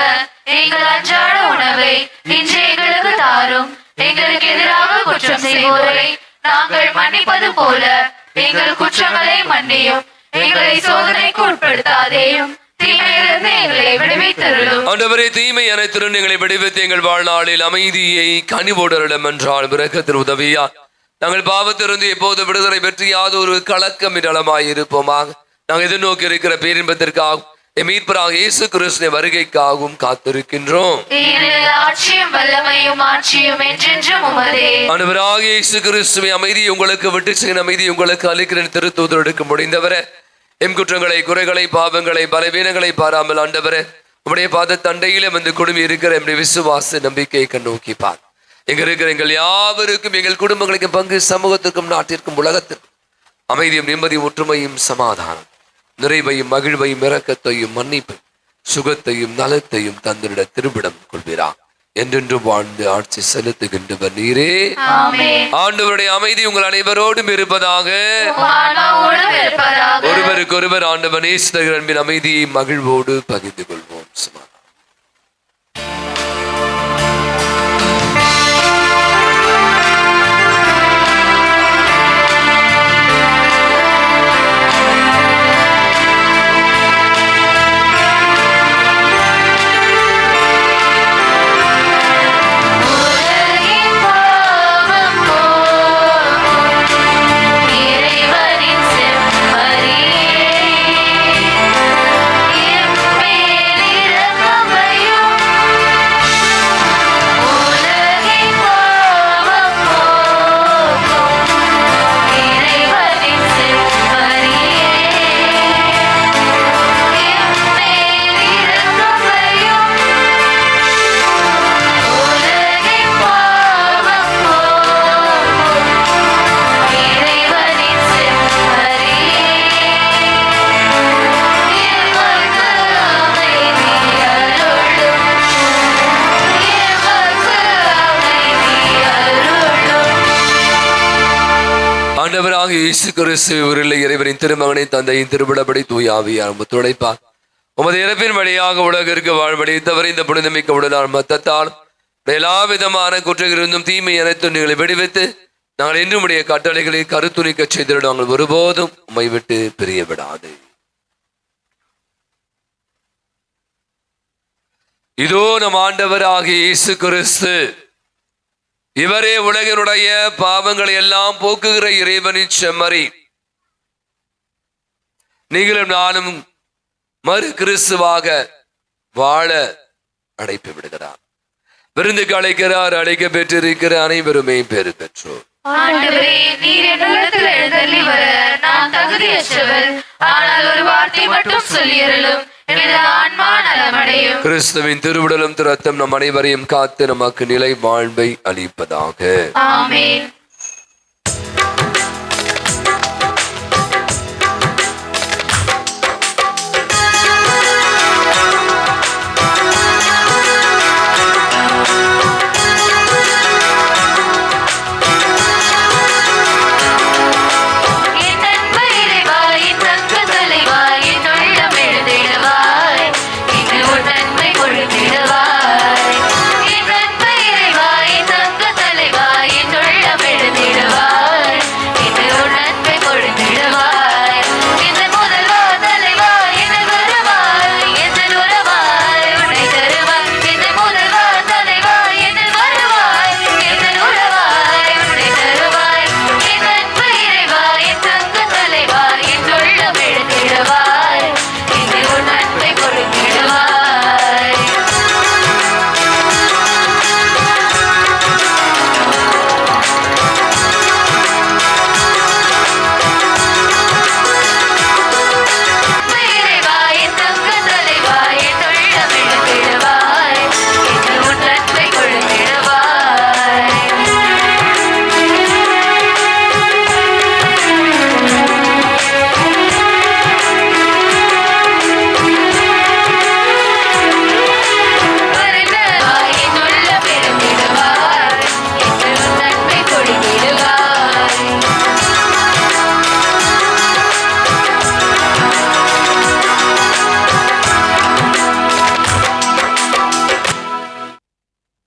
எங்கள் அன்றாட உணவை இன்று எங்களுக்கு தாரும். எங்களுக்கு எதிராக குற்றம் செய்வோரை நாங்கள் மன்னிப்பது போல எங்கள் குற்றங்களை மன்னியும். எங்களை சோதனைக்கு உட்படுத்தாதேயும், ஆண்டவரே தீமை அனைத்திலும் எங்களை விடுவித்து எங்கள் வாழ்நாளில் அமைதியை கனிவோடரிடம் என்றால் விரக்கத்தில் உதவியா நாங்கள் பாவத்திலிருந்து எப்போது விடுதலை பெற்று யாதொரு கலக்கம் இடமாய் இருப்போமாக. நாங்கள் எதிர்நோக்கி இருக்கிற பேரின்பத்திற்காகவும் மீட்பராக இயேசு கிறிஸ்துவின் வருகைக்காகவும் காத்திருக்கின்றோம். ஆண்டவராக இயேசு கிறிஸ்துவின் அமைதி உங்களுக்கு விட்டு செல்லும் அமைதி உங்களுக்கு அளிக்கிறேன் திருத்தூதருக்கு முடிந்தவரை எம் குற்றங்களை, குறைகளை, பாவங்களை, பலவீனங்களை பாராமல் ஆண்டவரே உடைய பாத தண்டையில வந்து குடும்பி இருக்கிற என்னுடைய விசுவாச நம்பிக்கையை கண்ணோக்கி பார். எங்க இருக்கிற எங்கள் யாவருக்கும், எங்கள் குடும்பங்களுக்கும், பங்கு சமூகத்திற்கும், நாட்டிற்கும், உலகத்திற்கும் அமைதியும் நிம்மதியும் ஒற்றுமையும் சமாதானம் நிறைவையும் மகிழ்வையும் இரக்கத்தையும் மன்னிப்பையும் சுகத்தையும் நலத்தையும் தந்திட திருவிடம் கொள்வீரா. என்றென்று வாழ்ந்து ஆட்சி செலுத்துகின்றவர் நீரே. ஆண்டவருடைய அமைதி உங்கள் அனைவரோடும் இருப்பதாக. ஒருவருக்கு ஒருவர் ஆண்டவன் நேசித்த அன்பின் அமைதியை மகிழ்வோடு பகிர்ந்து கொள்வோம். ஆண்டவராக இயேசு கிறிஸ்து உரில் இறைவனின் திருமகனை தந்தையின் திருவிடப்படி தூயாவியார் துடைப்பார். உமது இறப்பின் வழியாக உலகிற்கு வாழ்வடைத்தவர் இந்த புனிதமிக்க உடலால் மத்தத்தால் எல்லா விதமான குற்றங்களிலிருந்தும் தீமை அனைத்தும் நீங்களை விடுவித்து நாங்கள் இன்று உடைய கட்டளைகளை கருத்துணிக்க செய்திட நாங்கள் ஒருபோதும் உம்மை விட்டு பிரிய விடாது. இதோ நம் ஆண்டவராகிய இயேசு கிறிஸ்து இவரே உலகினுடைய பாவங்களை எல்லாம் போக்குகிற இறைவனின் செம்மறி. நீங்களும் நானும் மறு கிறிஸ்துவாக வாழ அழைப்பு விடுகிறார். விருந்துக்கு அழைக்கிறார். அழைக்க பெற்றிருக்கிற அனைவருமே பேறு பெற்றோர். ஆண்டவரே, நீர் என் உள்ளத்தில் எழுந்தருளி வர நான் தகுதியற்றவர். ஆனால் ஒரு வார்த்தை மட்டும் சொல்லியருளும், எனது ஆன்மா நலமடையும். கிறிஸ்துவின் திருவுடலும் இரத்தம் நம் அனைவரையும் காத்து நமக்கு நிலை வாழ்வை அளிப்பதாக. ஆமென்.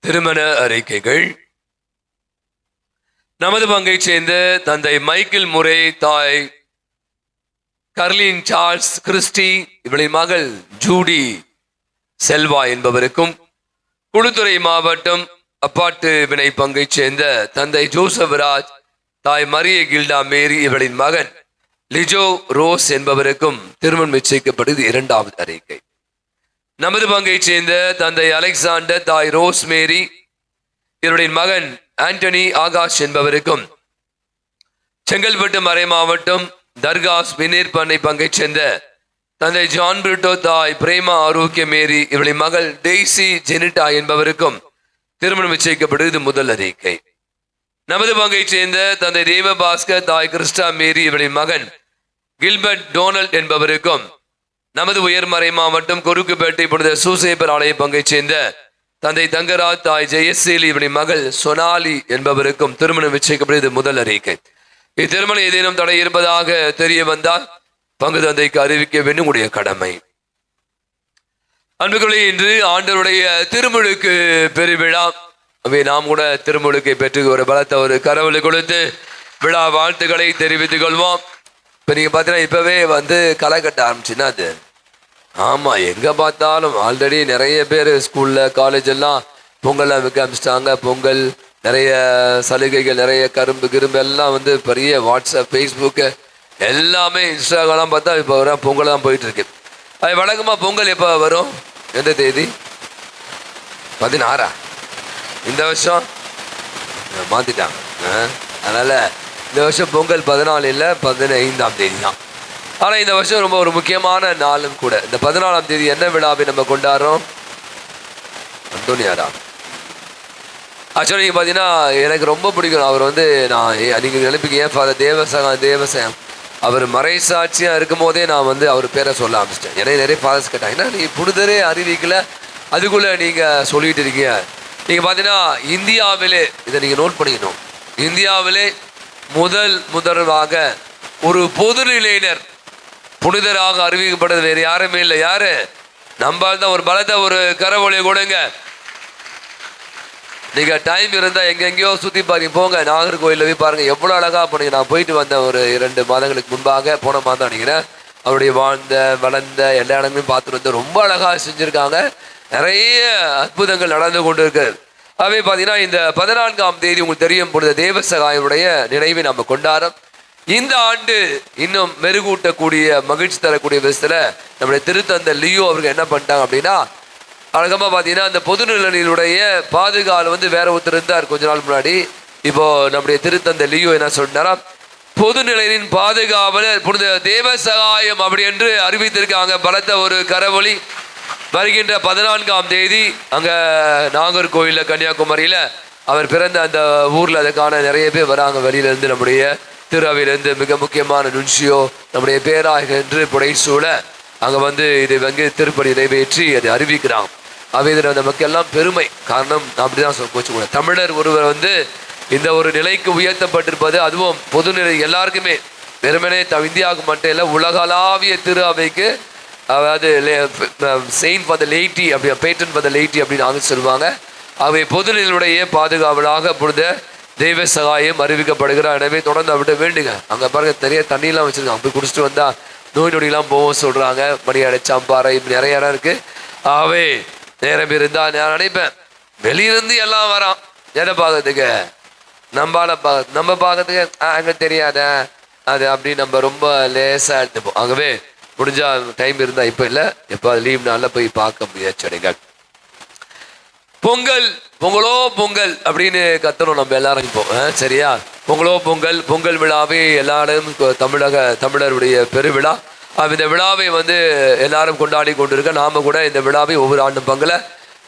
திருமண அறிக்கைகள். நமது பங்கை சேர்ந்த தந்தை மைக்கேல் முரே, தாய் கர்லின் சார்ல்ஸ் கிறிஸ்டி, இவளின் மகள் ஜூடி செல்வா என்பவருக்கும், குளுத்துறை மாவட்டம் அப்பாட்டு வினை பங்கை சேர்ந்த தந்தை ஜோசப் ராஜ், தாய் மரிய கில்டா மேரி, இவளின் மகன் லிஜோ ரோஸ் என்பவருக்கும் திருமணம் நிச்சயிக்கப்படுது. இரண்டாவது அறிக்கை. நமது பங்கை சேர்ந்த தந்தை அலெக்சாண்டர், தாய் ரோஸ் மேரி, இவருடைய மகன் ஆண்டனி ஆகாஷ் என்பவருக்கும், செங்கல்பட்டு மறை மாவட்டம் தர்காஸ் வினீர் பண்ணை பங்கை சேர்ந்த தந்தை ஜான் பிரிட்டோ, தாய் பிரேமா ஆரோக்கிய மேரி, இவருடைய மகள் டெய்சி ஜெனிட்டா என்பவருக்கும் திருமணம் நிச்சயிக்கப்படுவது முதல் அறிக்கை. நமது பங்கை சேர்ந்த தந்தை தேவபாஸ்கர், தாய் கிறிஸ்டா மேரி, இவருடைய மகன் கில்பர்ட் டோனல்ட் என்பவருக்கும், நமது உயர்மறை மாவட்டம் கொருக்குப்பேட்டை புனித சூசேப்பர் ஆலய பங்கை சேர்ந்த தந்தை தங்கராஜ், தாய் ஜெயசீலி, இவருடைய மகள் சொனாலி என்பவருக்கும் திருமணம் நிச்சயிக்கப்படுவது முதல் அறிக்கை. இத்திருமணம் ஏதேனும் தடை இருப்பதாக தெரிய வந்தால் பங்கு தந்தைக்கு அறிவிக்க வேண்டும் உடைய கடமை. அன்புகளே, இன்று ஆண்டவருடைய திருமுழுக்கு பெருவிழா. அவை நாம் கூட திருமுழுக்கை பெற்று ஒரு பலத்த ஒரு கரவலை கொடுத்து விழா வாழ்த்துக்களை தெரிவித்துக் கொள்வோம். இப்போ நீங்கள் பார்த்தீங்கன்னா இப்போவே களை கட்ட ஆரம்பிச்சுன்னா அது ஆமாம், எங்கே பார்த்தாலும் ஆல்ரெடி நிறைய பேர் ஸ்கூலில் காலேஜ் எல்லாம் பொங்கல்லாம் வைக்க ஆரம்பிச்சிட்டாங்க. பொங்கல் நிறைய சலுகைகள், நிறைய கரும்பு எல்லாம் பெரிய வாட்ஸ்அப், ஃபேஸ்புக்கு எல்லாமே இன்ஸ்டாகிராம் பார்த்தா இப்போ வர பொங்கல் தான் போயிட்டு இருக்கு. அது வழக்கமாக பொங்கல் எப்போ வரும்? எந்த தேதி? 16. இந்த வருஷம் மாற்றிட்டாங்க. அதனால் இந்த வருஷம் பொங்கல் 14 இல்லை, 15ஆம் தேதி தான். ஆனால் இந்த வருஷம் ரொம்ப ஒரு முக்கியமான நாளும் கூட. இந்த 14ஆம் தேதி என்ன விழாவை நம்ம கொண்டாடுறோம்? அந்தோனியாரா. ஆக்சுவலி நீங்கள் பார்த்தீங்கன்னா எனக்கு ரொம்ப பிடிக்கும். அவர் நான் நீங்கள் நினைப்பீங்க ஃபாதர் தேவசகம் அவர் மறைசாட்சியாக இருக்கும் போதே நான் அவர் பேரை சொல்ல ஆரம்பிச்சிட்டேன். ஏன்னா நிறைய ஃபாதர்ஸ் கேட்டாங்க, ஏன்னா நீங்கள் புனிதரே அறிவிக்கல, அதுக்குள்ளே நீங்கள் சொல்லிட்டு இருக்கீங்க. நீங்கள் பார்த்தீங்கன்னா இந்தியாவிலே இதை நீங்கள் நோட் பண்ணிக்கணும். இந்தியாவிலே முதலாக ஒரு பொது நிலையினர் புனிதராக அறிவிக்கப்பட்டது வேறு யாருமே இல்லை. யாரு? நம்மால் தான். ஒரு பலத்தை ஒரு கரவொலியை கொடுங்க. நீங்கள் டைம் இருந்தால் எங்கெங்கேயோ சுற்றி பாருங்க, போங்க. நாகர்கோயிலில் போய் பாருங்கள், எவ்வளோ அழகாக போனீங்க. நான் போயிட்டு வந்தேன் ஒரு 2 மாதங்களுக்கு முன்பாக. போன மாதம் நினைக்கிறேன். அவருடைய வாழ்ந்த வளர்ந்த எல்லா இடமே பார்த்துட்டு வந்து ரொம்ப அழகாக செஞ்சுருக்காங்க. நிறைய அற்புதங்கள் நடந்து கொண்டு இருக்கு. அவை பார்த்தீங்கன்னா இந்த 14ஆம் தேதி உங்களுக்கு தெரியும் பொழுது தேவசகாயருடைய நினைவை நம்ம கொண்டாடுறோம். இந்த ஆண்டு இன்னும் மெருகூட்டக்கூடிய மகிழ்ச்சி தரக்கூடிய விதத்தில் நம்முடைய திருத்தந்தை லியோ அவர்கள் என்ன பண்ணிட்டாங்க அப்படின்னா, அழகமா பாத்தீங்கன்னா அந்த பொதுநிலையினுடைய பாதுகாவல் வந்து வேற ஒருத்தர் இருந்தார் கொஞ்ச நாள் முன்னாடி. இப்போ நம்முடைய திருத்தந்தை லியோ என்ன சொன்னாரா, பொதுநிலையின் பாதுகாவலர் புனித தேவ சகாயம் அப்படி என்று அறிவித்திருக்காங்க. பலத்த ஒரு கரவொலி. வருகின்ற 14ஆம் தேதி அங்க நாகர்கோயில்ல கன்னியாகுமரியில அவர் பிறந்த அந்த ஊர்ல அதுக்கான நிறைய பேர் வராங்க வெளியில இருந்து. நம்முடைய திருஅவையிலிருந்து மிக முக்கியமான நுன்சியோ நம்முடைய பேராயர் என்று புடைசூழ அங்க வந்து இதை வந்து திருப்பணி நிறைவேற்றி அதை அறிவிக்கிறாங்க. அவை இதில் நமக்கு எல்லாம் பெருமை. காரணம் அப்படிதான் சொல்ல தமிழர் ஒருவர் வந்து இந்த ஒரு நிலைக்கு உயர்த்தப்பட்டிருப்பது, அதுவும் பொதுநிலை எல்லாருக்குமே, வெறுமனே இந்தியாவுக்கு மட்டும் இல்லை, உலகளாவிய திரு அவைக்கு, அதாவது செயின்ட் ஃபார் த லேட்டி அப்படி பேட்டன் ஃபார் த லேட்டி அப்படின்னு அவங்க சொல்லுவாங்க. அவை பொதுநிலையுடைய பாதுகாவலாக புனித தெய்வ சகாயம் அறிவிக்கப்படுகிறார். எனவே தொடர்ந்து அவர்கிட்ட வேண்டுங்க. அங்கே பாருங்க நிறைய தண்ணியெல்லாம் வச்சுருக்காங்க, போய் குடிச்சிட்டு வந்தால் நோய் நொடியெல்லாம் போவோம் சொல்கிறாங்க. மணியாடை சாம்பாறை இப்படி நிறைய இடம் இருக்குது. ஆகவே நேரம் இருந்தால் நான் நினைப்பேன் வெளியிருந்து எல்லாம் வரான் எதை பார்க்கறதுக்கு, நம்ம பார்க்கறதுக்கு அங்கே தெரியாத அது அப்படி நம்ம ரொம்ப லேசாக எடுத்துப்போம். ஆகவே முடிஞ்சா டைம் இருந்தால் இப்போ இல்லை, எப்போ லீவ் நாளில் போய் பார்க்க முயற்சிடுங்க. பொங்கல் பொங்கலோ பொங்கல் அப்படின்னு கத்தணும் நம்ம எல்லாரும் இப்போ. சரியா, பொங்கலோ பொங்கல். பொங்கல் விழாவை எல்லாரும் தமிழருடைய பெருவிழா. இந்த விழாவை வந்து எல்லாரும் கொண்டாடி கொண்டிருக்க, நாம கூட இந்த விழாவை ஒவ்வொரு ஆண்டும் பொங்கலை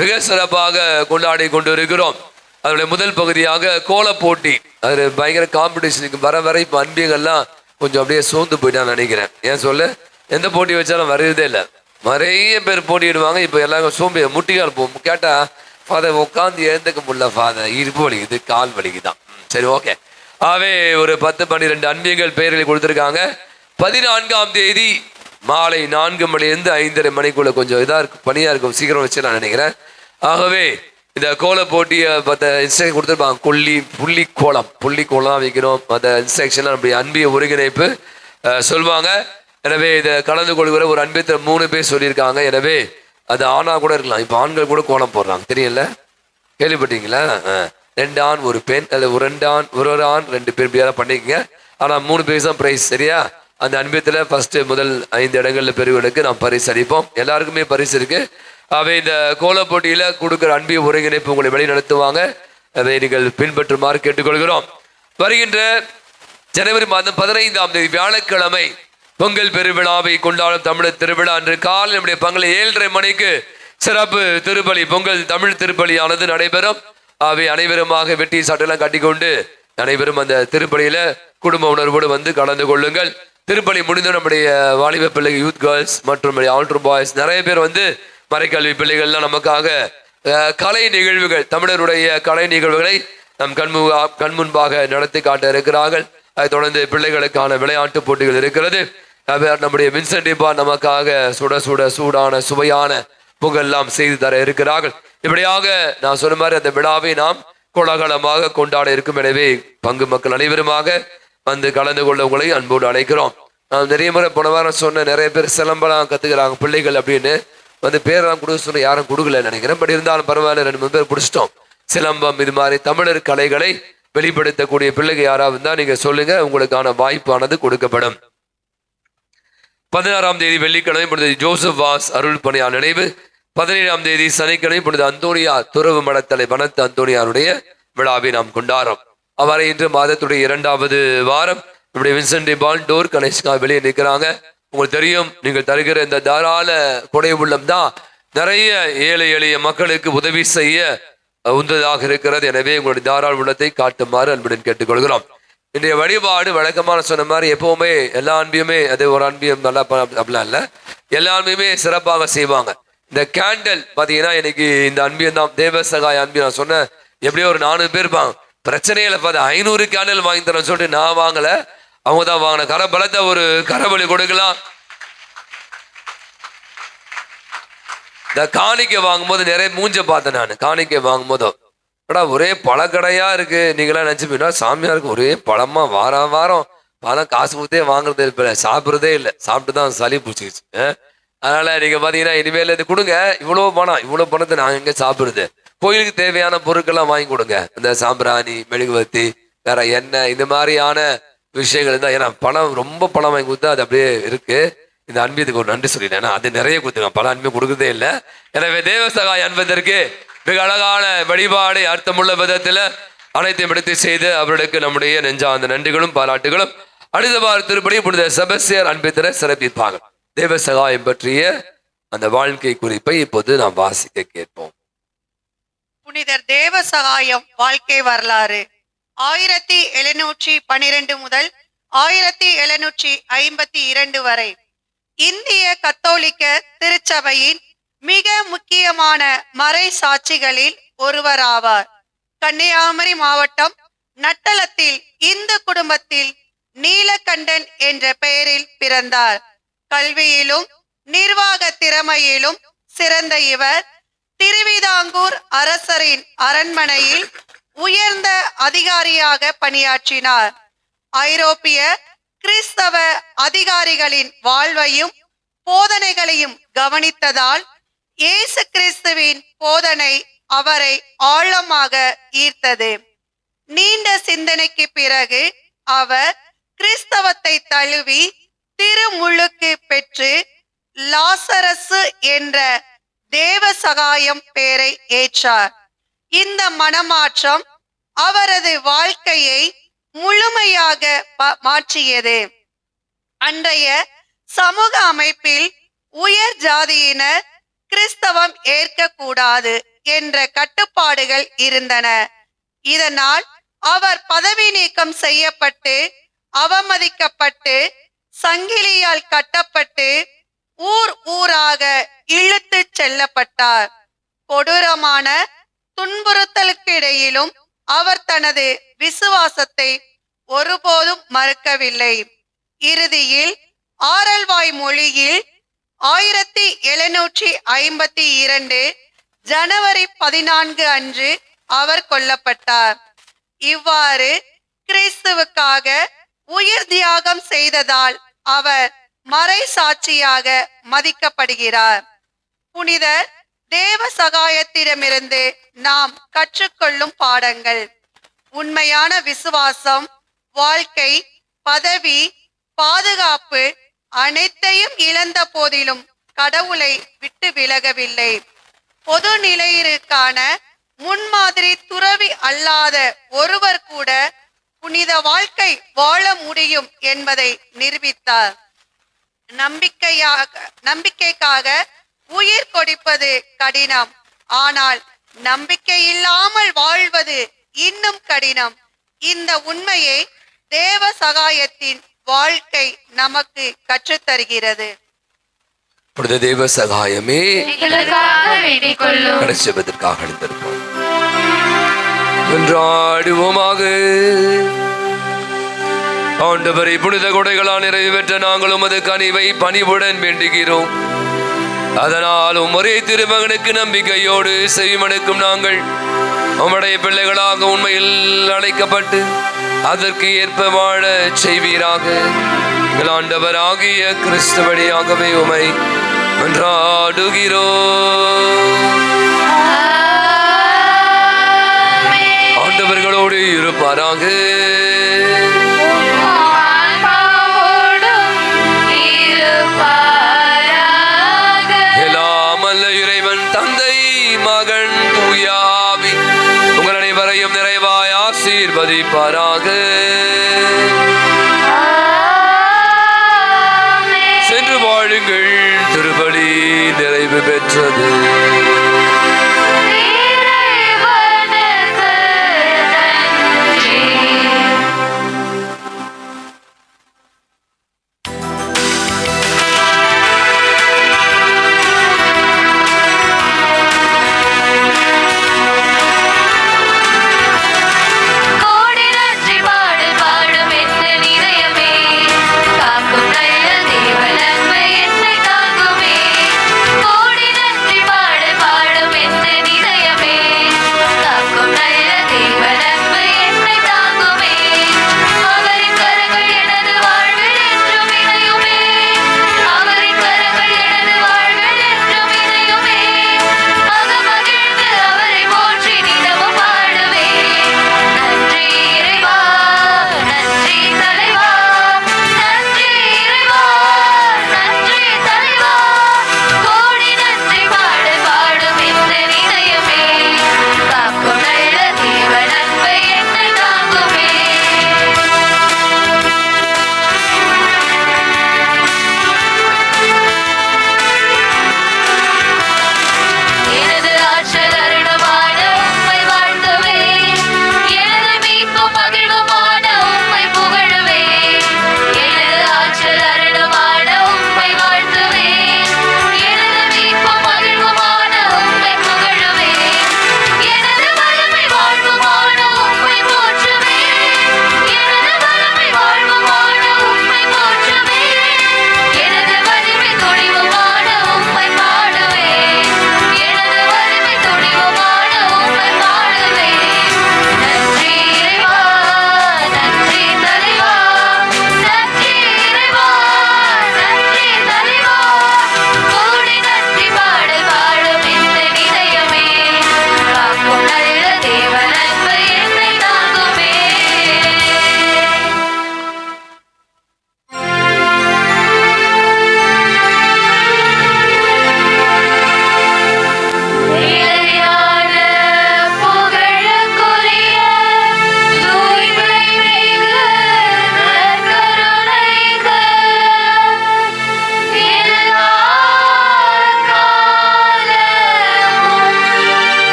மிக சிறப்பாக கொண்டாடி கொண்டு இருக்கிறோம். அதனுடைய முதல் பகுதியாக கோலப் போட்டி. அது பயங்கர காம்படிஷனுக்கு வர இப்போ அன்பியங்கள்லாம் கொஞ்சம் அப்படியே சோர்ந்து போயிட்டான்னு நினைக்கிறேன். ஏன் சொல்ல, எந்த போட்டி வச்சாலும் வரதே இல்லை. நிறைய பேர் போட்டிடுவாங்க. இப்போ எல்லாரும் சோம்பி முட்டிகால் போகும். கேட்டால் ஃபாதர் உட்காந்து எழுந்துக்க முடியல, ஃபாதர் இடுப்பு வலிக்குது, கால் வலிக்குதான். சரி, ஓகே. ஆகவே ஒரு 10-12 அன்பியங்கள் பெயர்களை கொடுத்துருக்காங்க. 14ஆம் தேதி மாலை 4 மணிலேருந்து 5:30 மணிக்குள்ள கொஞ்சம் இதாக இருக்கும், பணியாக இருக்கும், சீக்கிரம் வச்சு நான் நினைக்கிறேன். ஆகவே இந்த கோல போட்டியை இன்ஸ்ட்ரக்ஷன் கொடுத்துருப்பாங்க. புள்ளி கோலம் வைக்கணும். அந்த இன்ஸ்ட்ரக்ஷன்லாம் அப்படி அன்பிய ஒருங்கிணைப்பு சொல்லுவாங்க. எனவே இதை கலந்து கொள்கிற ஒரு அன்பியத்தில் 3 பேர் சொல்லியிருக்காங்க. எனவே அது ஆணா கூட இருக்கலாம். இப்போ ஆண்கள் கூட கோலம் போடுறாங்க, தெரியல, கேள்விப்பட்டீங்களா? 2 ஆண் 1 பெண், அல்ல 2 ஆண் 1 ஆண் 2 பேர் இப்படியாவது பண்ணிக்கங்க. ஆனால் 3 பேர் தான் ப்ரைஸ். சரியா, அந்த அன்பியத்தில் ஃபர்ஸ்ட் முதல் 5 இடங்களில் பெறுவதற்கு நாம் பரிசு அளிப்போம். எல்லாருக்குமே பரிசு இருக்கு. அவை இந்த கோல போட்டியில கொடுக்குற அன்பிய ஒருங்கிணைப்பு உங்களை வழி நடத்துவாங்க. அதை நீங்கள் பின்பற்றுமாறு கேட்டுக்கொள்கிறோம். வருகின்ற ஜனவரி மாதம் 15ஆம் தேதி வியாழக்கிழமை பொங்கல் பெருவிழாவை கொண்டாடும் தமிழர் திருவிழா. அன்று காலை நம்முடைய பங்கலை 7:30 மணிக்கு சிறப்பு திருப்பலி, பொங்கல் தமிழ் திருப்பலியானது நடைபெறும். அவை அனைவருமாக வெட்டி சட்டெல்லாம் கட்டிக்கொண்டு அனைவரும் அந்த திருப்பலியில குடும்ப உணர்வோடு வந்து கலந்து கொள்ளுங்கள். திருப்பலி முடிந்து நம்முடைய வாலிப பிள்ளைகள், யூத் கேர்ள்ஸ் மற்றும் ஆல்டர் பாய்ஸ் நிறைய பேர் வந்து மறைக்கல்வி பிள்ளைகள்லாம் நமக்காக கலை நிகழ்வுகள், தமிழருடைய கலை நிகழ்வுகளை நம் கண்முன்பாக நடத்தி காட்ட இருக்கிறார்கள். அதை தொடர்ந்து பிள்ளைகளுக்கான விளையாட்டு போட்டிகள் இருக்கிறது. நம்முடைய வின்சென்ட் டிபா நமக்காக சூடான சுவையான பொங்கல்லாம் செய்து தர இருக்கிறார்கள். இப்படியாக நான் சொன்ன மாதிரி அந்த விழாவை நாம் கோலாகலமாக கொண்டாட இருக்கும். எனவே பங்கு மக்கள் அனைவருமாக வந்து கலந்து கொள்ள உங்களை அன்போடு அழைக்கிறோம். நான் நிறைய முறை போன வாரம் சொன்ன, நிறைய பேர் சிலம்பலாம் கத்துக்கிறாங்க பிள்ளைகள் அப்படின்னு வந்து பேரெல்லாம் கொடுக்க சொன்ன, யாரும் கொடுக்கலன்னு நினைக்கிறேன். பட் இருந்தாலும் பரவாயில்ல, 2-3 பேர் பிடிச்சிட்டோம். சிலம்பம் இது மாதிரி தமிழர் கலைகளை வெளிப்படுத்தக்கூடிய பிள்ளைகள் யாராவது இருந்தா நீங்க சொல்லுங்க, உங்களுக்கான வாய்ப்பானது கொடுக்கப்படும். 16ஆம் தேதி வெள்ளிக்கிழமை புனித ஜோசப் வாஸ் அருள் பணியார் நினைவு. 17ஆம் தேதி சனிக்கிழமை புனித அந்தோனியார் துறவு மடத்தலை வனத்து அந்தோனியாருடைய விழாவை நாம் கொண்டாடுறோம். அவரை இன்று மாதத்துடைய 2வது வாரம் நம்முடைய வின்சென்ட் டிபால் டோர் கணேஷ்கா வெளியே நிற்கிறாங்க. உங்களுக்கு தெரியும், நீங்கள் தருகிற இந்த தாராள கொடை உள்ளம் தான் நிறைய ஏழை எளிய மக்களுக்கு உதவி செய்ய உந்ததாக இருக்கிறது. எனவே உங்களுடைய தாராள உள்ளத்தை காட்டுமாறு அன்புடன் கேட்டுக்கொள்கிறோம். இன்றைய வழிபாடு வழக்கமான சொன்ன மாதிரி எப்பவுமே எல்லா அன்பியுமே, அது ஒரு அன்பியம் நல்லா அப்படிலாம் இல்லை, எல்லா அன்பியுமே சிறப்பாக செய்வாங்க. இந்த கேண்டல் பார்த்தீங்கன்னா இன்னைக்கு இந்த அன்பியம் தான், தேவ சகாய அன்பியம். நான் சொன்னேன் எப்படியோ ஒரு 4 பேர் இருப்பாங்க, பிரச்சனையில பார்த்து 500 கேண்டல் வாங்கி தரேன்னு சொல்லிட்டு நான் வாங்கல, அவங்க தான் வாங்கின. கரபலத்தை ஒரு கரபலி கொடுக்கலாம். இந்த காணிக்கை வாங்கும்போது நிறைய மூஞ்ச பார்த்தேன் நான். காணிக்கை வாங்கும்போதும் ஒரே பழக்கடையா இருக்கு. நீங்களாம் நினைச்சுப்பீங்கன்னா சாமியாருக்கு ஒரே பழமா வாரம் பழம் காசு கொடுத்தே வாங்குறதே இல்லை, சாப்பிட்றதே இல்லை, சாப்பிட்டு தான் சளி பிடிச்சிக்கிச்சு. அதனால நீங்க பாத்தீங்கன்னா இனிமேல் இது கொடுங்க, இவ்வளவு பணத்தை நாங்க எங்க சாப்பிடுறது, கோயிலுக்கு தேவையான பொருட்கள்லாம் வாங்கி கொடுங்க. இந்த சாம்பிராணி, மெழுகுவத்தி, வேற எண்ணெய், இந்த மாதிரியான விஷயங்கள் தான். ஏன்னா ரொம்ப பணம் வாங்கி கொடுத்தா அது அப்படியே இருக்கு. இந்த அன்பியத்துக்கு ஒரு நன்றி சொல்லிட்டேன். ஏன்னா அது நிறைய கொடுத்துருங்க, பல அன்பை கொடுக்குறதே இல்லை. எனவே தேவ சகாயம் அன்பதற்கு மிக அழகான வழிபாடு அர்த்தமுள்ள விதத்தில் அனைத்தையும் எடுத்து செய்து அவர்களுக்கு நம்முடைய நெஞ்சார்ந்த நன்றிகளும் பாராட்டுகளும். அடுத்த வார திருப்படி புனித செபஸ்தியார் அன்பித்தர சிறப்பிப்பாங்க. தேவ சகாயம் பற்றிய அந்த வாழ்க்கை குறிப்பை இப்போது நாம் வாசிக்க கேட்போம். புனிதர் தேவ சகாயம் வாழ்க்கை வரலாறு 1712 முதல் 1752 வரை இந்திய கத்தோலிக்க திருச்சபையின் மிக முக்கியமான மறை சாட்சிகளில் ஒருவராவார். கன்னியாகுமரி மாவட்டம் நட்டலத்தில் இந்து குடும்பத்தில் நீலகண்டன் என்ற பெயரில் பிறந்தார். கல்வியிலும் நிர்வாக திறமையிலும் சிறந்த இவர் திருவிதாங்கூர் அரசரின் அரண்மனையில் உயர்ந்த அதிகாரியாக பணியாற்றினார். ஐரோப்பிய கிறிஸ்தவ அதிகாரிகளின் வாழ்வையும் போதனைகளையும் கவனித்ததால் இயேசு கிறிஸ்துவின் போதனை அவரை ஆழமாக ஈர்த்தது. நீண்ட சிந்தனைக்கு பிறகு அவர் கிறிஸ்தவத்தை தழுவி திருமுழுக்கு பெற்று லாசரசு என்ற தேவ சகாயம் பெயரை ஏற்றார். இந்த மனமாற்றம் அவரது வாழ்க்கையை முழுமையாக மாற்றியது. அன்றைய சமூக அமைப்பில் உயர் ஜாதியினர் கிறிஸ்தவம் ஏற்கக்கூடாது என்ற கட்டுப்பாடுகள் இருந்தன. இதனால் அவர் பதவி நீக்கம் செய்யப்பட்டு அவமதிக்கப்பட்டு சங்கிலியால் கட்டப்பட்டு ஊர் ஊராக இழுத்து செல்லப்பட்டார். கொடூரமான துன்புறுத்தலுக்கு இடையிலும் அவர் தனது விசுவாசத்தை ஒருபோதும் மறுக்கவில்லை. இறுதியில் ஆரல்வாய் மொழியில் 1752 ஜனவரி 14 அன்று அவர் கொல்லப்பட்டார். இவ்வாறு கிறிஸ்துவுக்காக உயிர் தியாகம் செய்ததால் அவர் மறை சாட்சியாக மதிக்கப்படுகிறார். புனிதர் தேவ சகாயத்திடமிருந்து நாம் கற்றுக்கொள்ளும் பாடங்கள்: உண்மையான விசுவாசம், வாழ்க்கை, பதவி, பாதுகாப்பு அனைத்தையும் இழந்த போதிலும் கடவுளை விட்டு விலகவில்லை. பொது நிலையிற்கான முன்மாதிரி துறவி அல்லாத ஒருவர் கூட புனித வாழ்க்கை வாழ முடியும் என்பதை நிரூபித்தார். நம்பிக்கைக்காக உயிர் கொடுப்பது கடினம், ஆனால் நம்பிக்கை இல்லாமல் வாழ்வது இன்னும் கடினம். இந்த உண்மையை தேவ சகாயத்தின் வாழ்க்கை நமக்கு கற்றுத்தருகிறது. தேவ சகாயமே எங்களுக்காக என்றாடுவோமாக. ஆண்டவரை புனித கொடைகளால் நிறைவு பெற்ற நாங்கள் உமது கனிவை பணிவுடன் வேண்டுகிறோம். அதனால் ஒரே திருமகனுக்கு நம்பிக்கையோடு செவிமடுக்கும் நாங்கள் உம்முடைய பிள்ளைகளாக உண்மையில் அழைக்கப்பட்டு அதற்கு ஏற்ப வாழ செய்வீராக. எங்கள் ஆண்டவராகிய கிறிஸ்து வழியாகவே உமை மன்றாடுகிறோம். ஆண்டவர்களோடு இருப்பாராக. எல்லாம் அல்ல இறைவன் தந்தை மகன் தூயாவி உங்கள் அனைவரையும் நிறைவாய் ஆசீர்வதிப்பாராக. சென்று வாழுங்கள், திருப்பலி நிறைவு பெற்றது. பாடு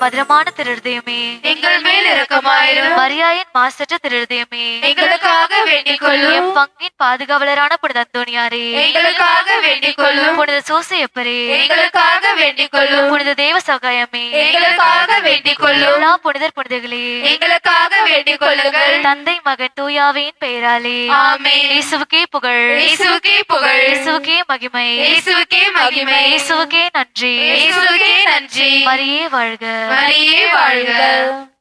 மதுரமான திருதயமே, எங்கள் மேல் இரக்கமாயிரும். மரியாயின் மாசற்ற திருதயமே, எங்களுக்காக வேண்டிக் கொள்ளும். எம் பங்கின் பாதுகாவலரான புனித அந்தோணியாரே, எங்களுக்காக வேண்டிக் கொள்ளும். புனித சூசையப்பரே, எங்களுக்காக வேண்டிக் கொள்ளும். புனித தேவ சகாயமே, எங்களுக்காக வேண்டிக் கொள்ளும். எல்லா புனிதர் புனிதர்களே, எங்களுக்காக வேண்டிக் கொள்ளுங்கள். தந்தை மகன் தூயாவின் பெயராலே ஆமென். இயேசுவுக்கே புகழ், இயேசுவுக்கே புகழ். இயேசுவுக்கே மகிமை, இயேசுவுக்கே மகிமை. இயேசுவுக்கே நன்றி. இயேசுவுக்கே நன்றி. மரியே வாழ்க, மரியே வாழ்க.